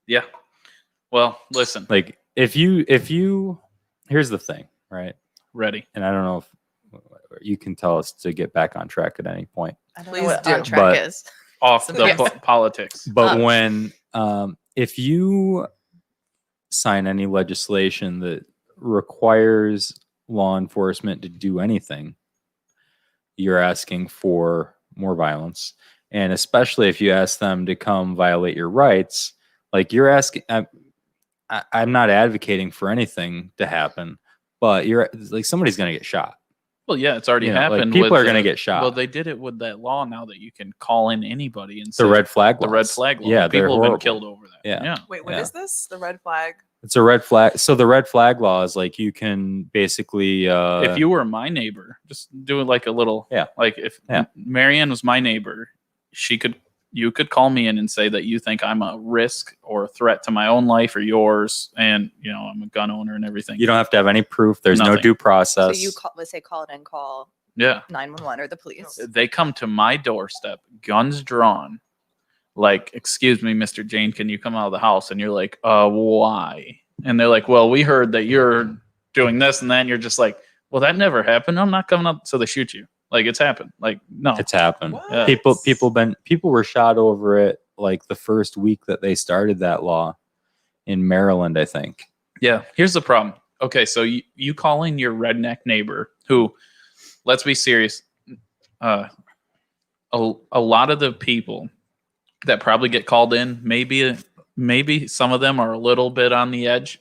Yeah. Well, listen.
Like if you here's the thing, right?
Ready.
And I don't know if you can tell us to get back on track at any point.
I don't
Please
know what
do.
on track
But-
is.
Off the
Yes.
politics.
But when if you sign any legislation that requires law enforcement to do anything, you're asking for more violence. And especially if you ask them to come violate your rights, like you're asking, I'm not advocating for anything to happen, but you're like somebody's going to get shot.
Well, yeah, it's already
You know, like,
happened.
people
with
are going to
the-
get shot.
Well, they did it with that law now that you can call in anybody and
The
say
red flag
the
laws.
red flag law.
Yeah, they're
people have been
horrible.
killed over that.
Yeah.
Wait, what
Yeah.
is this? The red flag?
It's a red flag. So the red flag law is like you can basically
If you were my neighbor, just do it like a little.
Yeah.
Like if
Yeah.
Marianne was my neighbor, you could call me in and say that you think I'm a risk or a threat to my own life or yours, and I'm a gun owner and everything.
you don't have to have any proof. There's no
Nothing.
due
So
process.
you call, let's say, call it and call
Yeah.
911 or the police.
They come to my doorstep, guns drawn, like, "Excuse me, Mr. Jane, can you come out of the house?" And you're like, why? And they're like, "Well, we heard that you're doing this and that." And you're just like, "Well, that never happened. I'm not coming up." So they shoot you. Like, it's happened. Like, no.
It's happened.
What?
Yeah.
People were shot over it like the first week that they started that law in Maryland, I think.
Yeah. Here's the problem. Okay, so you call in your redneck neighbor who, let's be serious, a lot of the people that probably get called in, maybe some of them are a little bit on the edge,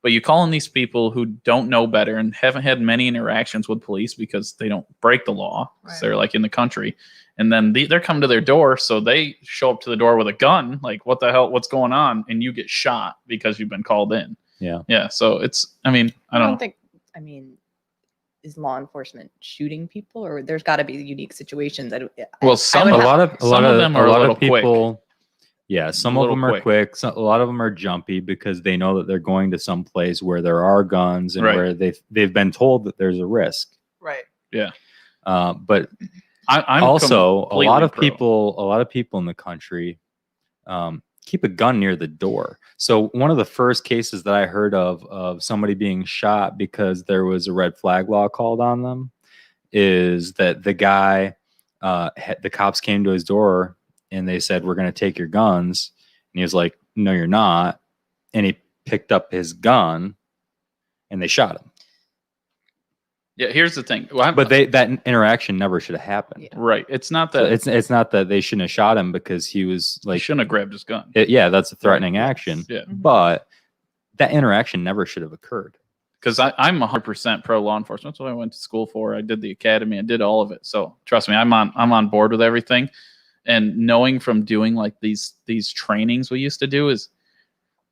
but you call in these people who don't know better and haven't had many interactions with police because they don't break the law.
Right.
They're like in the country, and then they're coming to their door, so they show up to the door with a gun. Like, what the hell? What's going on? And you get shot because you've been called in.
Yeah.
Yeah. So it's. I mean, I don't know.
think. I mean, is law enforcement shooting people, or there's got to be unique situations?
Well, some
would
of
A lot of
them are a little
people. Yeah, some of
little
them are
quick.
quick. A lot of them are jumpy because they know that they're going to some place where there are guns and
Right.
where they've been told that there's a risk.
Right.
But
I'm
also a lot of
completely pro.
people in the country keep a gun near the door. So one of the first cases that I heard of somebody being shot because there was a red flag law called on them is that the guy the cops came to his door and they said, "We're going to take your guns," and he was like, "No, you're not," and he picked up his gun and they shot him.
Yeah, here's the thing. Well,
But that interaction never should have happened.
Yeah.
right. It's not
So
that
it's not that they shouldn't have shot him because he was
he
like,
shouldn't have grabbed his gun.
yeah, that's a threatening action.
Yeah,
But that interaction never should have occurred.
because I'm 100% pro law enforcement. That's what I went to school for. I did the academy. I did all of it. So trust me, I'm on board with everything. And knowing from doing like these trainings we used to do is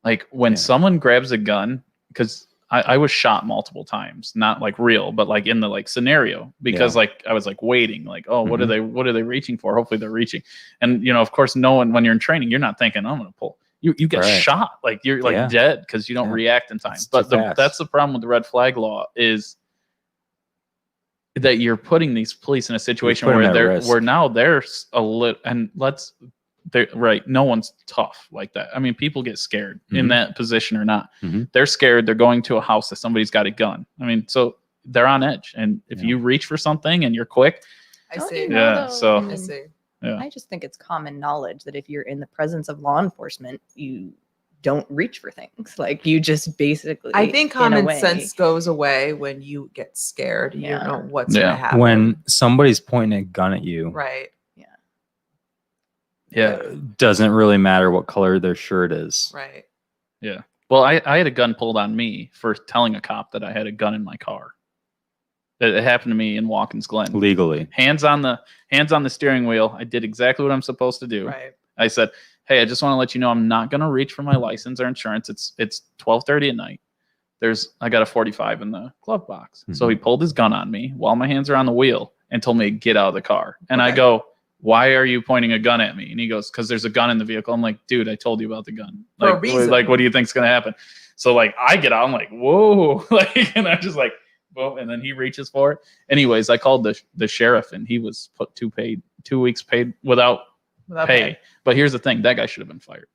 like when someone grabs a gun, because I was shot multiple times, not like real, but like in the like scenario, because like I was like waiting, like, oh, what are they reaching for? Hopefully they're reaching. And of course, no one, when you're in training, you're not thinking, I'm gonna pull. You get
Right.
shot, like you're like dead because you don't react in time.
It's
But
too fast.
that's the problem with the red flag law is that you're putting these police in a situation
put 'em
where
at
they're
risk.
where now there's a little, and they're right. No one's tough like that. I mean, people get scared in
Mhm.
that position or not.
Mhm.
They're scared. They're going to a house that somebody's got a gun. I mean, so they're on edge. And if you reach for something and you're quick,
I
Don't
see.
you know,
Yeah,
though,
so-
I
I
mean,
see.
Yeah.
I just think it's common knowledge that if you're in the presence of law enforcement, you don't reach for things. Like you just basically,
I think
in a
common
way-
sense goes away when you get scared. You
Yeah.
don't know what's
Yeah.
going to happen.
When somebody's pointing a gun at you,
right.
Yeah.
doesn't really matter what color their shirt is.
Right.
Yeah. Well, I had a gun pulled on me for telling a cop that I had a gun in my car. It happened to me in Watkins Glen.
Legally.
Hands on the steering wheel. I did exactly what I'm supposed to do.
Right.
I said, "Hey, I just want to let you know I'm not going to reach for my license or insurance. It's 12:30 at night. I got a 45 in the glove box."
Mm-hmm.
So he pulled his gun on me while my hands are on the wheel and told me to get out of the car. And I
Okay.
go, "Why are you pointing a gun at me?" And he goes, "Because there's a gun in the vehicle." I'm like, "Dude, I told you about the gun.
For a
Like,
reason.
like, what do you think's going to happen?" So like I get out, I'm like, "Whoa!" Like, and I'm just like, boom, and then he reaches for it. Anyways, I called the sheriff, and he was put 2 weeks paid without pay. But here's the thing: that guy should have been fired.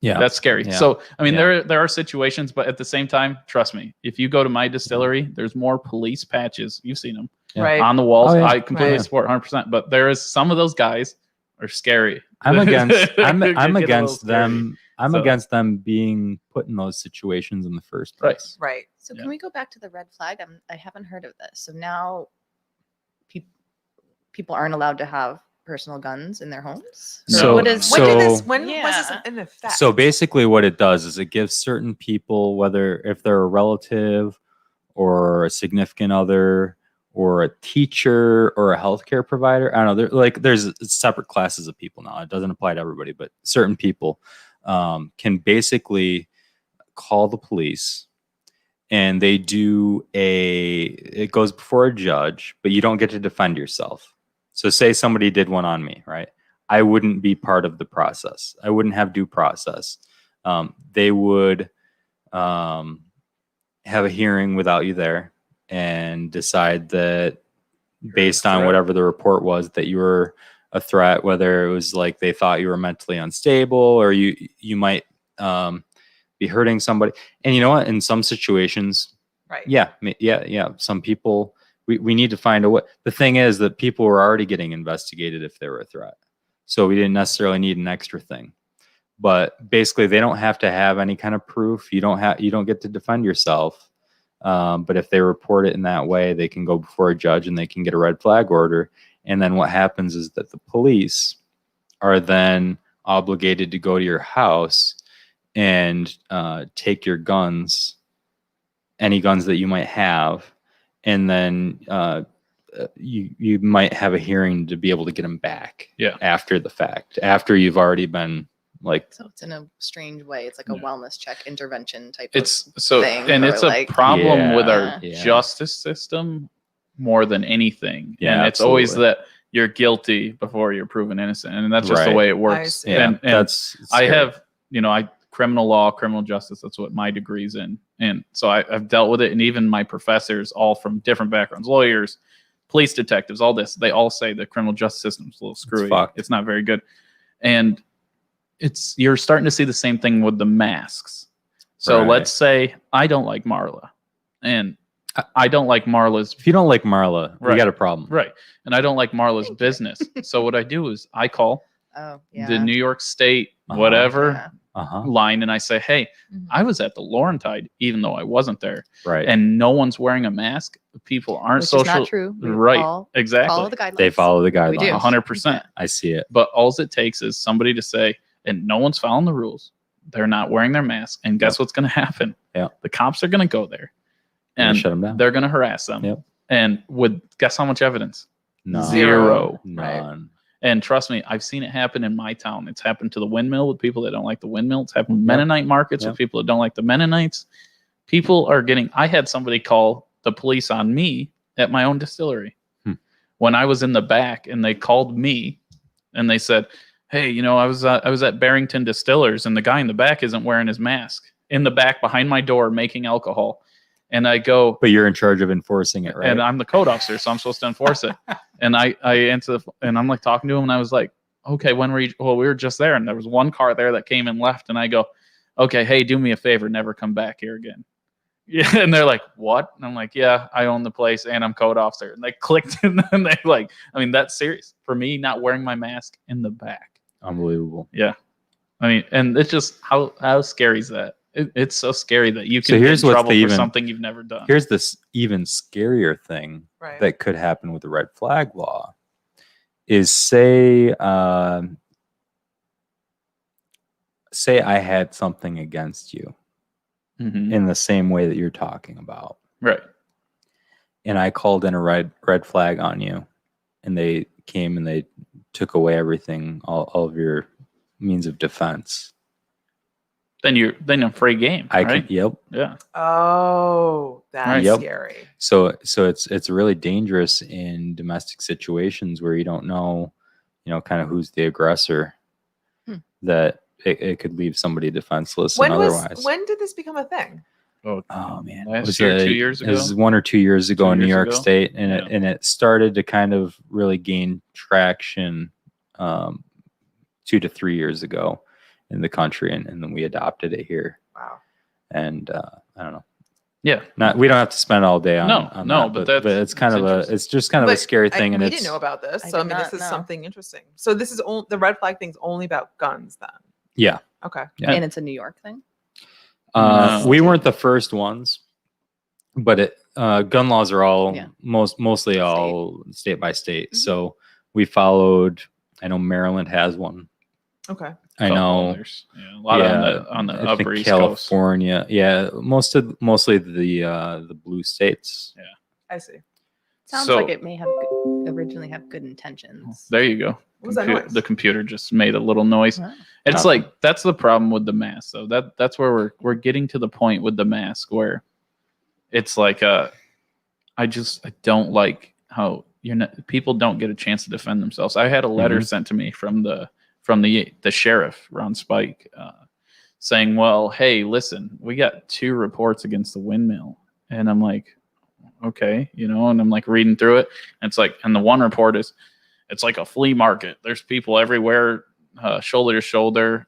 Yeah.
That's scary.
Yeah.
So I mean,
Yeah.
there are situations, but at the same time, trust me, if you go to my distillery, there's more police patches. You've seen them
Yeah.
Right.
on the walls.
Oh, yeah.
I completely
Right.
support 100%. But there is some of those guys are scary.
I'm against
They
I'm
get a little
against
scary.
them. I'm
So-
against them being put in those situations in the first
Right.
place.
Right.
So
Yeah.
can we go back to the red flag? I haven't heard of this. So now people aren't allowed to have personal guns in their homes? Or
So-
what is
When did this?
So-
When was this
Yeah.
in effect?
So basically what it does is it gives certain people, whether if they're a relative or a significant other or a teacher or a healthcare provider, I don't know, there's separate classes of people now. It doesn't apply to everybody, but certain people can basically call the police, and they do it goes before a judge, but you don't get to defend yourself. So say somebody did one on me, right? I wouldn't be part of the process. I wouldn't have due process. They would have a hearing without you there and decide that based on
threat.
whatever the report was that you were a threat, whether it was like they thought you were mentally unstable or you might be hurting somebody. And you know what? In some situations,
right.
yeah. Some people, we need to find a way. The thing is that people were already getting investigated if they were a threat. So we didn't necessarily need an extra thing. But basically, they don't have to have any kind of proof. You don't get to defend yourself. But if they report it in that way, they can go before a judge and they can get a red flag order. And then what happens is that the police are then obligated to go to your house and take your guns, any guns that you might have, and then you might have a hearing to be able to get them back.
Yeah.
After the fact, after you've already been like.
So it's in a strange way. It's like a
Yeah.
wellness check intervention type
It's
of
so,
thing,
and
or
it's a
like-
problem with our
Yeah.
justice system more than anything.
Yeah,
And it's always
absolutely.
that you're guilty before you're proven innocent, and that's just the
Right.
way it works.
see.
Yeah,
And
that's
I
scary.
have, criminal law, criminal justice. That's what my degree's in, and so I've dealt with it. And even my professors, all from different backgrounds, lawyers, police detectives, all this, they all say the criminal justice system's a little screwy.
fucked.
It's not very good, and you're starting to see the same thing with the masks. So
Right.
let's say I don't like Marla, and I don't like Marla's
If you don't like Marla, we
Right.
got a problem.
right, and I don't like Marla's
Thank you.
business. So what I do is I call
Oh, yeah.
the New York State
Uh-huh.
whatever
Yeah.
Uh-huh.
line, and I say, hey,
Mhm.
I was at the Laurentide, even though I wasn't there,
Right.
and no one's wearing a mask. People aren't
Which
social.
is not true. We
Right.
all
Exactly.
follow the guidelines.
They follow the
We
guidelines.
do.
100%.
I see it.
But all it takes is somebody to say, and no one's following the rules. They're not wearing their mask. And guess what's going to happen?
Yeah.
The cops are going to go there and
Shut them down.
they're going to harass them.
Yep.
And guess how much evidence?
None.
Zero.
None.
And trust me, I've seen it happen in my town. It's happened to the windmill with people that don't like the windmill. It's happened with Mennonite markets with people that don't like the Mennonites. People are I had somebody call the police on me at my own distillery when I was in the back, and they called me and they said, hey, I was at Barrington Distillers, and the guy in the back isn't wearing his mask in the back behind my door making alcohol. And I go,
But you're in charge of enforcing it, right?
and I'm the code officer, so I'm supposed to enforce it. And I answer and I'm like talking to him, and I was like, okay, when were you? Well, we were just there, and there was one car there that came and left, and I go, okay, hey, do me a favor, never come back here again. Yeah, and they're like, what? And I'm like, yeah, I own the place and I'm code officer. And they clicked, and then they that's serious for me not wearing my mask in the back.
Unbelievable.
Yeah. I mean, and it's just how scary is that? It's so scary that you
So
can
here's
get in
what's
trouble
the
for
even-
something you've never done.
Here's this even scarier thing
Right.
that could happen with the red flag law is say I had something against you
Mhm.
in the same way that you're talking about,
Right.
and I called in a red flag on you, and they came and they took away everything, all of your means of defense.
Then you're free game.
I
right?
could, yep.
Yeah.
Oh, that's
Right.
Yep.
scary.
So it's really dangerous in domestic situations where you don't know, kind of who's the aggressor. That it could leave somebody defenseless and otherwise.
When did this become a thing?
Oh man,
Last
Was
year,
it-
2 years
It was
ago?
1 or 2 years ago
2
in New
years
York
ago?
State, and
Yeah.
it started to kind of really gain traction 2 to 3 years ago in the country, and then we adopted it here.
Wow.
And I don't know.
Yeah.
We don't have to spend all day on
No,
on
no,
that,
but
but
that's-
it's kind of
interesting.
it's just kind of a
But
scary thing, and
we
it's
didn't know about this.
I
So I
did
mean, this
not
is
know.
something interesting. So this is the red flag thing's only about guns then.
yeah.
Okay.
Yeah.
And it's a New York thing.
No.
We weren't the first ones, but gun laws are all
Yeah.
mostly all state by state.
Mhm.
So we followed. I know Maryland has one.
Okay.
I
Couple
know.
others. Yeah, a lot on the
I think
upper East Coast.
California. Yeah, mostly the blue states.
I see.
Sounds
So-
like it may have originally have good intentions.
There you go.
What was that noise?
The computer just made a little noise.
Wow.
It's
Oh.
like that's the problem with the mask, though. That's where we're getting to the point with the mask where it's like I don't like how people don't get a chance to defend themselves. I had a letter
Mhm.
sent to me from the sheriff Ron Spike saying, "Well, hey, listen, we got 2 reports against the windmill," and I'm like, okay, and I'm like reading through it, and it's like, and the one report is, it's like a flea market. There's people everywhere, shoulder to shoulder.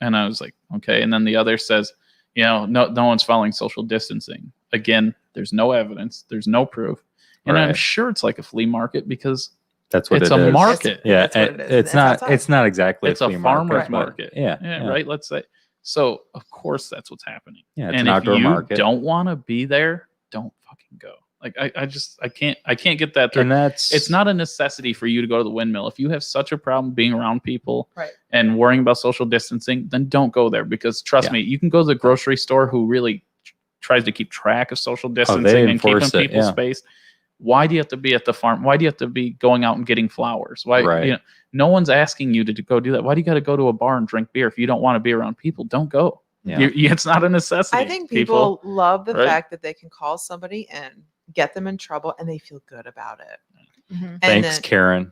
And I was like, okay. And then the other says, no one's following social distancing. Again, there's no evidence. There's no proof. And I'm
Right.
sure it's like a flea market because
That's what
it's
it
a
is.
market.
Yeah,
That's what it is.
it's
It's
not.
outside.
It's not exactly.
It's a
flea
farmer's
but-
market.
Yeah,
Yeah, right. Let's say. So of course that's what's happening.
Yeah, it's
And
an
if
outdoor
you
market.
don't want to be there, don't fucking go. Like I can't get that through.
And that's
It's not a necessity for you to go to the windmill. If you have such a problem being around people
Right.
and worrying about social distancing, then don't go there, because trust
Yeah.
me, you can go to the grocery store who really tries to keep track of social distancing and keeping
enforce it,
people
yeah.
spaced. Why do you have to be at the farm? Why do you have to be going out and getting flowers? Why?
Right.
No one's asking you to go do that. Why do you got to go to a bar and drink beer if you don't want to be around people? Don't go.
Yeah.
It's not a necessity.
I think people love the
right?
fact that they can call somebody in, get them in trouble, and they feel good about it.
Mhm.
And
Thanks,
then
Karen.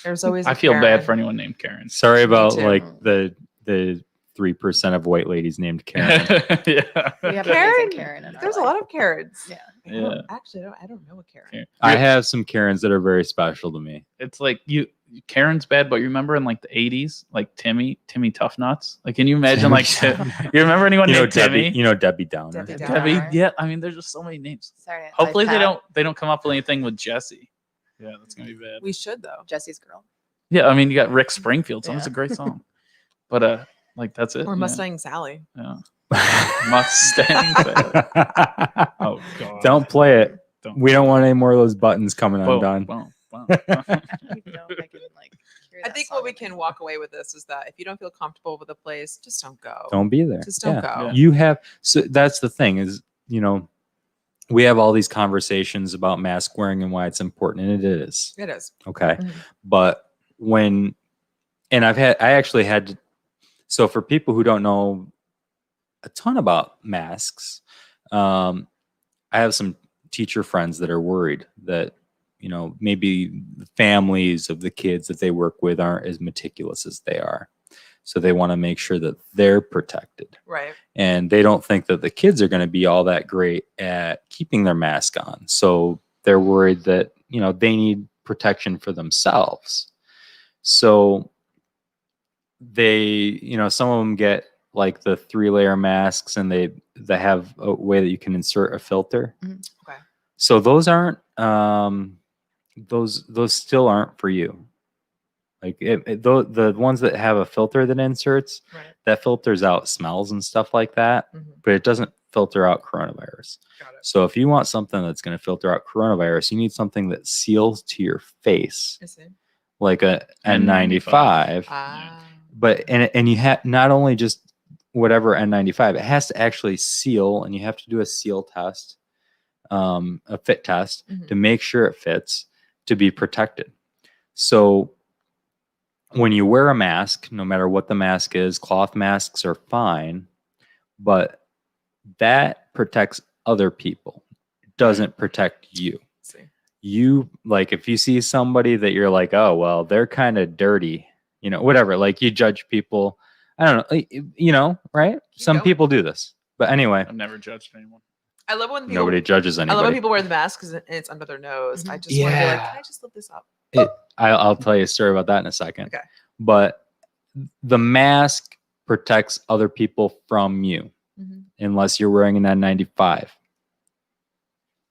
there's always
I
a
feel
Karen.
bad for anyone named Karen.
Sorry about
too.
like the 3% of white ladies named Karen.
Yeah.
We have
Karen,
amazing Karen in our
There's a
life.
lot of Karens.
Yeah.
Yeah.
Actually, I don't know a Karen.
Karen.
I have some Karens that are very special to me.
It's like Karen's bad, but you remember in like the 80s, like Timmy Tough Nuts? Like, can you imagine like you remember anyone named Timmy?
Debbie Downer.
Debbie
Debbie,
Downer.
yeah. I mean, there's just so many names.
Sorry.
Hopefully they
iPad.
don't come up with anything with Jesse. Yeah, that's gonna be bad.
We should though.
Jesse's girl.
Yeah, I mean you got Rick Springfield, so that's a
Yeah.
great song. But like that's it.
Or
yeah.
Mustang Sally.
Yeah. Mustang. Oh god.
Don't play it.
Don't.
We don't want any more of those buttons coming
Boom,
undone.
boom, boom.
I don't know if I can like. hear
I
that
think
song
what we
in my
can
head.
walk away with this is that if you don't feel comfortable with a place, just don't go.
Don't be there.
Just don't
Yeah.
go.
Yeah.
You have, so that's the thing is, we have all these conversations about mask wearing and why it's important, and it is.
It is.
Okay.
Mhm.
But I actually had to, so for people who don't know a ton about masks, I have some teacher friends that are worried that, maybe the families of the kids that they work with aren't as meticulous as they are. So they want to make sure that they're protected.
Right.
And they don't think that the kids are going to be all that great at keeping their mask on. So they're worried that, they need protection for themselves. So they, some of them get like the 3-layer masks, and they have a way that you can insert a filter.
Mhm.
Okay.
So those aren't, those still aren't for you. Like the ones that have a filter that inserts,
Right.
that filters out smells and stuff like that,
Mhm.
but it doesn't filter out coronavirus.
Got it.
So if you want something that's going to filter out coronavirus, you need something that seals to your face,
I see.
like a
N95.
N95.
Ah.
But and you have not only just whatever N95, it has to actually seal, and you have to do a seal test, a fit test
Mhm.
to make sure it fits to be protected. So when you wear a mask, no matter what the mask is, cloth masks are fine, but that protects other people. It doesn't protect you.
See.
You, like, if you see somebody that you're like, oh, well, they're kind of dirty, whatever, like, you judge people. I don't know, right? Some
going.
people do this. But anyway,
I've never judged anyone.
I love when people.
nobody judges
I love when
anybody.
people wear the masks and it's under their nose. I
Mhm.
just want to be like,
Yeah.
can I just lift this up?
I'll tell you a story about that in a second.
Okay.
But the mask protects other people from you.
Mhm.
Unless you're wearing an N95.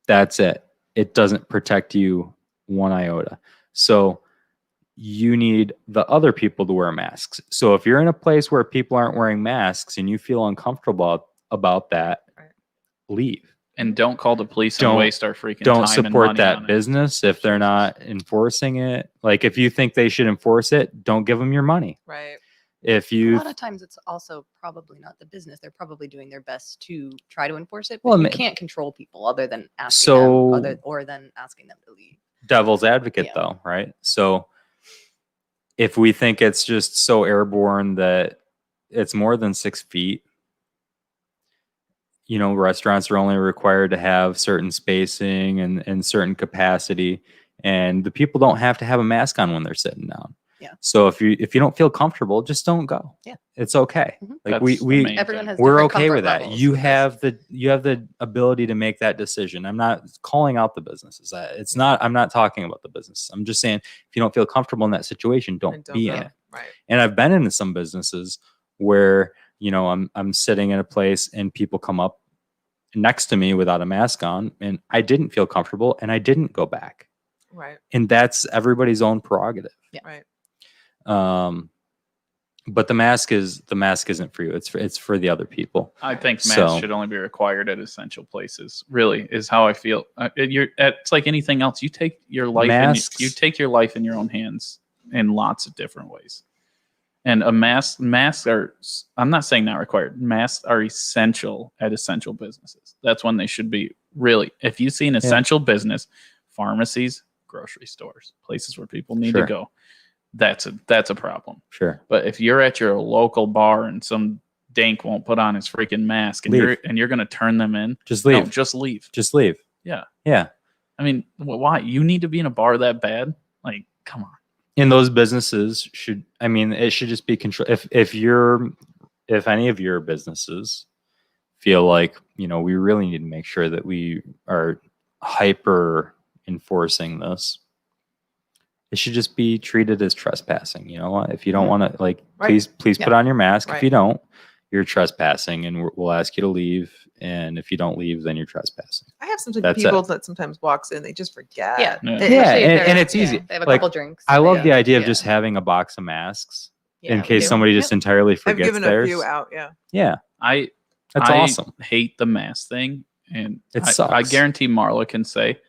That's it. It doesn't protect you one iota. So you need the other people to wear masks. So if you're in a place where people aren't wearing masks and you feel uncomfortable about that,
Right.
leave.
And don't call the police
Don't-
and waste our freaking
Don't
time and
support
money
that
on it.
business if they're not enforcing it. Like, if you think they should enforce it, don't give them your money.
Right.
If
A
you
lot of times it's also probably not the business. They're probably doing their best to try to enforce it, but
Well,
you
ma-
can't control people other than asking
So-
them, or than asking them to leave.
devil's advocate
Yeah.
though, right? So if we think it's just so airborne that it's more than 6 feet, restaurants are only required to have certain spacing and certain capacity, and the people don't have to have a mask on when they're sitting down.
Yeah.
So if you don't feel comfortable, just don't go.
Yeah.
It's okay.
Mhm.
Like
That's the
we
main
Everyone
thing.
has
we're
different
okay
comfort
with that.
levels
You
with this.
have the ability to make that decision. I'm not calling out the businesses. I'm not talking about the business. I'm just saying, if you don't feel comfortable in that situation,
And
don't be in
go.
it.
Right.
And I've been in some businesses where, I'm sitting in a place and people come up next to me without a mask on, and I didn't feel comfortable and I didn't go back.
Right.
And that's everybody's own prerogative.
Right.
But the mask isn't for you. It's for the other people.
I think masks
So-
should only be required at essential places. Really, is how I feel. It's like anything else. You take your life.
Masks-
You take your life in your own hands in lots of different ways. And masks are. I'm not saying not required. Masks are essential at essential businesses. That's when they should be. Really, if you see an essential business, pharmacies, grocery stores, places where people need
Sure.
to go, that's a problem.
Sure.
But if you're at your local bar and some dank won't put on his freaking mask and
Leave.
you're going to turn them in,
Just leave.
no, just leave.
Just leave.
Yeah.
Yeah.
I mean, why? You need to be in a bar that bad? Like, come on.
And those businesses it should just be control. If any of your businesses feel like, we really need to make sure that we are hyper enforcing this, it should just be treated as trespassing. If you don't want to, like,
Right.
please
Yeah.
put on your mask. If
Right.
you don't, you're trespassing, and we'll ask you to leave. And if you don't leave, then you're trespassing.
I have some
That's
people
it.
that sometimes walks in, they just forget.
Yeah.
Yeah.
Especially
Yeah,
if
and
they're-
it's easy.
They have a
Like,
couple drinks.
I love the
Yeah.
idea of
Yeah.
just having a box of masks
Yeah,
in
we
case
do.
somebody
Yep.
just entirely
I've
forgets
given
theirs.
a few out. Yeah.
Yeah, that's
I
awesome.
hate the mask thing. And
It
I
sucks.
guarantee Marla can say,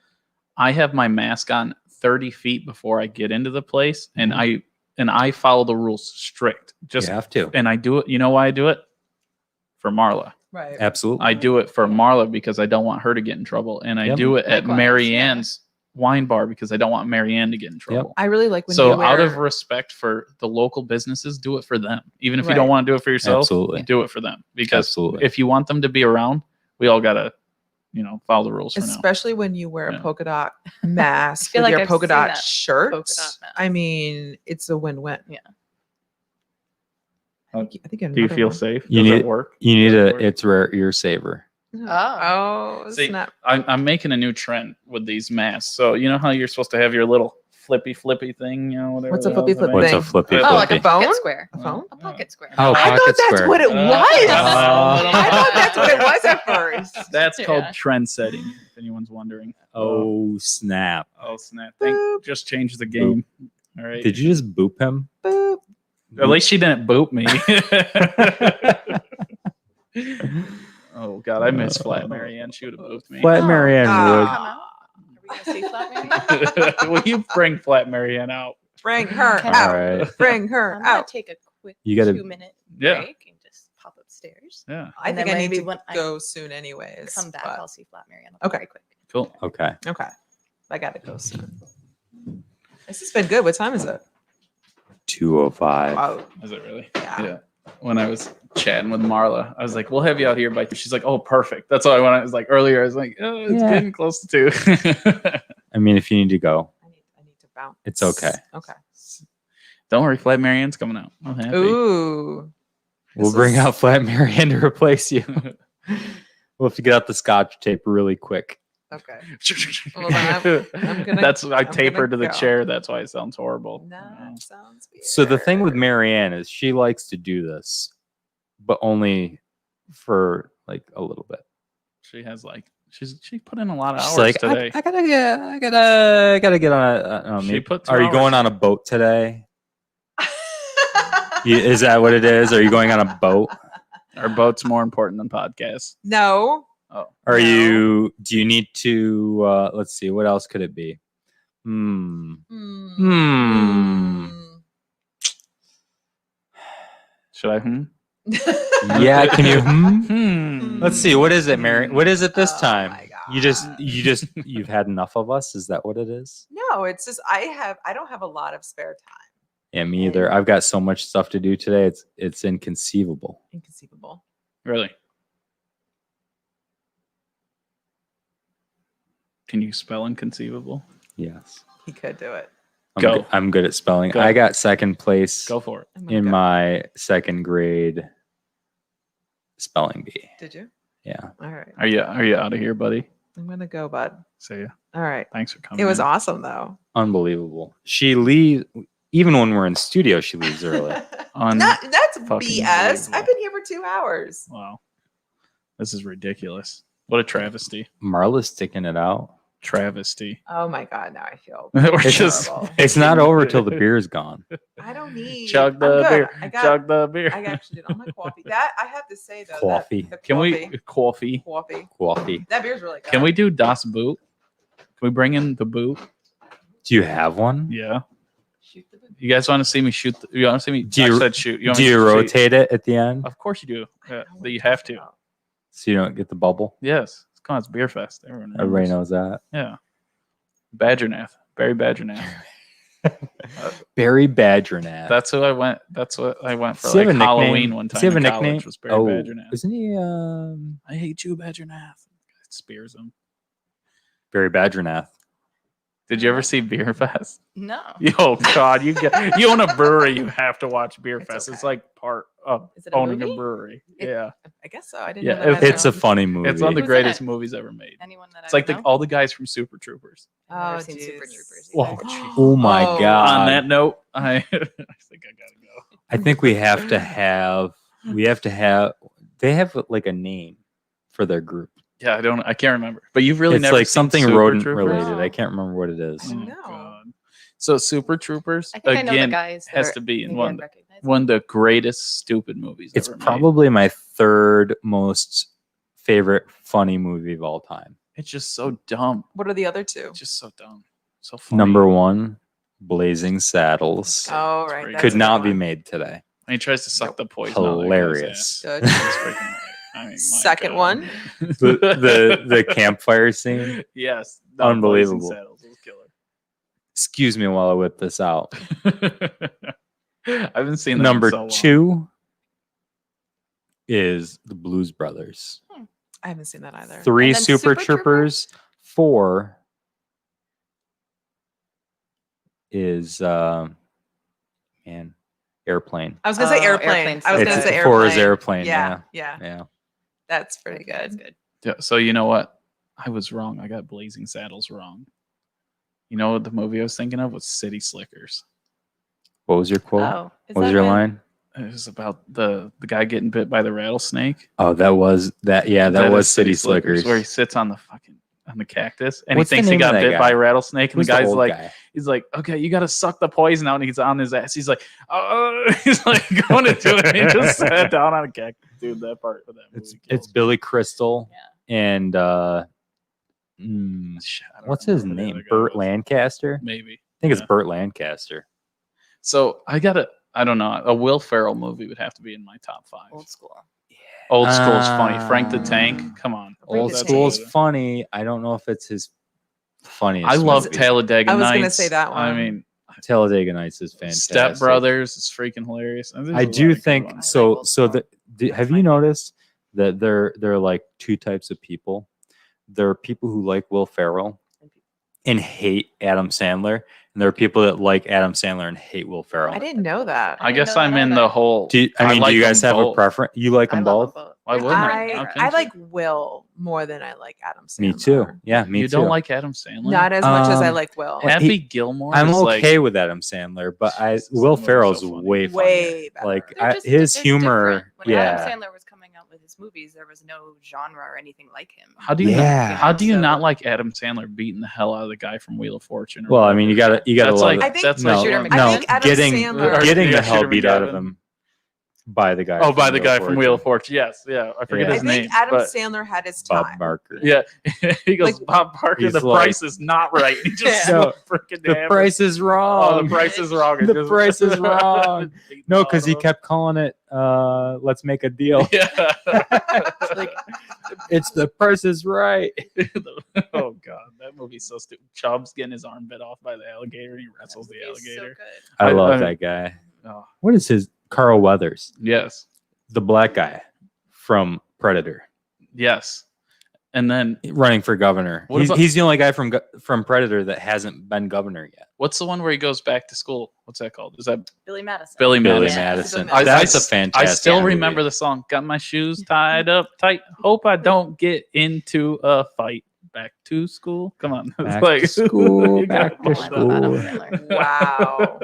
I have my mask on 30 feet before I get into the place. And I follow the rules strict. Just
You have to.
And I do it. You know why I do it? For Marla.
Right.
Absolutely.
I do it for Marla because I don't want her to get in trouble. And I
Yep.
do it at
Likewise,
Mary
yeah.
Ann's wine bar because I don't want Mary Ann to get in trouble.
I really like when
So
you wear,
out of respect for the local businesses, do it for them. Even if you don't
Right.
want to do it for yourself,
Absolutely.
do it for them. Because
Absolutely.
if you want them to be around, we all got to, follow the rules for now.
especially when you wear a
Yeah.
polka dot mask
feel
with
like
your
I've
polka
seen
dot
that
shirt.
polka dot mask.
I mean, it's a win-win.
Yeah.
I think
Do you feel safe?
You
Does
need-
it work?
You need
Does it
a
work?
it's rare ear saver.
Oh,
See,
snap.
I'm making a new trend with these masks. So you know how you're supposed to have your little flippy thing, whatever.
What's a
the
flippy
hell's
flip
the
What's
name?
a flippy
Oh, like a
flippy?
phone?
pocket square.
A phone?
A pocket square.
Oh,
I thought
pocket
that's
square.
what it was. I thought that's what it
Uh,
was at first.
That's called
Yeah.
trend setting, if anyone's wondering.
Oh snap!
Oh, snap.
Boop.
Just changed the game. All right.
Did you just boop him?
Boop.
At least she didn't boop me. Oh God, I miss Flat Marianne. She would have booped me.
Flat Marianne would.
Come out? Are we gonna see Flat Marianne?
Will you bring Flat Marianne out?
Bring her
Can
out.
All right.
Bring her
I'm gonna
out.
take a quick
You gotta-
2-minute
Yeah.
break and just pop upstairs.
Yeah.
I
And
think
then
I need
maybe
to
when I
go soon anyways.
Come back,
but-
I'll see Flat Marianne.
Okay.
Very quick.
Cool.
Okay.
Okay. I gotta go soon. This has been good. What time is it?
2:05.
Wow.
Is it really?
Yeah.
When I was chatting with Marla, I was like, "We'll have you out here by." She's like, "Oh, perfect." That's why when I was like earlier, I was like, "Oh, it's
Yeah.
getting close to 2."
I mean, if you need to go,
I need to bounce.
It's okay.
Okay.
Don't worry, Flat Marianne's coming out. I'm happy.
Ooh.
we'll
This
bring
is-
out Flat Marianne to replace you. We'll have to get out the scotch tape really quick.
Okay. Well, then I'm gonna-
That's I
I'm
tape her
gonna
to the
go.
chair. That's why it sounds horrible.
That sounds weird.
So the thing with Marianne is she likes to do this, but only for like a little bit.
She has like she put in a lot of
She's
hours
like,
today.
I gotta get on a.
She
maybe-
put 2
are you
hours.
going on a boat today? Is that what it is? Are you going on a boat?
Our boat's more important than podcasts.
No.
Oh,
Are
No.
you? Do you need to? Let's see. What else could it be?
Hmm.
should I?
Yeah. Can you?
Hmm.
Let's see. What is it, Mary? What is it this
Oh
time?
my
You've had enough of us. Is that what it is?
No, it's just I don't have a lot of spare time.
Yeah, me either. I've got so much stuff to do today. It's inconceivable.
Inconceivable.
Really? Can you spell inconceivable?
Yes.
He could do it.
Go.
I'm good at spelling.
Go.
I got second place
Go for it.
I'm gonna
in
go.
my second grade spelling bee.
Did you?
Yeah.
All right.
Are you out of here, buddy?
I'm gonna go, bud.
See ya.
All right.
Thanks for coming.
It was
in.
awesome though.
Unbelievable. She leaves even when we're in studio, she leaves early.
That's
fucking
BS.
unbelievable.
I've been here for 2 hours.
Wow. This is ridiculous. What a travesty.
Marla's sticking it out.
Travesty.
Oh my god, now I feel
We're
It's
just
horrible.
It's not over till the beer's gone.
I don't need
chug
I'm
the
good.
beer.
I got
Chug the beer.
I actually did all my coffee. That I have to say though.
Coffee.
The
Can we coffee?
coffee? That beer's really good.
Can we do Das Boot? Can we bring in the boot?
Do you have one?
Yeah.
shoot the
You guys want to see me shoot? You want to see me?
Do you-
I said shoot. Want
Do
me
you
to shoot?
rotate it at the end
Of course you do. Yeah,
I know what
you
you're
have
talking
to.
about.
so you don't get the bubble?
Yes. Come on, it's Beer Fest.
Everybody knows that.
Yeah. Badgernath. Barry Badgernath.
Barry Badgernath.
That's who I went. That's what I went for
Does he have
like
a nickname?
Halloween one time.
Does he have a
in
nickname?
college was Barry
Oh,
Badgernath.
isn't he
I hate you, Badgernath. It spears him.
Barry Badgernath?
Did you ever see Beer Fest?
No.
Oh God, you own a brewery. You have to watch Beer
It's
Fest. It's
okay.
like part of
Is it a
owning
movie?
a brewery.
It-
Yeah,
I guess so. I didn't
Yeah,
know that.
It's a
either.
funny movie.
it's one of the
Who's in
greatest
it?
movies ever made.
Anyone that
It's
I
like
know?
all the guys from Super Troopers.
I've never
Oh,
seen Super
jeez.
Troopers.
Whoa.
either.
Oh my
Oh.
god!
On that note, I think I gotta go.
I think we have to have. They have like a name for their group.
Yeah, I can't remember. But you've really
It's
never
like
seen
something
Super
rodent
Troopers?
related. I
No.
can't remember what it is.
Oh,
No.
God. So Super Troopers
I think I know the
again
guys. that
has
are-
to be in
maybe
one
I'd recognize
one of the greatest stupid movies
It's
ever made.
probably my third most favorite funny movie of all time.
It's just so dumb.
What are the other two?
It's just so dumb. So funny.
Number one, Blazing Saddles.
Oh,
It's
right.
pretty
that's
Could
a good
not be
one.
made today.
And he tries to suck the poison. out of that guy's
Hilarious.
ass.
Good.
It's freaking- I mean, my
Second
God.
one.
The campfire scene.
Yes.
Unbelievable.
Blazing Saddles was killer.
Excuse me while I whip this out.
I haven't seen that
Number
in so long.
2 is the Blues Brothers.
I haven't seen that either.
3
And then
Super
Super
Troopers. 4 is Airplane.
I was gonna say
Oh,
airplane.
Airplane's
I was
so
gonna
good.
say
4
airplane.
is Airplane.
Yeah,
Yeah.
yeah,
Yeah.
that's pretty
That's
good.
good.
Yeah, so you know what? I was wrong. I got Blazing Saddles wrong. You know what the movie I was thinking of was City Slickers.
What was your quote?
Oh, is
What was
that
your
when-
line?
It was about the guy getting bit by the rattlesnake.
Oh, that was that. Yeah, that was
is
City Slickers.
where he sits on the cactus and
What's the
he thinks he
name of
got
that
bit
guy?
by a rattlesnake, and
Who's
the guy's
old
like,
guy?
he's like, okay, you got to suck the poison out. And he's on his ass. He's like, oh, he's like going to do it. He just sat down on a cactus. Dude, that part of that movie.
It's Billy Crystal and what's his
remember who the
name?
other guy
Burt
was.
Lancaster.
Maybe.
I think it's
Yeah.
Burt Lancaster.
So I don't know. A Will Ferrell movie would have to be in my top 5.
Old school.
Old school's funny. Frank the Tank. Come on.
Frank
Old
the
School's
Tank.
funny. I don't know if it's his funniest.
I love
movie.
Talladega
I was
Nights.
gonna say that
I
one.
mean,
Talladega Nights is fantastic.
Step Brothers is freaking hilarious. There's
I
a
do
lot of good
think
ones.
I
so.
like Will
So
Ferrell.
have you noticed that there are like two types of people? There are people who like Will Ferrell and hate Adam Sandler, and there are people that like Adam Sandler and hate Will Ferrell.
I didn't know that.
I guess
know
I'm
that
in
either.
the whole.
Do
like
you guys
them
have a
both.
preference? You like
I
them
love
both?
them both.
Why wouldn't
I
How can you?
like Will more than I like Adam Sandler.
Me too. Yeah, me
You
too.
don't like Adam Sandler?
Not as much as I
Um,
like Will.
Happy Gilmore.
I'm
is
okay
like,
with Adam Sandler, but
Jesus,
Will
that movie's
Ferrell's
so funny.
way funnier.
Way better.
Like
They're just-
his
they're
humor,
different. When
yeah.
Adam Sandler was coming out with his movies, there was no genre or anything like him.
How do you?
Yeah.
Not, how do you
So-
not like Adam Sandler beating the hell out of the guy from Wheel of Fortune? or
Well, I mean, you
whatever?
gotta
That's
love
like,
it.
I think-
that's
No,
like
Shooter
one-
McGavin.
I think Adam
getting
Sandler.
getting
Yeah,
the hell
Shooter
beat out of
McGavin.
him by the guy.
Oh, by
from
the
Wheel
guy
of
from Wheel of
Fortune.
Fortune. Yes, yeah. I forget
Yeah.
I
his
think
name.
Adam
but
Sandler had his
Bob
time.
Barker.
yeah, he goes,
Like-
Bob Parker,
He's
the
like-
price is not right. He just
So,
freaking
The price is
Oh,
wrong.
the price is wrong. It
The
just-
price is wrong. No, because he
Oh,
kept calling it let's make a deal.
Yeah.
It's the price is right.
Oh god, that movie's so stupid. Chubb's getting his arm bit off by the alligator. He wrestles the
That movie is so
alligator.
good.
I
I-
love
I-
that guy.
Oh,
What is his Carl Weathers?
yes,
The black guy from Predator.
yes. And then
Running for governor.
What
He's,
about-
he's the only guy from Predator that hasn't been governor yet.
what's the one where he goes back to school? What's that called? Is that
Billy Madison.
Billy
Billy
Madison?
Madison.
I-
That's
I-
a fantastic.
I still
movie.
remember the song. Got my shoes tied up tight. Hope I don't get into a fight. Back to school. Come on. It's
Back
like-
to school,
You gotta
back to
love
I
that.
love Adam
school.
Sandler.
Wow.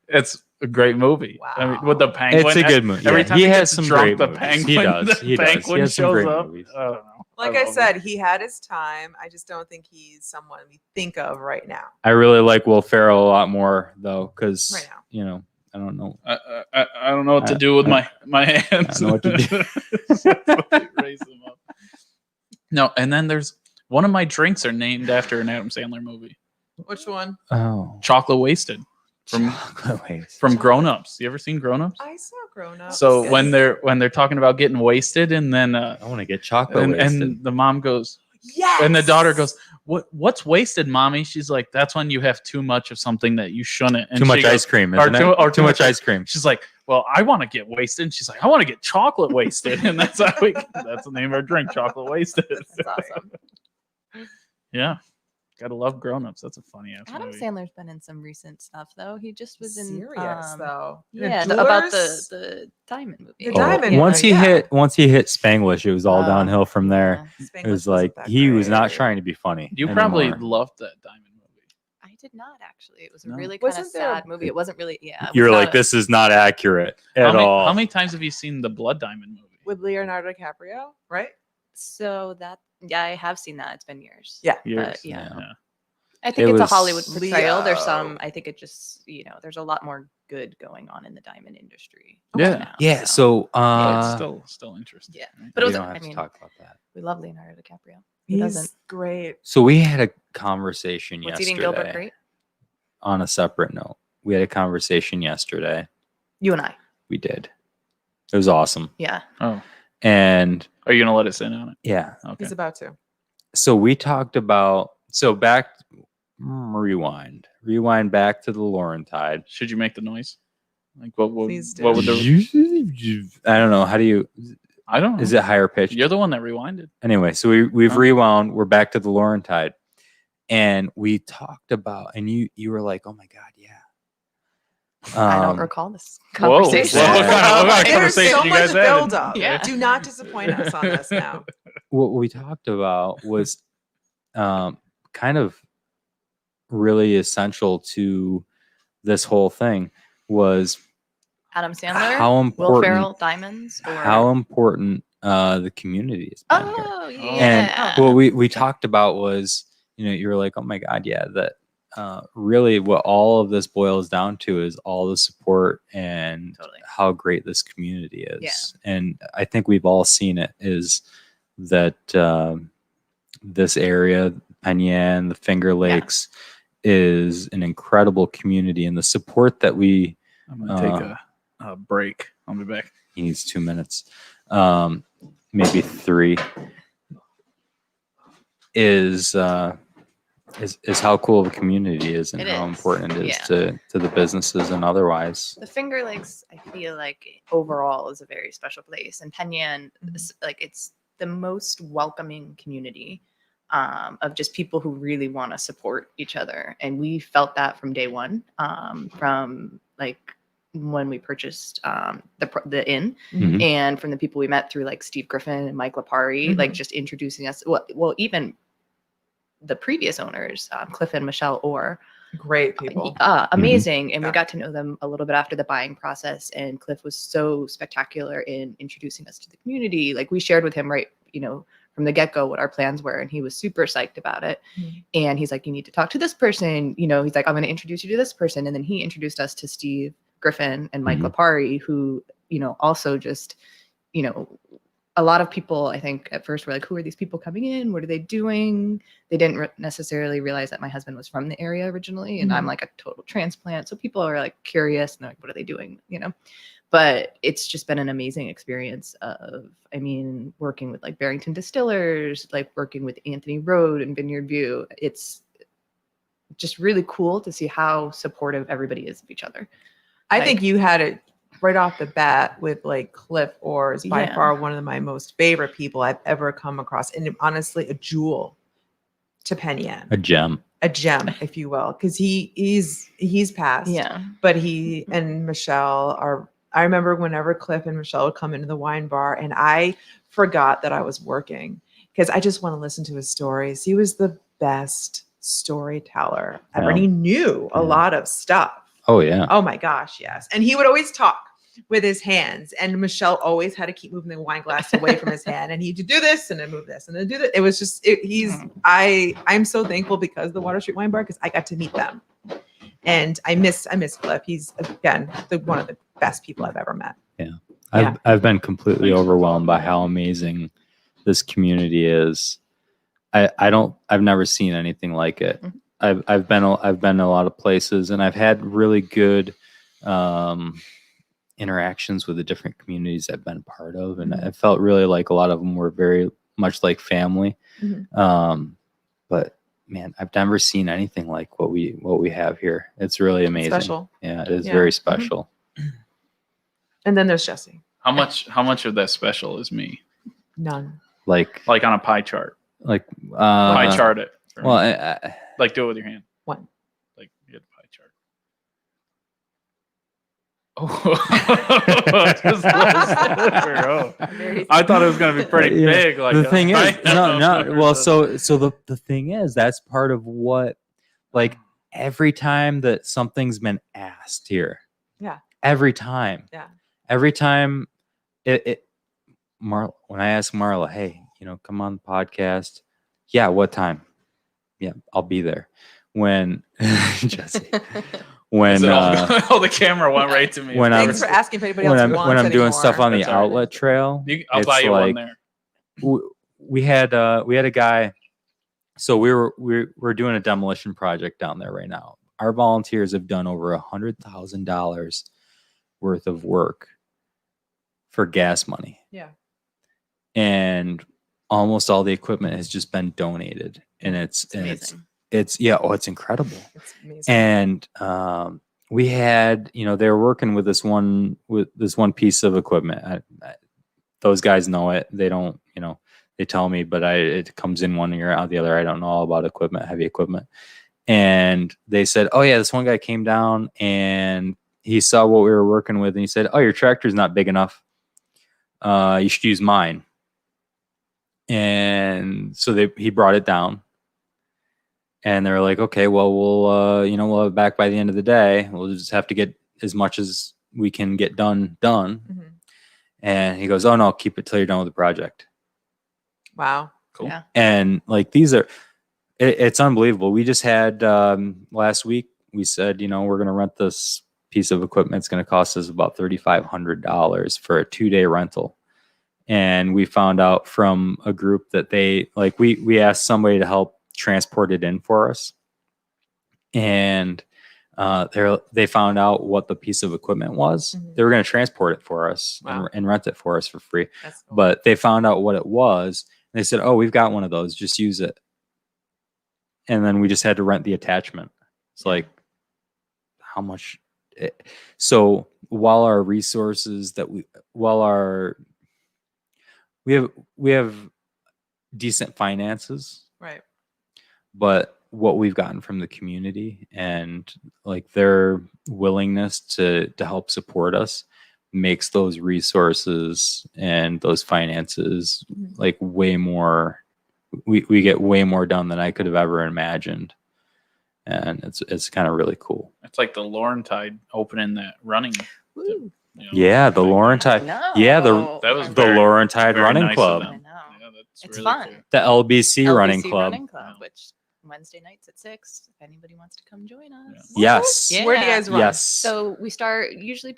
It's a great movie. I mean, with the
Wow.
penguin.
It's a good movie.
Every
Yeah,
time
he has
gets
some
drunk,
great
the
movies.
penguin,
He does.
the
He does. He
penguin
has some
shows
great
up.
movies.
I don't know.
Like
I
I
love
said,
it.
he had his time. I just don't think he's someone we think of right now.
I really like Will Ferrell a lot more though, because
Right now.
you know I don't know.
I don't know what to
I-
do with
I-
my hands.
know what to do.
Raise them up. No, and then there's one of my drinks are named after an Adam Sandler movie.
Which one?
Oh,
Chocolate Wasted from Grown Ups. You ever seen Grown Ups?
I saw Grown Up.
So when they're talking about getting wasted, and then
I want to get chocolate wasted.
and the mom goes,
yes,
and the daughter goes, what's wasted, mommy? She's like, that's when you have too much of something that you shouldn't. And
too much
she goes-
ice cream,
or
isn't
too-
it?
or
Too much ice cream.
She's like, well, I want to get wasted. And she's like, I want to get chocolate wasted. And that's how that's the name of our drink, Chocolate Wasted.
That's awesome.
Yeah. Gotta love Grown Ups. That's a funny ass
Adam
movie.
Sandler's been in some recent stuff though. He just was in
serious though.
Yeah,
The
about
Jewelers?
the diamond movie.
The
Oh,
Diamond
once he
movie, yeah.
once he hit Spanglish, it was all
Oh.
downhill from there.
Yeah.
It was
Spanglish
like
wasn't that
he was not
great.
trying to be funny.
You probably
anymore.
loved that Diamond movie.
I did not actually. It was a
No?
really kind of
Wasn't there-
sad movie. It wasn't really. Yeah. it
You're
was
like,
not
this is not accurate at all.
How many times have you seen the Blood Diamond movie?
with Leonardo DiCaprio, right?
So that I have seen that. It's been years.
Yeah.
Years.
yeah.
Yeah.
I think
It
it's a
was
Hollywood portrayal. There's
Leo.
some. I think it just there's a lot more good going on in the diamond industry.
Yeah.
right now,
Yeah. So
But it's still interesting.
Yeah.
right?
But it
we
was.
don't
I
have to
mean,
talk about that.
we love Leonardo DiCaprio. Who
He's
doesn't?
great.
So we had a conversation
What's
yesterday.
eating Gilbert Grape?
On a separate note, we had a conversation yesterday.
You and I.
We did. It was awesome.
Yeah.
Oh.
And
Are you gonna let us in on it?
yeah,
Okay.
He's about to.
so we talked about rewind back to the Laurentide.
Should you make the noise? Like what would
Please do.
what would the
I don't know. How do you?
I don't know.
Is it higher pitched?
You're the one that rewinded.
Anyway, so we've
Oh.
rewound. We're back to the Laurentide, and we talked about, and you were like, "Oh my god, yeah."
I don't recall this
Whoa.
conversation.
Whoa, what kind of
There's
conversation
so
you
much
guys had?
build up.
Yeah.
Do not disappoint us on this now.
What we talked about was kind of really essential to this whole thing was
Adam Sandler.
how
Will
important
Ferrell. Diamonds. Or...
how important the community is. been here.
Oh
Oh.
yeah.
And what we talked about was, you were like, oh my god, yeah, that really what all of this boils down to is all the support and
Totally.
how great this community is.
Yeah.
And I think we've all seen it, is that this area, Penyan, the Finger Lakes, is an incredible community, and the support that we
I'm gonna take a break. I'll be back.
he needs 2 minutes, maybe 3, is how cool of a community is, and
It
how
is.
important it is
Yeah.
to the businesses and otherwise.
The Finger Lakes, I feel like overall is a very special place, and Penyan, like it's the most welcoming community of just people who really want to support each other, and we felt that from day one, from like when we purchased the inn,
Mhm.
and from the people we met through like Steve Griffin and Mike Lapari, like just introducing us. Well, even the previous owners, Cliff and Michelle Orr.
Great people.
Amazing. And we
Yeah.
got to know them a little bit after the buying process. And Cliff was so spectacular in introducing us to the community. Like we shared with him, right, from the get-go what our plans were, and he was super psyched about it. And he's like, you need to talk to this person. He's like, I'm going to introduce you to this person. And then he introduced us to Steve Griffin and Mike Lapari, who, also just, a lot of people, I think, at first were like, who are these people coming in? What are they doing? They didn't necessarily realize that my husband was from the area originally, and I'm like a total transplant. So people are like curious, and they're like, what are they doing? But it's just been an amazing experience of, working with like Barrington Distillers, like working with Anthony Road and Vineyard View. It's just really cool to see how supportive everybody is of each other.
I think you had it right off the bat with like Cliff Orr is by
Yeah.
far one of my most favorite people I've ever come across. And honestly, a jewel to Penyan,
A gem.
a gem, if you will, because he's passed.
Yeah.
But he and Michelle are, I remember whenever Cliff and Michelle would come into the wine bar and I forgot that I was working because I just want to listen to his stories. He was the best storyteller ever. And he knew a lot of stuff.
Oh yeah.
Oh my gosh, yes. And he would always talk with his hands, and Michelle always had to keep moving the wine glass away from his hand, and he'd do this and then move this and then do that. It was just I'm so thankful because of the Water Street Wine Bar, because I got to meet them, and I miss Cliff. He's again one of the best people I've ever met.
Yeah. I've been completely overwhelmed by how amazing this community is. I've never seen anything like it. I've been a lot of places, and I've had really good interactions with the different communities I've been part of, and I felt really like a lot of them were very much like family. But man, I've never seen anything like what we have here. It's really amazing.
Special.
Yeah, it is very special.
And then there's Jesse.
How much of that special is me?
None.
Like
Like on a pie chart.
pie
Chart it. for me.
Well,
like do it with your hand.
One.
Like get a pie chart. Oh, just I thought it was gonna be pretty
Yeah.
big. Like
the thing is,
right?
no. Well, so the thing is, that's part of what, like, every time that something's been asked here.
Yeah.
Every time.
Yeah.
Every time Marla, when I ask Marla, hey, come on the podcast. Yeah, what time? Yeah, I'll be there. When Jesse, when
the camera went right to me.
when I'm-
Thanks for asking if anybody
when
else
I'm
wants
doing
anymore.
stuff on the
That's all right.
outlet trail,
I'll
it's
buy you
like,
one there.
we had a guy. So we're doing a demolition project down there right now. Our volunteers have done over $100,000 worth of work for gas money.
Yeah.
And almost all the equipment has just been donated, and it's
amazing.
it's incredible.
It's amazing.
And we had, they were working with this one piece of equipment. Those guys know it. They don't, they tell me, but it comes in one ear out the other. I don't know all about equipment, heavy equipment. And they said, oh yeah, this one guy came down and he saw what we were working with, and he said, oh, your tractor's not big enough. You should use mine. And so he brought it down, and they're like, okay, well, we'll have it back by the end of the day. We'll just have to get as much as we can get done. And he goes, oh no, keep it till you're done with the project.
Wow.
Cool.
Yeah.
And like, these are it's unbelievable. We just had last week. We said, we're going to rent this piece of equipment. It's going to cost us about $3,500 for a 2-day rental. And we found out from a group that we asked somebody to help transport it in for us. And they found out what the piece of equipment was.
Mhm.
They were going to transport it for us
Wow.
and rent it for us for free.
That's cool.
But they found out what it was. And they said, oh, we've got one of those. Just use it. And then we just had to rent the attachment. It's like, how much? So while our resources we have decent finances,
right.
but what we've gotten from the community and like their willingness to help support us makes those resources and those finances like way more. We get way more done than I could have ever imagined, and it's kind of really cool.
It's like the Laurentide opening that running.
Woo.
Yeah, the Laurentide.
No.
Yeah,
That was
the
very-
Laurentide
very
Running
nice of
Club,
them.
I know.
Yeah, that's
It's
really
fun.
cool.
the LBC Running
LBC
Club.
Running Club, which Wednesday nights at 6. If anybody wants to come join us.
Yes.
Yeah.
Where do you guys run?
Yes.
So we start usually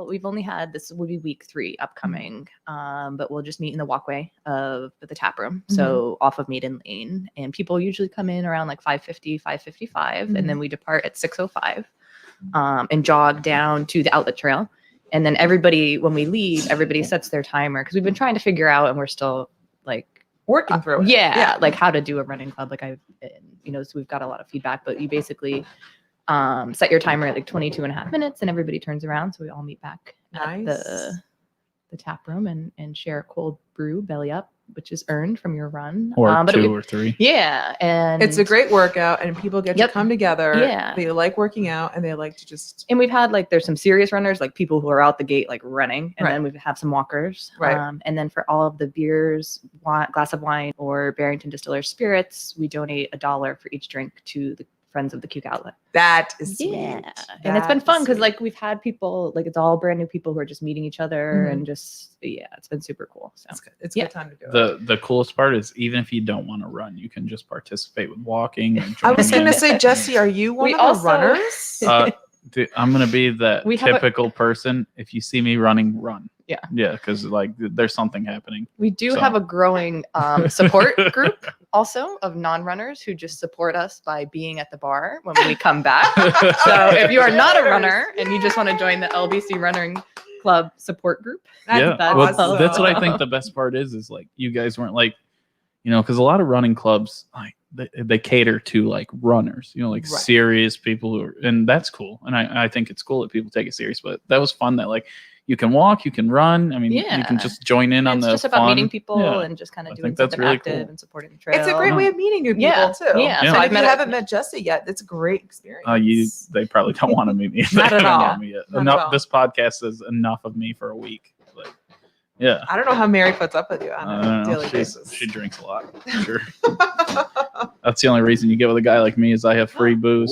we've only had this would be week 3 upcoming, but we'll just meet in the walkway of the tap room. So off of Maiden Lane, and people usually come in around like 5:50, 5:55, and then we depart at 6:05 and jog down to the outlet trail. And then when we leave, everybody sets their timer because we've been trying to figure out, and we're still like
Working through it.
yeah, like how to do a running club. Like so we've got a lot of feedback, but you basically set your timer at like 22 and a half minutes and everybody turns around. So we all meet back at
Nice.
the tap room and share a cold brew belly up, which is earned from your run.
Or
but
2 or 3.
yeah. And
It's a great workout, and people get to come together.
Yeah.
They like working out, and they like to just.
and we've had there's some serious runners, like people who are out the gate, like running. And
Right.
then we have some walkers.
Right.
And then for all of the beers, glass of wine, or Barrington Distillers spirits, we donate $1 for each drink to the Friends of the Cuke Outlet.
That is sweet.
Yeah. And it's been
That
fun
is
because
sweet.
we've had people, it's all brand new people who are just meeting each other and just, it's been super cool. So
It's good. It's a
Yeah.
good time to do it.
The coolest part is even if you don't want to run, you can just participate with walking. Or
I was
joining
going to
in.
say, Jesse, are you one
We
of the
also-
runners?
I'm gonna be that
We have a-
typical person. If you see me running, run.
Yeah.
Yeah, because there's something happening.
we do
So-
have a growing support group also of non-runners who just support us by being at the bar when we come back. So if you are not a runner and you just want to join the LBC Running Club support group,
Yeah,
That's
well,
awesome.
that's what I think the best part is like you guys weren't like, because a lot of running clubs like they cater to like runners, like
Right.
serious people and that's cool. And I think it's cool that people take it serious. But that was fun that like you can walk, you can run. I mean, you
Yeah.
can just join in on
it's
the
just about
fun.
meeting people
Yeah.
and just kind
I
of
think
doing
that's
something
really
active
cool.
and supporting the trail.
It's a great way of meeting new people,
Yeah.
too.
Yeah.
Yeah.
So
I've
if you
met
haven't met Jesse yet, it's a great experience.
They probably don't want to meet me.
Not
They
at
haven't
all.
met me yet.
Not at
Enough.
all.
This podcast is enough of me for a week. Like, yeah.
I don't know how Mary puts up with you on
I
a
don't know.
daily basis.
She drinks a lot. Sure. That's the only reason you get with a guy like me is I have free booze.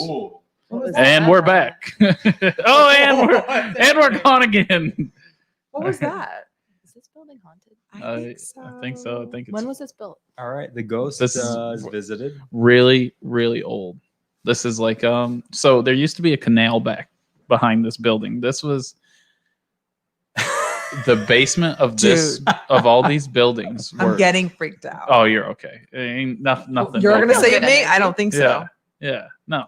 What was
And
that?
we're back. and we're gone again.
What was that?
Is this building haunted?
I think so. I think it's
When was this built?
All right, the ghost
This is-
is visited.
really, really old. This is like so there used to be a canal back behind this building. This was the basement of this
Dude.
of all these buildings.
I'm
were-
getting freaked out.
Oh, you're okay. Ain't nothing.
You're
like
gonna
that.
save
Good
me?
energy.
I don't think so.
Yeah. No.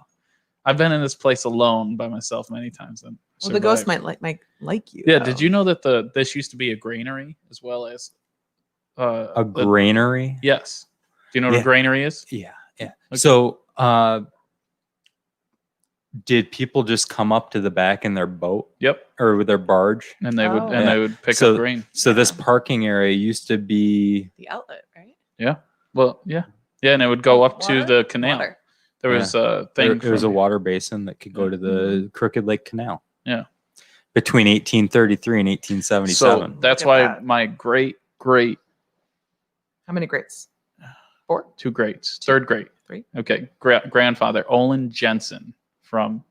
I've been in this place alone by myself many times. And
Well, the ghost
survived.
might like you.
Yeah.
though.
Did you know that this used to be a granary as well as
A granary.
Yes. Do you know what
Yeah.
a granary is?
Yeah.
Okay.
So, did people just come up to the back in their boat
Yep.
or with their barge?
And they would
Oh.
and
Yeah.
they would pick
So-
up grain.
So this parking area used to be
The outlet, right?
Well, yeah. Yeah, and it would go up to
Water?
the canal.
Water.
There was a thing.
there was a
from-
water basin that could go to the Crooked Lake Canal.
Yeah.
Between 1833 and 1877.
So that's
Look
why
at that.
my great
How many greats? 4?
2 greats, third great,
3?
okay, grandfather Olin Jensen from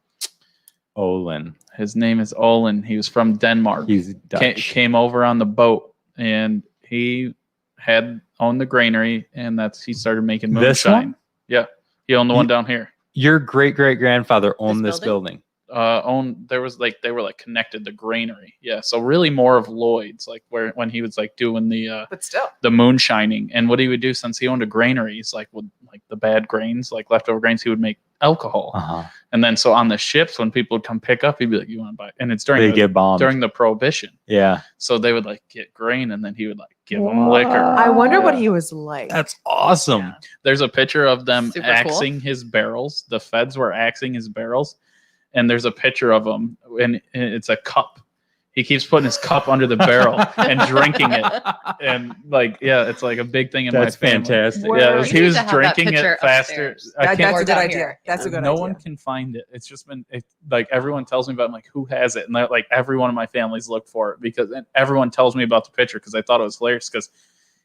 Olin.
his name is Olin. He was from Denmark.
He's Dutch.
Came over on the boat and he had owned the granary and he started making
This
moonshine.
one?
Yeah. He owned the one down here.
Your great grandfather owned this
building?
building.
There was like, they were like connected, the granary. Yeah. So really more of Lloyd's, like when he was like doing
But still.
the moonshining. And what he would do, since he owned a granary, he's like, with like the bad grains, like leftover grains, he would make alcohol.
Uh-huh.
And then so on the ships, when people would come pick up, he'd be like, you want to buy it? And it's
They get bombed.
during the Prohibition.
Yeah.
So they would like get grain, and then he would like give them liquor.
I wonder what he was like.
That's awesome.
Yeah.
There's a picture of them
Super cool.
axing his barrels. The feds were axing his barrels, and there's a picture of him, and it's a cup. He keeps putting his cup under the barrel and drinking it, and like, yeah, it's like a big thing in
That's
my family.
fantastic.
Yeah,
We
he
need
was
to have that
drinking
picture
it faster.
upstairs.
I
That's
can't.
a good
down
idea.
here.
That's a good
No
idea.
one can find it. It's just been like everyone tells me about it. I'm like, who has it? And like everyone in my family's looked for it, because and everyone tells me about the picture because I thought it was hilarious, because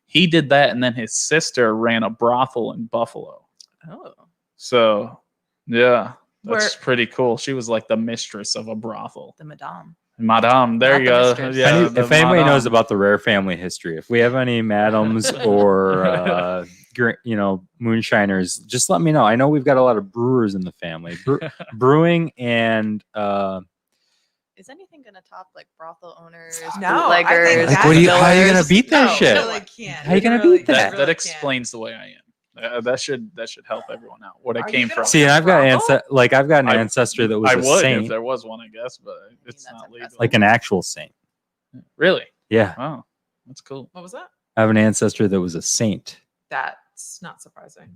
he did that, and then his sister ran a brothel in Buffalo.
Oh.
So yeah, that's
Where-
pretty cool. She was like the mistress of a brothel.
The Madame.
Madame, there
Not
you
the
go.
mistress.
Yeah,
if anybody knows about the Rahr family history, if we have any madams or moonshiners, just let me know. I know we've got a lot of brewers in the family. Brewing and
Is anything gonna top like brothel owners,
No, I think
bootleggers?
that's-
how are you gonna
distillers?
beat that
No,
shit?
no, they can't.
How you gonna
They
beat that?
really
that
can't.
explains the way I am. That should help everyone out. What I
Are you
came
gonna
from.
See, and I've got
Brothel?
an ancestor that was
I
a
would if
saint,
there was one, I guess, but it's
that's
not legal.
impressive.
like an actual saint.
Really?
Yeah,
Wow, that's cool.
What was that?
I have an ancestor that was a saint,
That's not surprising.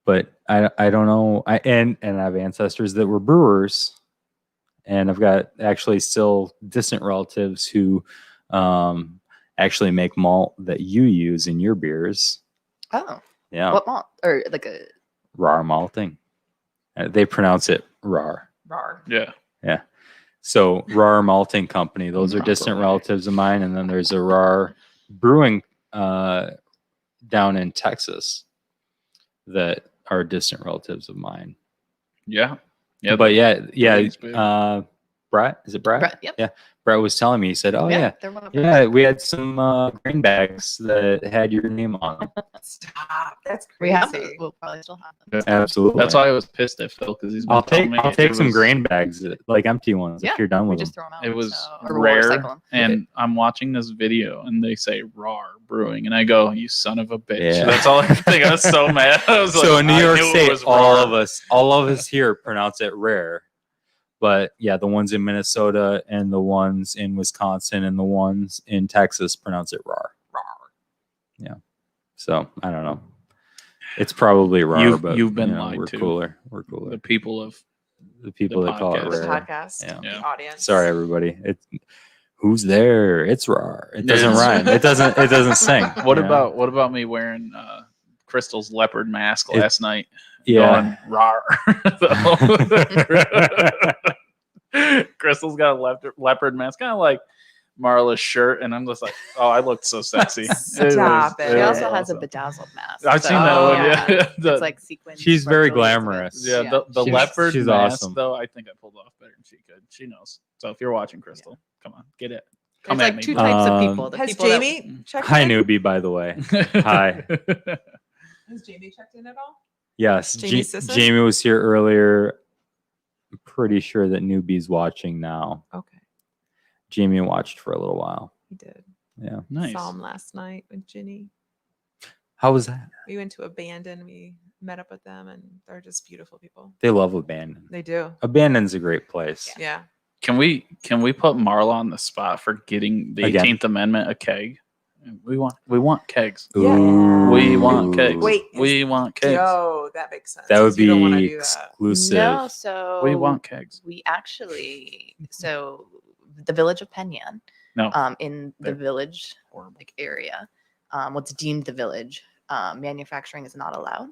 but I don't know. And I have ancestors that were brewers, and I've got actually still distant relatives who actually make malt that you use in your beers.
Oh,
Yeah,
what malt? Or like a
Rahr malting. They pronounce it Rahr.
Rahr.
Yeah.
So Rahr Malting Company, those are distant relatives of mine, and then there's a Rahr Brewing down in Texas that are distant relatives of mine.
Yeah. Yeah.
But yeah,
Brewing's big.
Brett, is it Brett?
Brett. Yep.
Yeah, Brett was telling me. He said, "Oh yeah,
They're one of
yeah, we had some grain bags that had your name on them."
Stop. That's
We
crazy.
have them. We'll probably still have them.
Absolutely.
That's why I was pissed at Phil, because he's been
I'll
telling me
take
it
some
was-
grain bags, like empty ones,
Yeah,
if you're done
We
with
just
them.
throw them out.
It was
or we'll
rare,
recycle 'em.
and I'm watching this video, and they say Rahr Brewing, and I go, "You son of a bitch!"
Yeah.
That's all I could think. I was so mad. I was
So
like,
in New
I
York
knew it
State,
was
all
Rahr.
of us here pronounce it rare. But yeah, the ones in Minnesota and the ones in Wisconsin and the ones in Texas pronounce it Rahr. Yeah. So I don't know. It's probably Rahr, but
you've been
you know,
lied
we're
to.
cooler. We're cooler.
The people of
The people
the
that call it
podcast.
The
rare.
podcast,
Yeah.
Yeah.
the audience.
Sorry, everybody. It's who's there? It's Rahr. It doesn't
It's-
rhyme. It doesn't sing.
what
you know?
about me wearing Crystal's leopard mask last night?
Yeah.
Going Rahr. Crystal's got a leopard mask, kind of like Marla's shirt, and I'm just like, oh, I looked so sexy.
Stop it.
She
Yeah.
also has a bedazzled mask.
I've seen
so-
that one.
yeah.
Yeah,
It's like sequins.
She's very
sparkles, but-
glamorous.
yeah, the
she's-
leopard
she's
mask,
awesome.
though, I think I pulled off better than she could. She knows. So if you're watching, Crystal, come on, get it. Come
There's
at
like
me,
two
bro.
types of
Um,
people. The
Has
people that-
Jamie checked
Hi,
in?
newbie, by the way. Hi.
Has Jamie checked in at all?
Yes,
Jamie's sister?
Jamie was here earlier. I'm pretty sure that newbie's watching now.
Okay,
Jamie watched for a little while.
he did.
Yeah.
Nice.
Saw him last night with Ginny.
How was that?
We went to Abandon. We met up with them, and they're just beautiful people.
They love Abandon.
They do.
Abandon's a great place.
Yeah.
Can we put Marla on the spot for getting the
Again.
18th Amendment a keg? We want kegs.
Yeah.
Ooh.
We want kegs.
Wait,
we want kegs.
Yo, that makes sense.
That would
'cause you don't wanna
be
do that.
exclusive.
No, so
We want kegs.
We actually, so the village of Penyan,
No.
in the
They're
village
horrible.
like area, what's deemed the village, manufacturing is not allowed,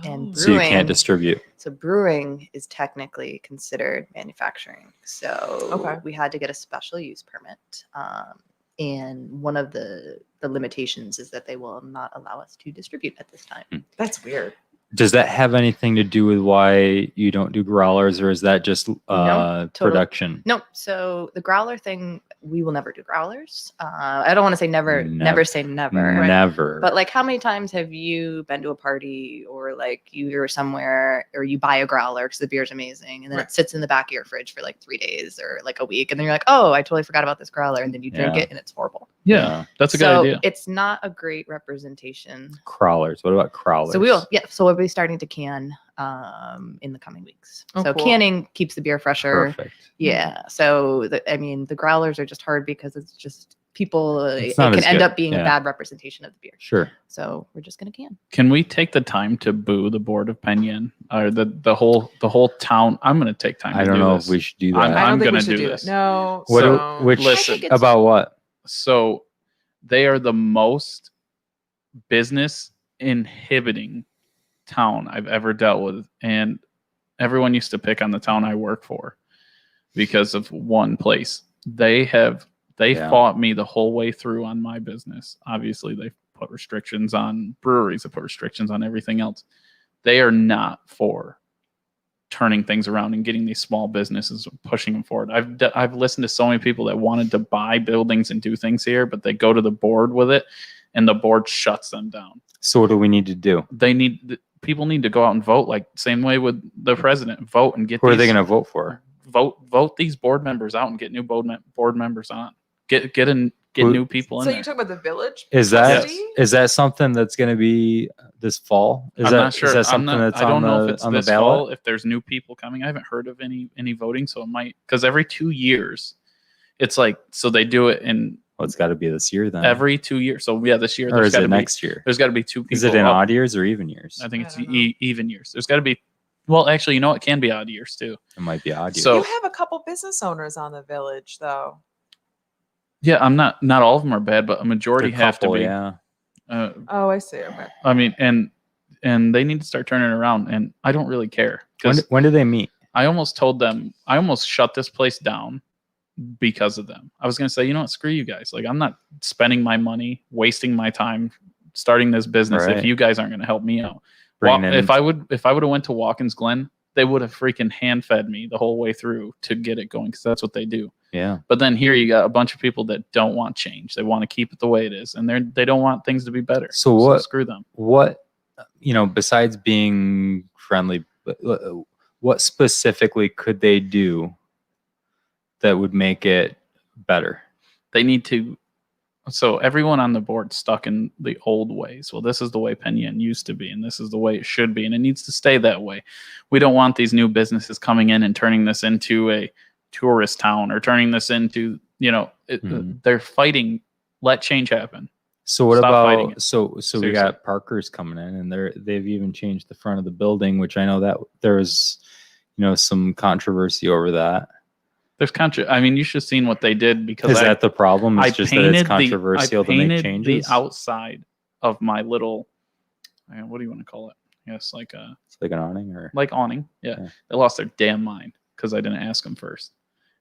and
Oh.
So you can't
brewing-
distribute.
so brewing is technically considered manufacturing. So
Okay.
we had to get a special use permit, and one of the limitations is that they will not allow us to distribute at this time.
That's weird.
Does that have anything to do with why you don't do growlers, or is that just
Total-
production?
Nope. So the growler thing, we will never do growlers. I don't want to say never, never say never.
Never.
But like, how many times have you been to a party or like you're somewhere or you buy a growler because the beer's amazing and then
Right.
it sits in the back of your fridge for like 3 days or like a week, and then you're like, oh, I totally forgot about this growler, and then you drink
Yeah.
it and it's horrible.
Yeah, that's a good
So
idea.
it's not a great representation.
Crawlers. What about crawlers?
So we'll be starting to can in the coming weeks.
Oh,
So
cool.
canning keeps the beer fresher.
Perfect.
Yeah. So the growlers are just hard because it's just people.
It's
It
not
can
as
end
good.
up being a
Yeah.
bad representation of the beer.
Sure.
So we're just gonna can.
Can we take the time to boo the Board of Penyon or the whole town? I'm going to take time.
I
to
don't
do
know
this.
if we should do that.
I'm
I don't think we
gonna
should
do
do
this.
it. No.
What?
so-
Which
Listen.
I think it's-
about what?
So they are the most business inhibiting town I've ever dealt with, and everyone used to pick on the town I work for because of one place. They
Yeah.
fought me the whole way through on my business. Obviously, they put restrictions on breweries, they put restrictions on everything else. They are not for turning things around and getting these small businesses, pushing them forward. I've listened to so many people that wanted to buy buildings and do things here, but they go to the board with it, and the board shuts them down.
So what do we need to do?
People need to go out and vote, like same way with the president. Vote and get.
Who are they
these-
going to vote for?
Vote these board members out and get new board members on. Get
Who-
new people in
So
there.
you talk about the village?
Is that
trustee?
is that something that's going to be this fall? Is
I'm
that
not sure.
is that something that's
I don't
on
know
the
if it's
on the
this
ballot?
fall. If there's new people coming, I haven't heard of any voting, so it might, because every 2 years, it's like, so they do it in
Well, it's got to be this year then.
every 2 years. So yeah, this year
or
there's
is
got
it
to be
next year?
there's got to be 2 people.
Is it in
up.
odd years or even years?
I think
I
it's
don't know.
even years. There's got to be. Well, actually, you know, it can be odd years too.
It might be odd years.
So-
You have a couple business owners on the village, though.
Yeah, I'm not all of them are bad, but a majority
A
have to
couple,
be.
Yeah.
Oh, I see. Okay.
I mean, and they need to start turning it around. And I don't really care
When,
because
when do they meet?
I almost told them, I almost shut this place down because of them. I was going to say, you know what, screw you guys. Like, I'm not spending my money, wasting my time starting this business
Right.
if you guys aren't going to help me out.
Bringing in-
If I would have went to Watkins Glen, they would have freaking hand fed me the whole way through to get it going, because that's what they do.
Yeah.
But then here you got a bunch of people that don't want change. They want to keep it the way it is, and they don't want things to be better.
So what-
Screw them.
What, besides being friendly, what specifically could they do that would make it better?
They need to. So everyone on the board stuck in the old ways. Well, this is the way Penyon used to be, and this is the way it should be, and it needs to stay that way. We don't want these new businesses coming in and turning this into a tourist town, or turning this into,
Mhm.
they're fighting. Let change happen.
So what
Stop fighting
about
it.
so we
Seriously.
got Parker's coming in, and they've even changed the front of the building, which I know that there was some controversy over that.
There's I mean, you should have seen what they did, because
Is that the problem? It's just that it's
I
controversial to make
painted
changes.
the outside of my little, what do you want to call it? Yes, like a
It's like an awning, or
like awning. Yeah.
Yeah.
They lost their damn mind because I didn't ask them first,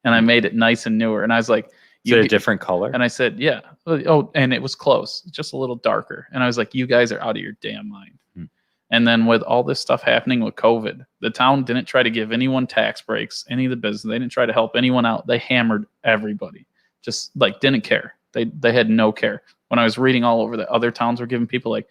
and I made it nice and newer. And I was like,
is it a different color?
And I said, yeah. Oh, and it was close, just a little darker. And I was like, you guys are out of your damn mind.
Hmm.
And then with all this stuff happening with COVID, the town didn't try to give anyone tax breaks, any of the business. They didn't try to help anyone out. They hammered everybody. Just like didn't care. They had no care. When I was reading all over that other towns were giving people like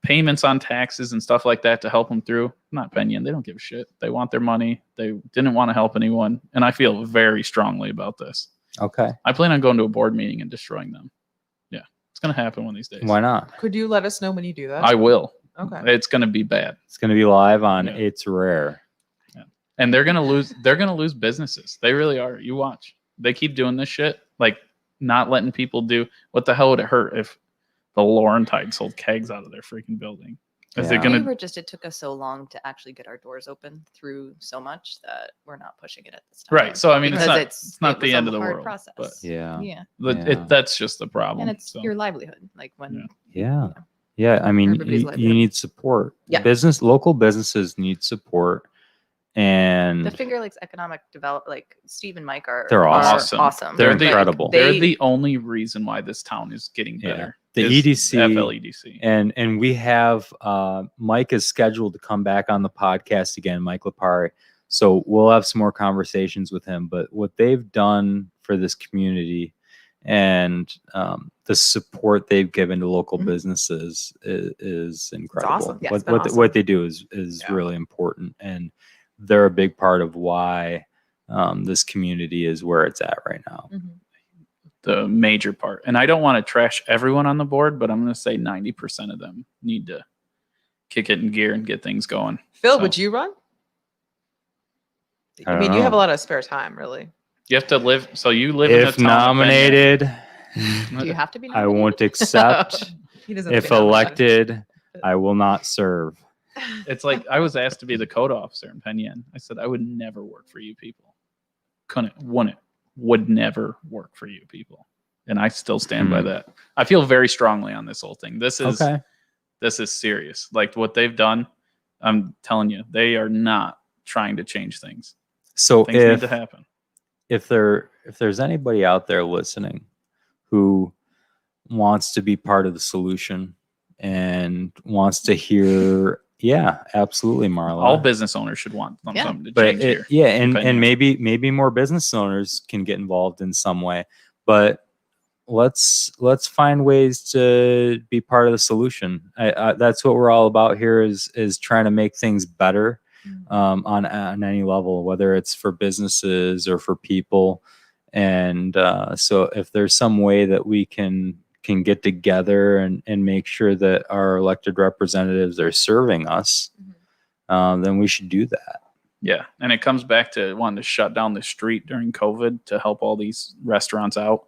payments on taxes and stuff like that to help them through. Not Penyon. They don't give a shit. They want their money. They didn't want to help anyone. And I feel very strongly about this.
Okay.
I plan on going to a board meeting and destroying them. Yeah, it's going to happen one of these days.
Why not?
Could you let us know when you do that?
I will.
Okay.
It's going to be bad.
It's going to be live on
Yeah.
It's Rare.
And they're going to lose. They're going to lose businesses. They really are. You watch. They keep doing this shit, like not letting people do. What the hell would it hurt if the Laurentide sold kegs out of their freaking building? Is
Yeah.
it going to?
It took us so long to actually get our doors open through so much that we're not pushing it at this time.
Right. So I mean,
Because
it's not
it
the
was a
end of the
hard
world.
process.
But
Yeah.
Yeah.
Yeah.
that's just the problem.
And it's
so.
your livelihood. Like when
Yeah. Yeah. I mean,
Everybody's
you
livelihood.
need support.
Yeah.
Local businesses need support. And
The Finger Lakes Economic Develop, like Steve and Mike are
They're
awesome.
awesome.
They're
Like,
incredible.
They're the only reason why this town is getting
Yeah.
better.
The
is
EDC
FLEDC.
and we have Mike is scheduled to come back on the podcast again, Mike Lapari. So we'll have some more conversations with him. But what they've done for this community and the support they've given to local businesses is incredible.
awesome. Yeah, it's
what
been
what they do is
Yeah.
really important, and they're a big part of why this community is where it's at right now.
The major part. And I don't want to trash everyone on the board, but I'm going to say 90% of them need to kick it in gear and get things going.
Phil,
So-
would you run?
I
I
don't
mean, you have a
know.
lot of spare time, really.
You have to live. So you live in a
If
town of
nominated,
Do you have to be
I
nominated?
won't accept.
He doesn't. have to
If
be nominated.
elected, I will not serve.
It's like I was asked to be the code officer in Penn. I said I would never work for you people. Wouldn't, would never work for you people. And I still stand by that. I feel very strongly on this whole thing. This is serious. Like what they've done, I'm telling you, they are not trying to change things.
So
Things need to happen.
if there's anybody out there listening who wants to be part of the solution and wants to hear, yeah, absolutely, Marla.
All business owners should want something to
But
change here.
yeah, and
Penn.
maybe more business owners can get involved in some way. But let's find ways to be part of the solution. That's what we're all about here is trying to make things better on any level, whether it's for businesses or for people. And so if there's some way that we can get together and make sure that our elected representatives are serving us, then we should do that.
Yeah. And it comes back to wanting to shut down the street during COVID to help all these restaurants out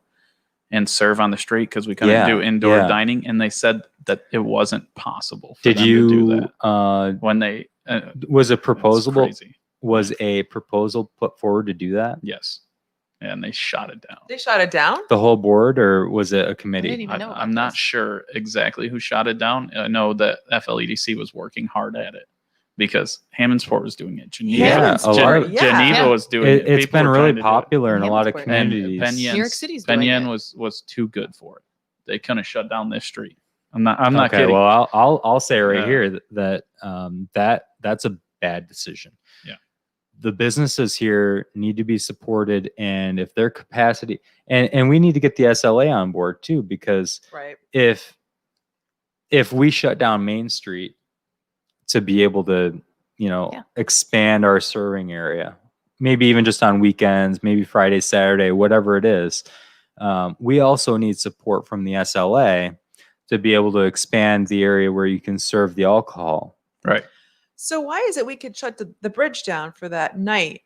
and serve on the street because we couldn't do indoor dining. And they said that it wasn't possible for them to do that. When they
was a
it's
proposal
crazy.
was a proposal put forward to do that?
Yes. And they shot it down.
They shot it down.
The whole board, or was it a
I didn't
committee?
even know about
I'm not
this.
sure exactly who shot it down. I know that FLEDC was working hard at it because Hammondsport was doing it. Geneva,
Yeah, a lot of-
Geneva was doing it.
It's
People
been
were
really
trying to do it.
popular in a lot of
Hammondsport.
And
communities.
New York City's doing
Penn
it.
was too good for it. They couldn't shut down this street. I'm not
Okay,
kidding.
well, I'll say right
Yeah.
here that's a bad decision.
Yeah.
The businesses here need to be supported, and if their capacity, and we need to get the SLA on board too, because
Right.
if we shut down Main Street to be able to, expand our serving area, maybe even just on weekends, maybe Friday, Saturday, whatever it is, we also need support from the SLA to be able to expand the area where you can serve the alcohol.
Right.
So why is it we could shut the bridge down for that night?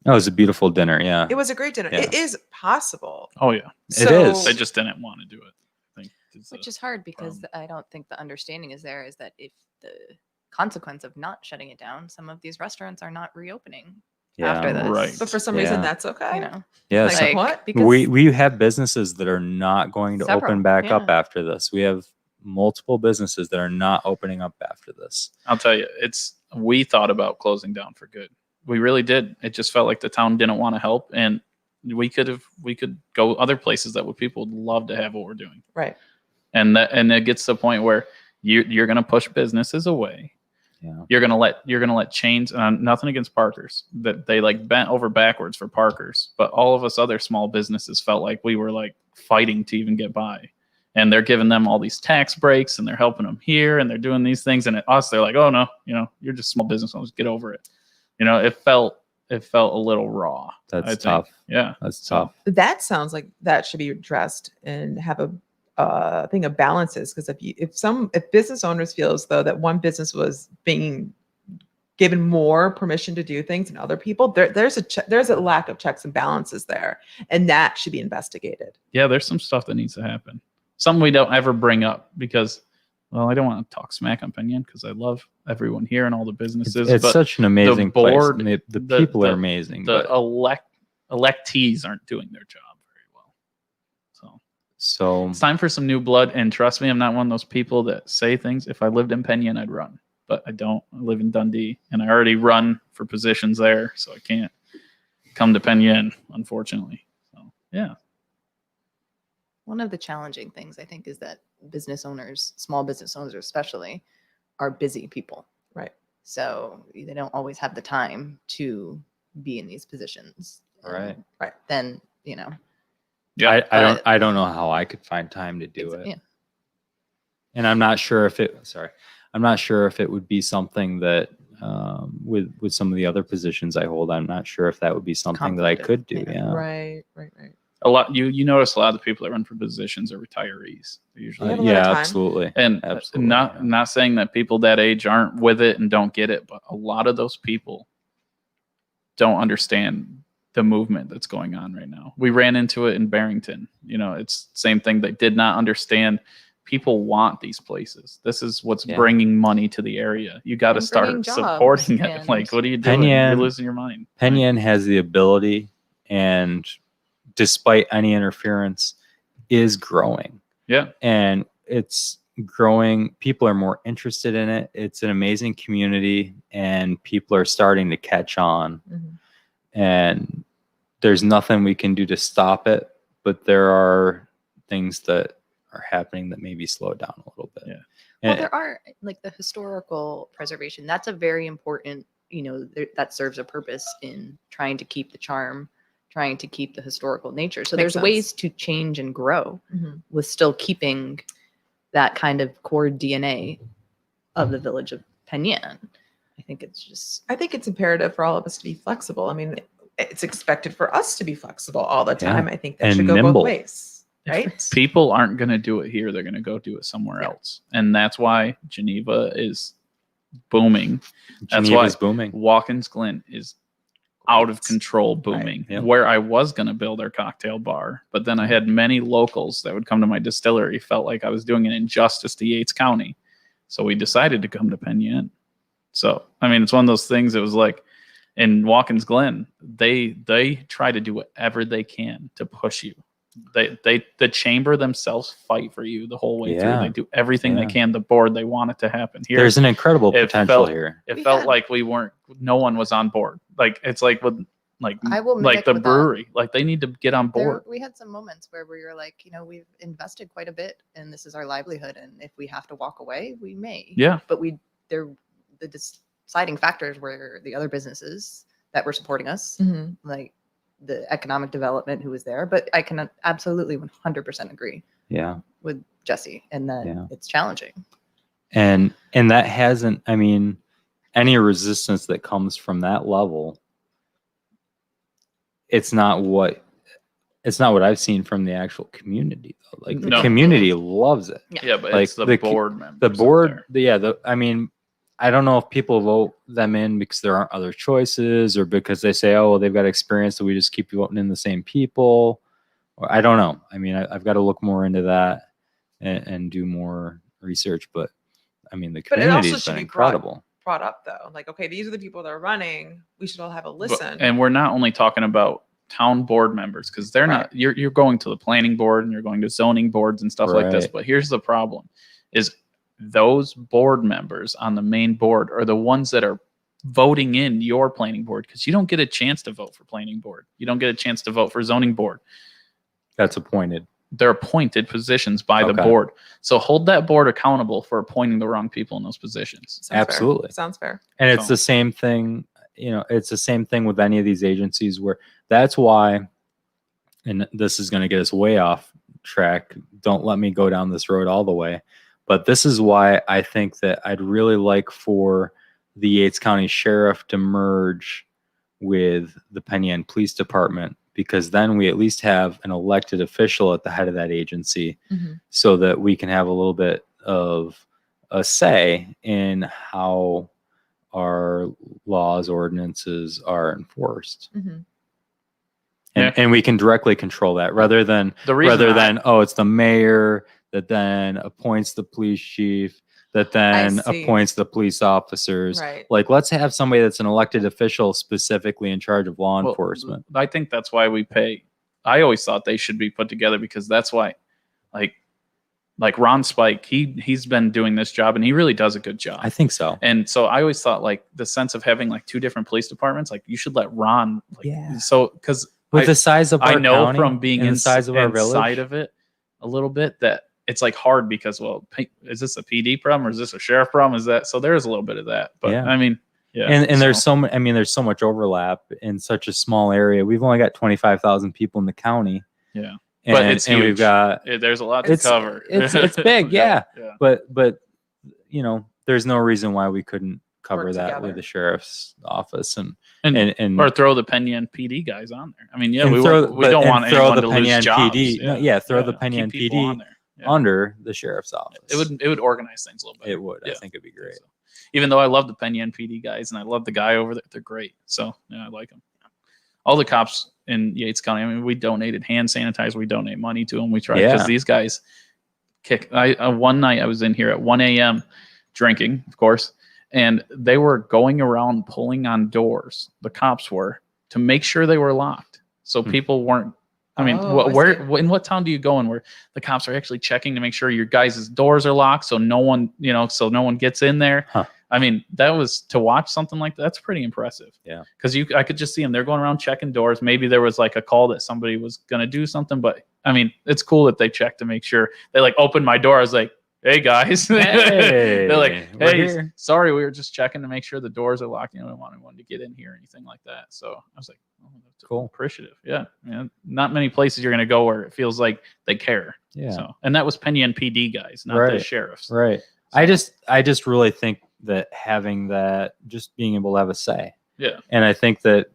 Oh, it was a beautiful dinner. Yeah.
It was a great dinner.
Yeah.
It is possible.
Oh yeah.
It is.
They just didn't want to do it. I think it's
Which
a-
is hard because I don't think the understanding is there is that if the consequence of not shutting it down, some of these restaurants are not reopening after this.
Right.
But for some reason,
Yeah.
that's okay.
You know,
Yeah.
Like,
so
what?
Because
we have businesses that are not going to
Several,
open back up
yeah.
after this. We have multiple businesses that are not opening up after this.
I'll tell you, we thought about closing down for good. We really did. It just felt like the town didn't want to help, and we could go other places that people would love to have what we're doing.
Right.
And it gets to the point where you're going to push businesses away.
Yeah.
You're gonna let chains. Nothing against Parkers, that they like bent over backwards for Parkers, but all of us other small businesses felt like we were like fighting to even get by. And they're giving them all these tax breaks, and they're helping them here, and they're doing these things. And they're like, oh no, you're just small business owners, get over it. It felt a little raw.
That's
I think.
tough.
Yeah,
That's tough.
That sounds like that should be addressed and have a thing of balances. Because if business owners feel as though that one business was being given more permission to do things than other people, there's a lack of checks and balances there, and that should be investigated.
yeah. There's some stuff that needs to happen. Something we don't ever bring up because, well, I don't want to talk smack on Penn because I love everyone here and all the businesses.
It's
but
such an amazing
board,
place. The
the-
people are
the-
amazing.
the
but-
electees aren't doing their job very well. So
so
it's time for some new blood. And trust me, I'm not one of those people that say things. If I lived in Penn, I'd run. but I don't. I live in Dundee, and I already run for positions there, so I can't come to Penn Yen, unfortunately. So yeah.
One of the challenging things I think is that business owners, small business owners especially, are busy people.
Right.
So they don't always have the time to be in these positions.
Right.
Right.
Then, you know.
Yeah.
I don't know how I could find time to do it.
Yeah.
And I'm not sure if it would be something that with some of the other positions I hold, I'm not sure if that would be something that I could do.
Competitive,
Yeah.
Right.
A lot you notice a lot of the people that run for positions are retirees. They're usually
have a lot of time.
absolutely.
and
Absolutely,
not saying that people that age aren't with it and don't get it, but a lot of those people don't understand the movement that's going on right now. We ran into it in Barrington. You know, it's the same thing. They did not understand. People want these places. This is what's bringing money to the area. You got to
And
start
bringing jobs
supporting it.
and-
Like, what are you
Penn
doing?
Yan-
You're losing your mind.
Penn Yan has the ability, and despite any interference, is growing.
Yeah.
And it's growing. People are more interested in it. It's an amazing community, and people are starting to catch on.
Mhm.
And there's nothing we can do to stop it, but there are things that are happening that maybe slow it down a little bit.
Yeah.
Well,
And
there are like the historical preservation. That's a very important, that serves a purpose in trying to keep the charm, trying to keep the historical nature. So
Makes
there's
sense.
ways to change and grow
Mhm.
with still keeping that kind of core DNA of the village of Penn Yan. I think it's just
I think it's imperative for all of us to be flexible. I mean, it's expected for us to be flexible all the
Yeah.
time. I think that
And
should go
nimble.
both ways, right?
People aren't going to do it here. They're going to go do it somewhere
Yeah.
else. And that's why Geneva is booming. That's
Geneva's
why
booming.
Watkins Glen is out of
Great.
control booming.
Yep.
Where I was going to build our cocktail bar, but then I had many locals that would come to my distillery, felt like I was doing an injustice to Yates County. So we decided to come to Penn Yan. So, I mean, it's one of those things. It was like in Watkins Glen, they try to do whatever they can to push you. The chamber themselves fight for you the whole way through.
Yeah.
They do everything they
Yeah.
can. The board, they want it to happen here.
There's an incredible
it
potential
felt-
here.
It
We
felt
had-
like no one was on board. Like it's like with
I will
like
mimic
the
with that.
brewery, like they need to get on board.
we had some moments where we were like, we've invested quite a bit and this is our livelihood. And if we have to walk away, we may.
Yeah.
But the deciding factors were the other businesses that were supporting us,
Mhm.
like the economic development who was there. But I can absolutely 100% agree
Yeah.
with Jesse and that
Yeah.
it's challenging.
And that hasn't, I mean, any resistance that comes from that level, it's not what I've seen from the actual community though. Like the
No.
community loves it.
Yeah, but
Like
it's the
the-
board members.
The
up
board,
there.
I mean, I don't know if people vote them in because there aren't other choices or because they say, oh, well, they've got experience, so we just keep voting in the same people. Or I don't know. I mean, I've got to look more into that and do more research. But I mean, the
But it also
community has
should
been
be brought-
incredible.
Brought up though, like, okay, these are the people that are running. We should all have a
But-
listen.
and we're not only talking about town board members because they're not. You're going to the planning board and you're going to zoning boards and stuff like this.
Right.
But here's the problem: is those board members on the main board are the ones that are voting in your planning board because you don't get a chance to vote for planning board. You don't get a chance to vote for zoning board.
That's appointed.
They're appointed positions by the
Okay.
board. So hold that board accountable for appointing the wrong people in those positions.
Sounds fair.
Absolutely.
Sounds fair.
And it's
So-
the same thing, it's the same thing with any of these agencies where that's why, and this is going to get us way off track. Don't let me go down this road all the way. But this is why I think that I'd really like for the Yates County Sheriff to merge with the Penn Yan Police Department, because then we at least have an elected official at the head of that agency
Mhm.
so that we can have a little bit of a say in how our laws, ordinances are enforced.
Mhm.
And we can directly control that rather than
The reason
it's the mayor that then appoints the police chief that then
see.
appoints the police officers.
Right.
Like, let's have somebody that's an elected official specifically in charge of law enforcement.
I think that's why we pay. I always thought they should be put together because that's why, like, like Ron Spike, he's been doing this job and he really does a good job.
I think so.
And so I always thought like the sense of having like 2 different police departments, like you should let Ron, like,
Yeah.
So because
With the size of our
I know
county
from being
and the size of our
inside
village,
of it a little bit that it's like hard because, well, is this a PD problem or is this a sheriff problem? Is that so? There's a little bit of that, but
Yeah.
I mean, yeah.
and there's so much. I mean, there's so much overlap in such a small area. We've only got 25,000 people in the county.
Yeah.
And,
But it's
and we've
huge.
got
There's a lot to
it's
cover.
it's big, yeah.
Yeah.
But you know, there's no reason why we couldn't cover
Work
that
together.
with the sheriff's office and
Or throw the Penyan PD guys on there. I mean, yeah,
and
we don't want
throw
anyone
the
to
Penyan
lose jobs.
PD. No, yeah, throw the
keep
Penyan
people on
PD
there. Yeah.
under the sheriff's office.
It would organize things a little bit.
It would. I
Yeah.
think it'd be great.
So, even though I love the Penyan PD guys and I love the guy over there, they're great. So yeah, I like them. All the cops in Yates County. I mean, we donated hand sanitizer. We donate money to them. We try because these guys kick. One night I was in here at 1 a.m. drinking, of course, and they were going around pulling on doors. The cops were to make sure they were locked, so people weren't. I mean, in what town do you go in where the cops are actually checking to make sure your guys' doors are locked, so no one gets in there?
Huh.
I mean, that was to watch something like that. That's pretty impressive.
Yeah.
Because I could just see them. They're going around checking doors. Maybe there was like a call that somebody was going to do something, but I mean, it's cool that they check to make sure. They like opened my door. I was like, hey guys.
Hey,
they're like,
we're
hey,
here.
sorry, we were just checking to make sure the doors are locked. You know, I don't want anyone to get in here or anything like that. So I was like, oh, that's
Cool.
appreciative. Yeah. Not many places you're going to go where it feels like they care.
Yeah.
So, and that was Penyan PD guys, not the sheriffs.
Right.
So,
I just really think that having that, just being able to have a say.
Yeah.
And I think that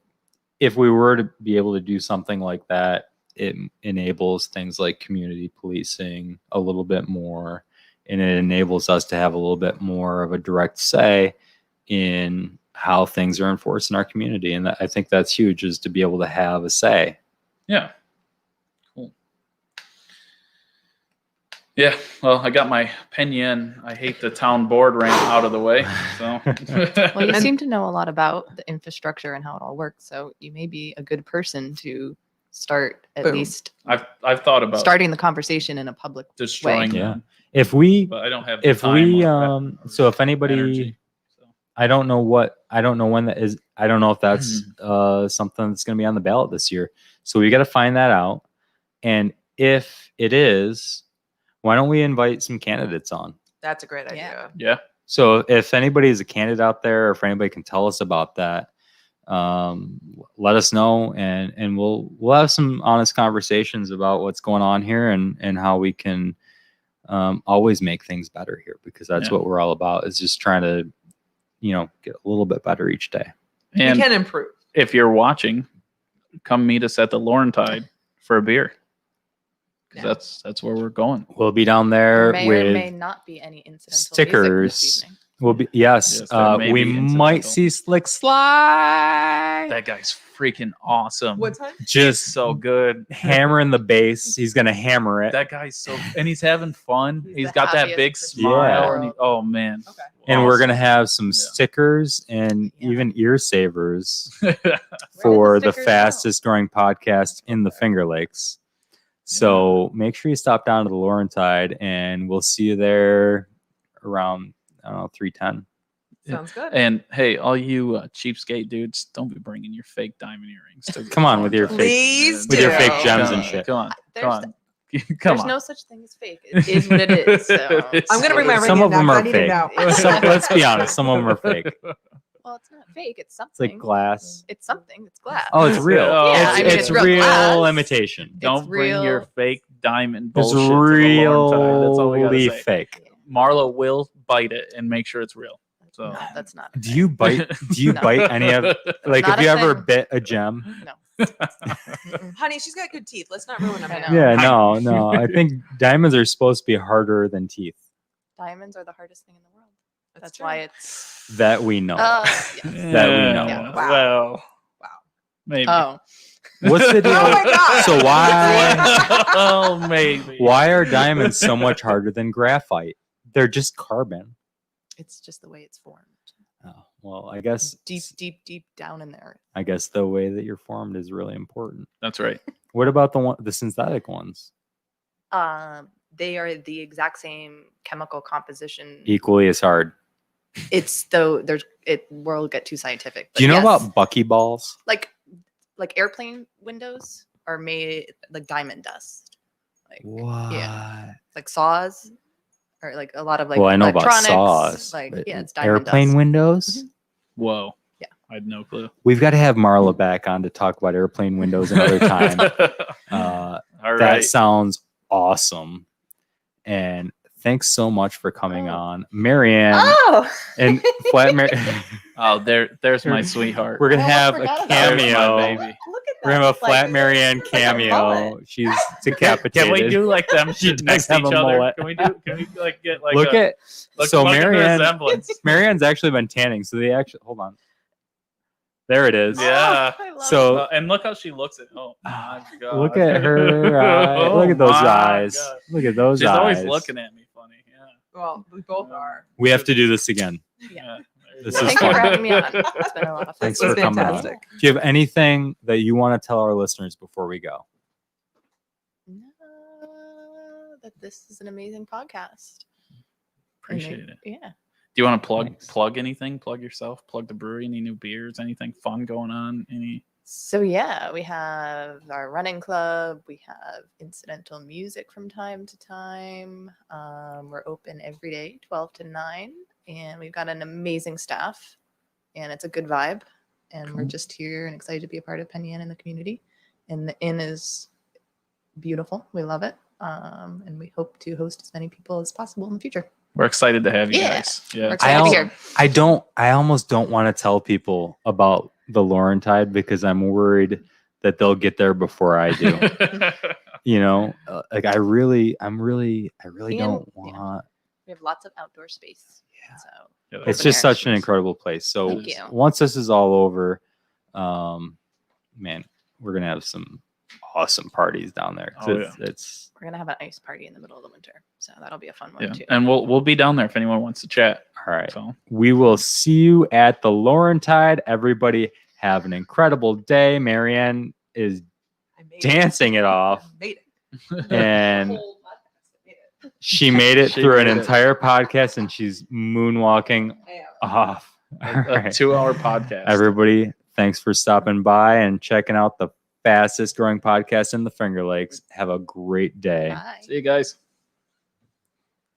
if we were to be able to do something like that, it enables things like community policing a little bit more, and it enables us to have a little bit more of a direct say in how things are enforced in our community. And I think that's huge, is to be able to have a say.
Yeah. Cool. Yeah. Well, I got my Penyan, I hate the town board rant out of the way. So
Well, you seem to know a lot about the infrastructure and how it all works, so you may be a good person to start at
Boom.
least
I've thought about
starting the conversation in a public
destroying
way.
Yeah.
them,
If we,
but I don't have the
if
time
we,
or
so if anybody,
energy, so.
I don't know when that is. I don't know if that's something that's going to be on the ballot this year. So we got to find that out. And if it is, why don't we invite some candidates on?
That's a great idea.
Yeah.
So if anybody is a candidate out there, or if anybody can tell us about that, let us know, and we'll have some honest conversations about what's going on here and how we can always make things better here, because that's what we're all about, is just trying to, get a little bit better each day.
And
we can improve.
if you're watching, come meet us at the Laurentide for a beer. Because that's where we're going.
We'll be down there
May
with
or may not be any incidental
stickers.
music this evening.
We'll be yes.
Yes, there may
we
be
might
incidental.
see Slick Slide.
That guy's freaking awesome.
What time?
Just
so good.
hammering the bass. He's gonna hammer it.
That guy's so, and he's having fun.
He's
He's
the
got that
happiest
big
person
smile.
in the
And
world.
oh man.
Okay.
And we're
Awesome.
gonna have some
Yeah.
stickers and
Yeah.
even ear savers
Where
for
did
the
stickers go?
fastest growing podcast in the Finger Lakes. So make sure you stop down to the Laurentide, and we'll see you there around 3:10.
Sounds good.
And hey, all you cheapskate dudes, don't be bringing your fake diamond earrings. to the
Come on with your
Laurentide.
fake-
Please
with your
do.
fake gems
Come
and
on,
shit.
Come on.
There's,
Come on. Come
there's
on.
no such thing as fake. It is what it is. So.
I'm gonna bring my ring
Some
in
of them
now, 'cause
are
I need to
fake.
know.
Let's be honest, some of them are fake.
Well, it's not fake. It's
It's
something.
like glass.
It's something. It's glass.
Oh, it's real.
Yeah, I mean,
it's
it's real
real
glass.
imitation.
Don't bring your
real.
fake diamond
It's
bullshit to the Laurentide. That's all we gotta
really
say.
fake.
Marla will bite it and make sure it's real. So
No, that's not. a
Do
thing.
you bite? Do you
No.
bite any of? Like,
Not
have you
a
ever
thing.
bit a gem?
No.
Honey, she's got good teeth. Let's not ruin them.
I
now.
know.
Yeah, no. I think diamonds are supposed to be harder than teeth.
Diamonds are the hardest thing in the world. That's
true.
why it's.
That we know.
Yes.
That we know.
Yeah.
Wow.
Well,
Wow.
maybe.
Oh.
What's the deal?
Oh my God.
So why?
Oh, maybe.
Why are diamonds so much harder than graphite? They're just carbon.
It's just the way it's formed.
Oh, well, I guess
Deep down in there.
I guess the way that you're formed is really important.
That's right.
What about the synthetic ones?
they are the exact same chemical composition.
Equally as hard.
It's though we'll get too scientific. But
Do you know
yes,
about buckyballs?
like airplane windows are made like diamond dust. Like
What?
yeah, like saws or like a lot of like
well, I know about
electronics.
saws.
Like
but
yeah, it's diamond
airplane
dust.
windows.
Mhm.
Whoa.
Yeah.
I had no clue.
We've got to have Marla back on to talk about airplane windows another time.
All
That
right.
sounds awesome. And thanks so much for coming
Oh.
on, Marianne.
Oh,
And Flat Mary.
Oh, there's my sweetheart.
We're gonna
Oh, I
have a
forgot about
There's
that.
my
cameo.
baby.
look at that.
We're gonna have a
It's like-
Flat Marianne
it's like a
cameo.
mullet.
She's decapitated.
Can we do like them
She
next
does
to
have
each
a
other?
mullet.
Can we like get like
look at so
look at the
Marianne.
resemblance.
Marianne's actually been tanning, so they actually hold on. There it is.
Yeah.
Oh, I love
So-
it.
And look how she looks at. Oh my god!
Look at her eyes.
Oh
Look at those
my
eyes.
God.
Look at those
She's
eyes.
always looking at me funny. Yeah.
Well, we both are.
We have to do this again.
Yeah.
This is
Thank you
fun.
for having me on. It's been a lot of fun.
Thanks
This
for
was
coming on.
fantastic.
Do you have anything that you want to tell our listeners before we go?
That this is an amazing podcast.
Appreciate it.
Yeah.
Do you want to
Thanks.
plug anything? Plug yourself. Plug the brewery. Any new beers? Anything fun going on? Any?
So yeah, we have our running club. We have incidental music from time to time. We're open every day, 12 to 9, and we've got an amazing staff, and it's a good vibe. And we're
Cool.
just here and excited to be a part of Penn Yan and the community. And the inn is beautiful. We love it, and we hope to host as many people as possible in the future.
We're excited to have you
Yeah.
guys.
We're
Yeah.
excited to be here.
I almost don't want to tell people about the Laurentide because I'm worried that they'll get there before I do. You know, like I'm really
And-
don't
yeah.
want.
We have lots of outdoor space.
Yeah.
So
Yeah,
It's
Open
just
air.
such an incredible place. So
Thank you.
once this is all over, man, we're gonna have some awesome parties down there. 'Cause
Oh,
it's
we're gonna have an ice party in the middle of the winter. So that'll be a fun one
yeah.
too.
And we'll be down there if anyone wants to chat.
all right.
So
We will see you at the Laurentide. Everybody have an incredible day. Marianne is
I made
dancing it
it.
off,
I made it.
and
Whole podcast, I made it.
she made it
She
through an
made it.
entire podcast, and she's moonwalking
I am.
off. All
a
right.
2-hour podcast.
Everybody, thanks for stopping by and checking out the fastest growing podcast in the Finger Lakes. Have a great day.
Bye.
See you guys.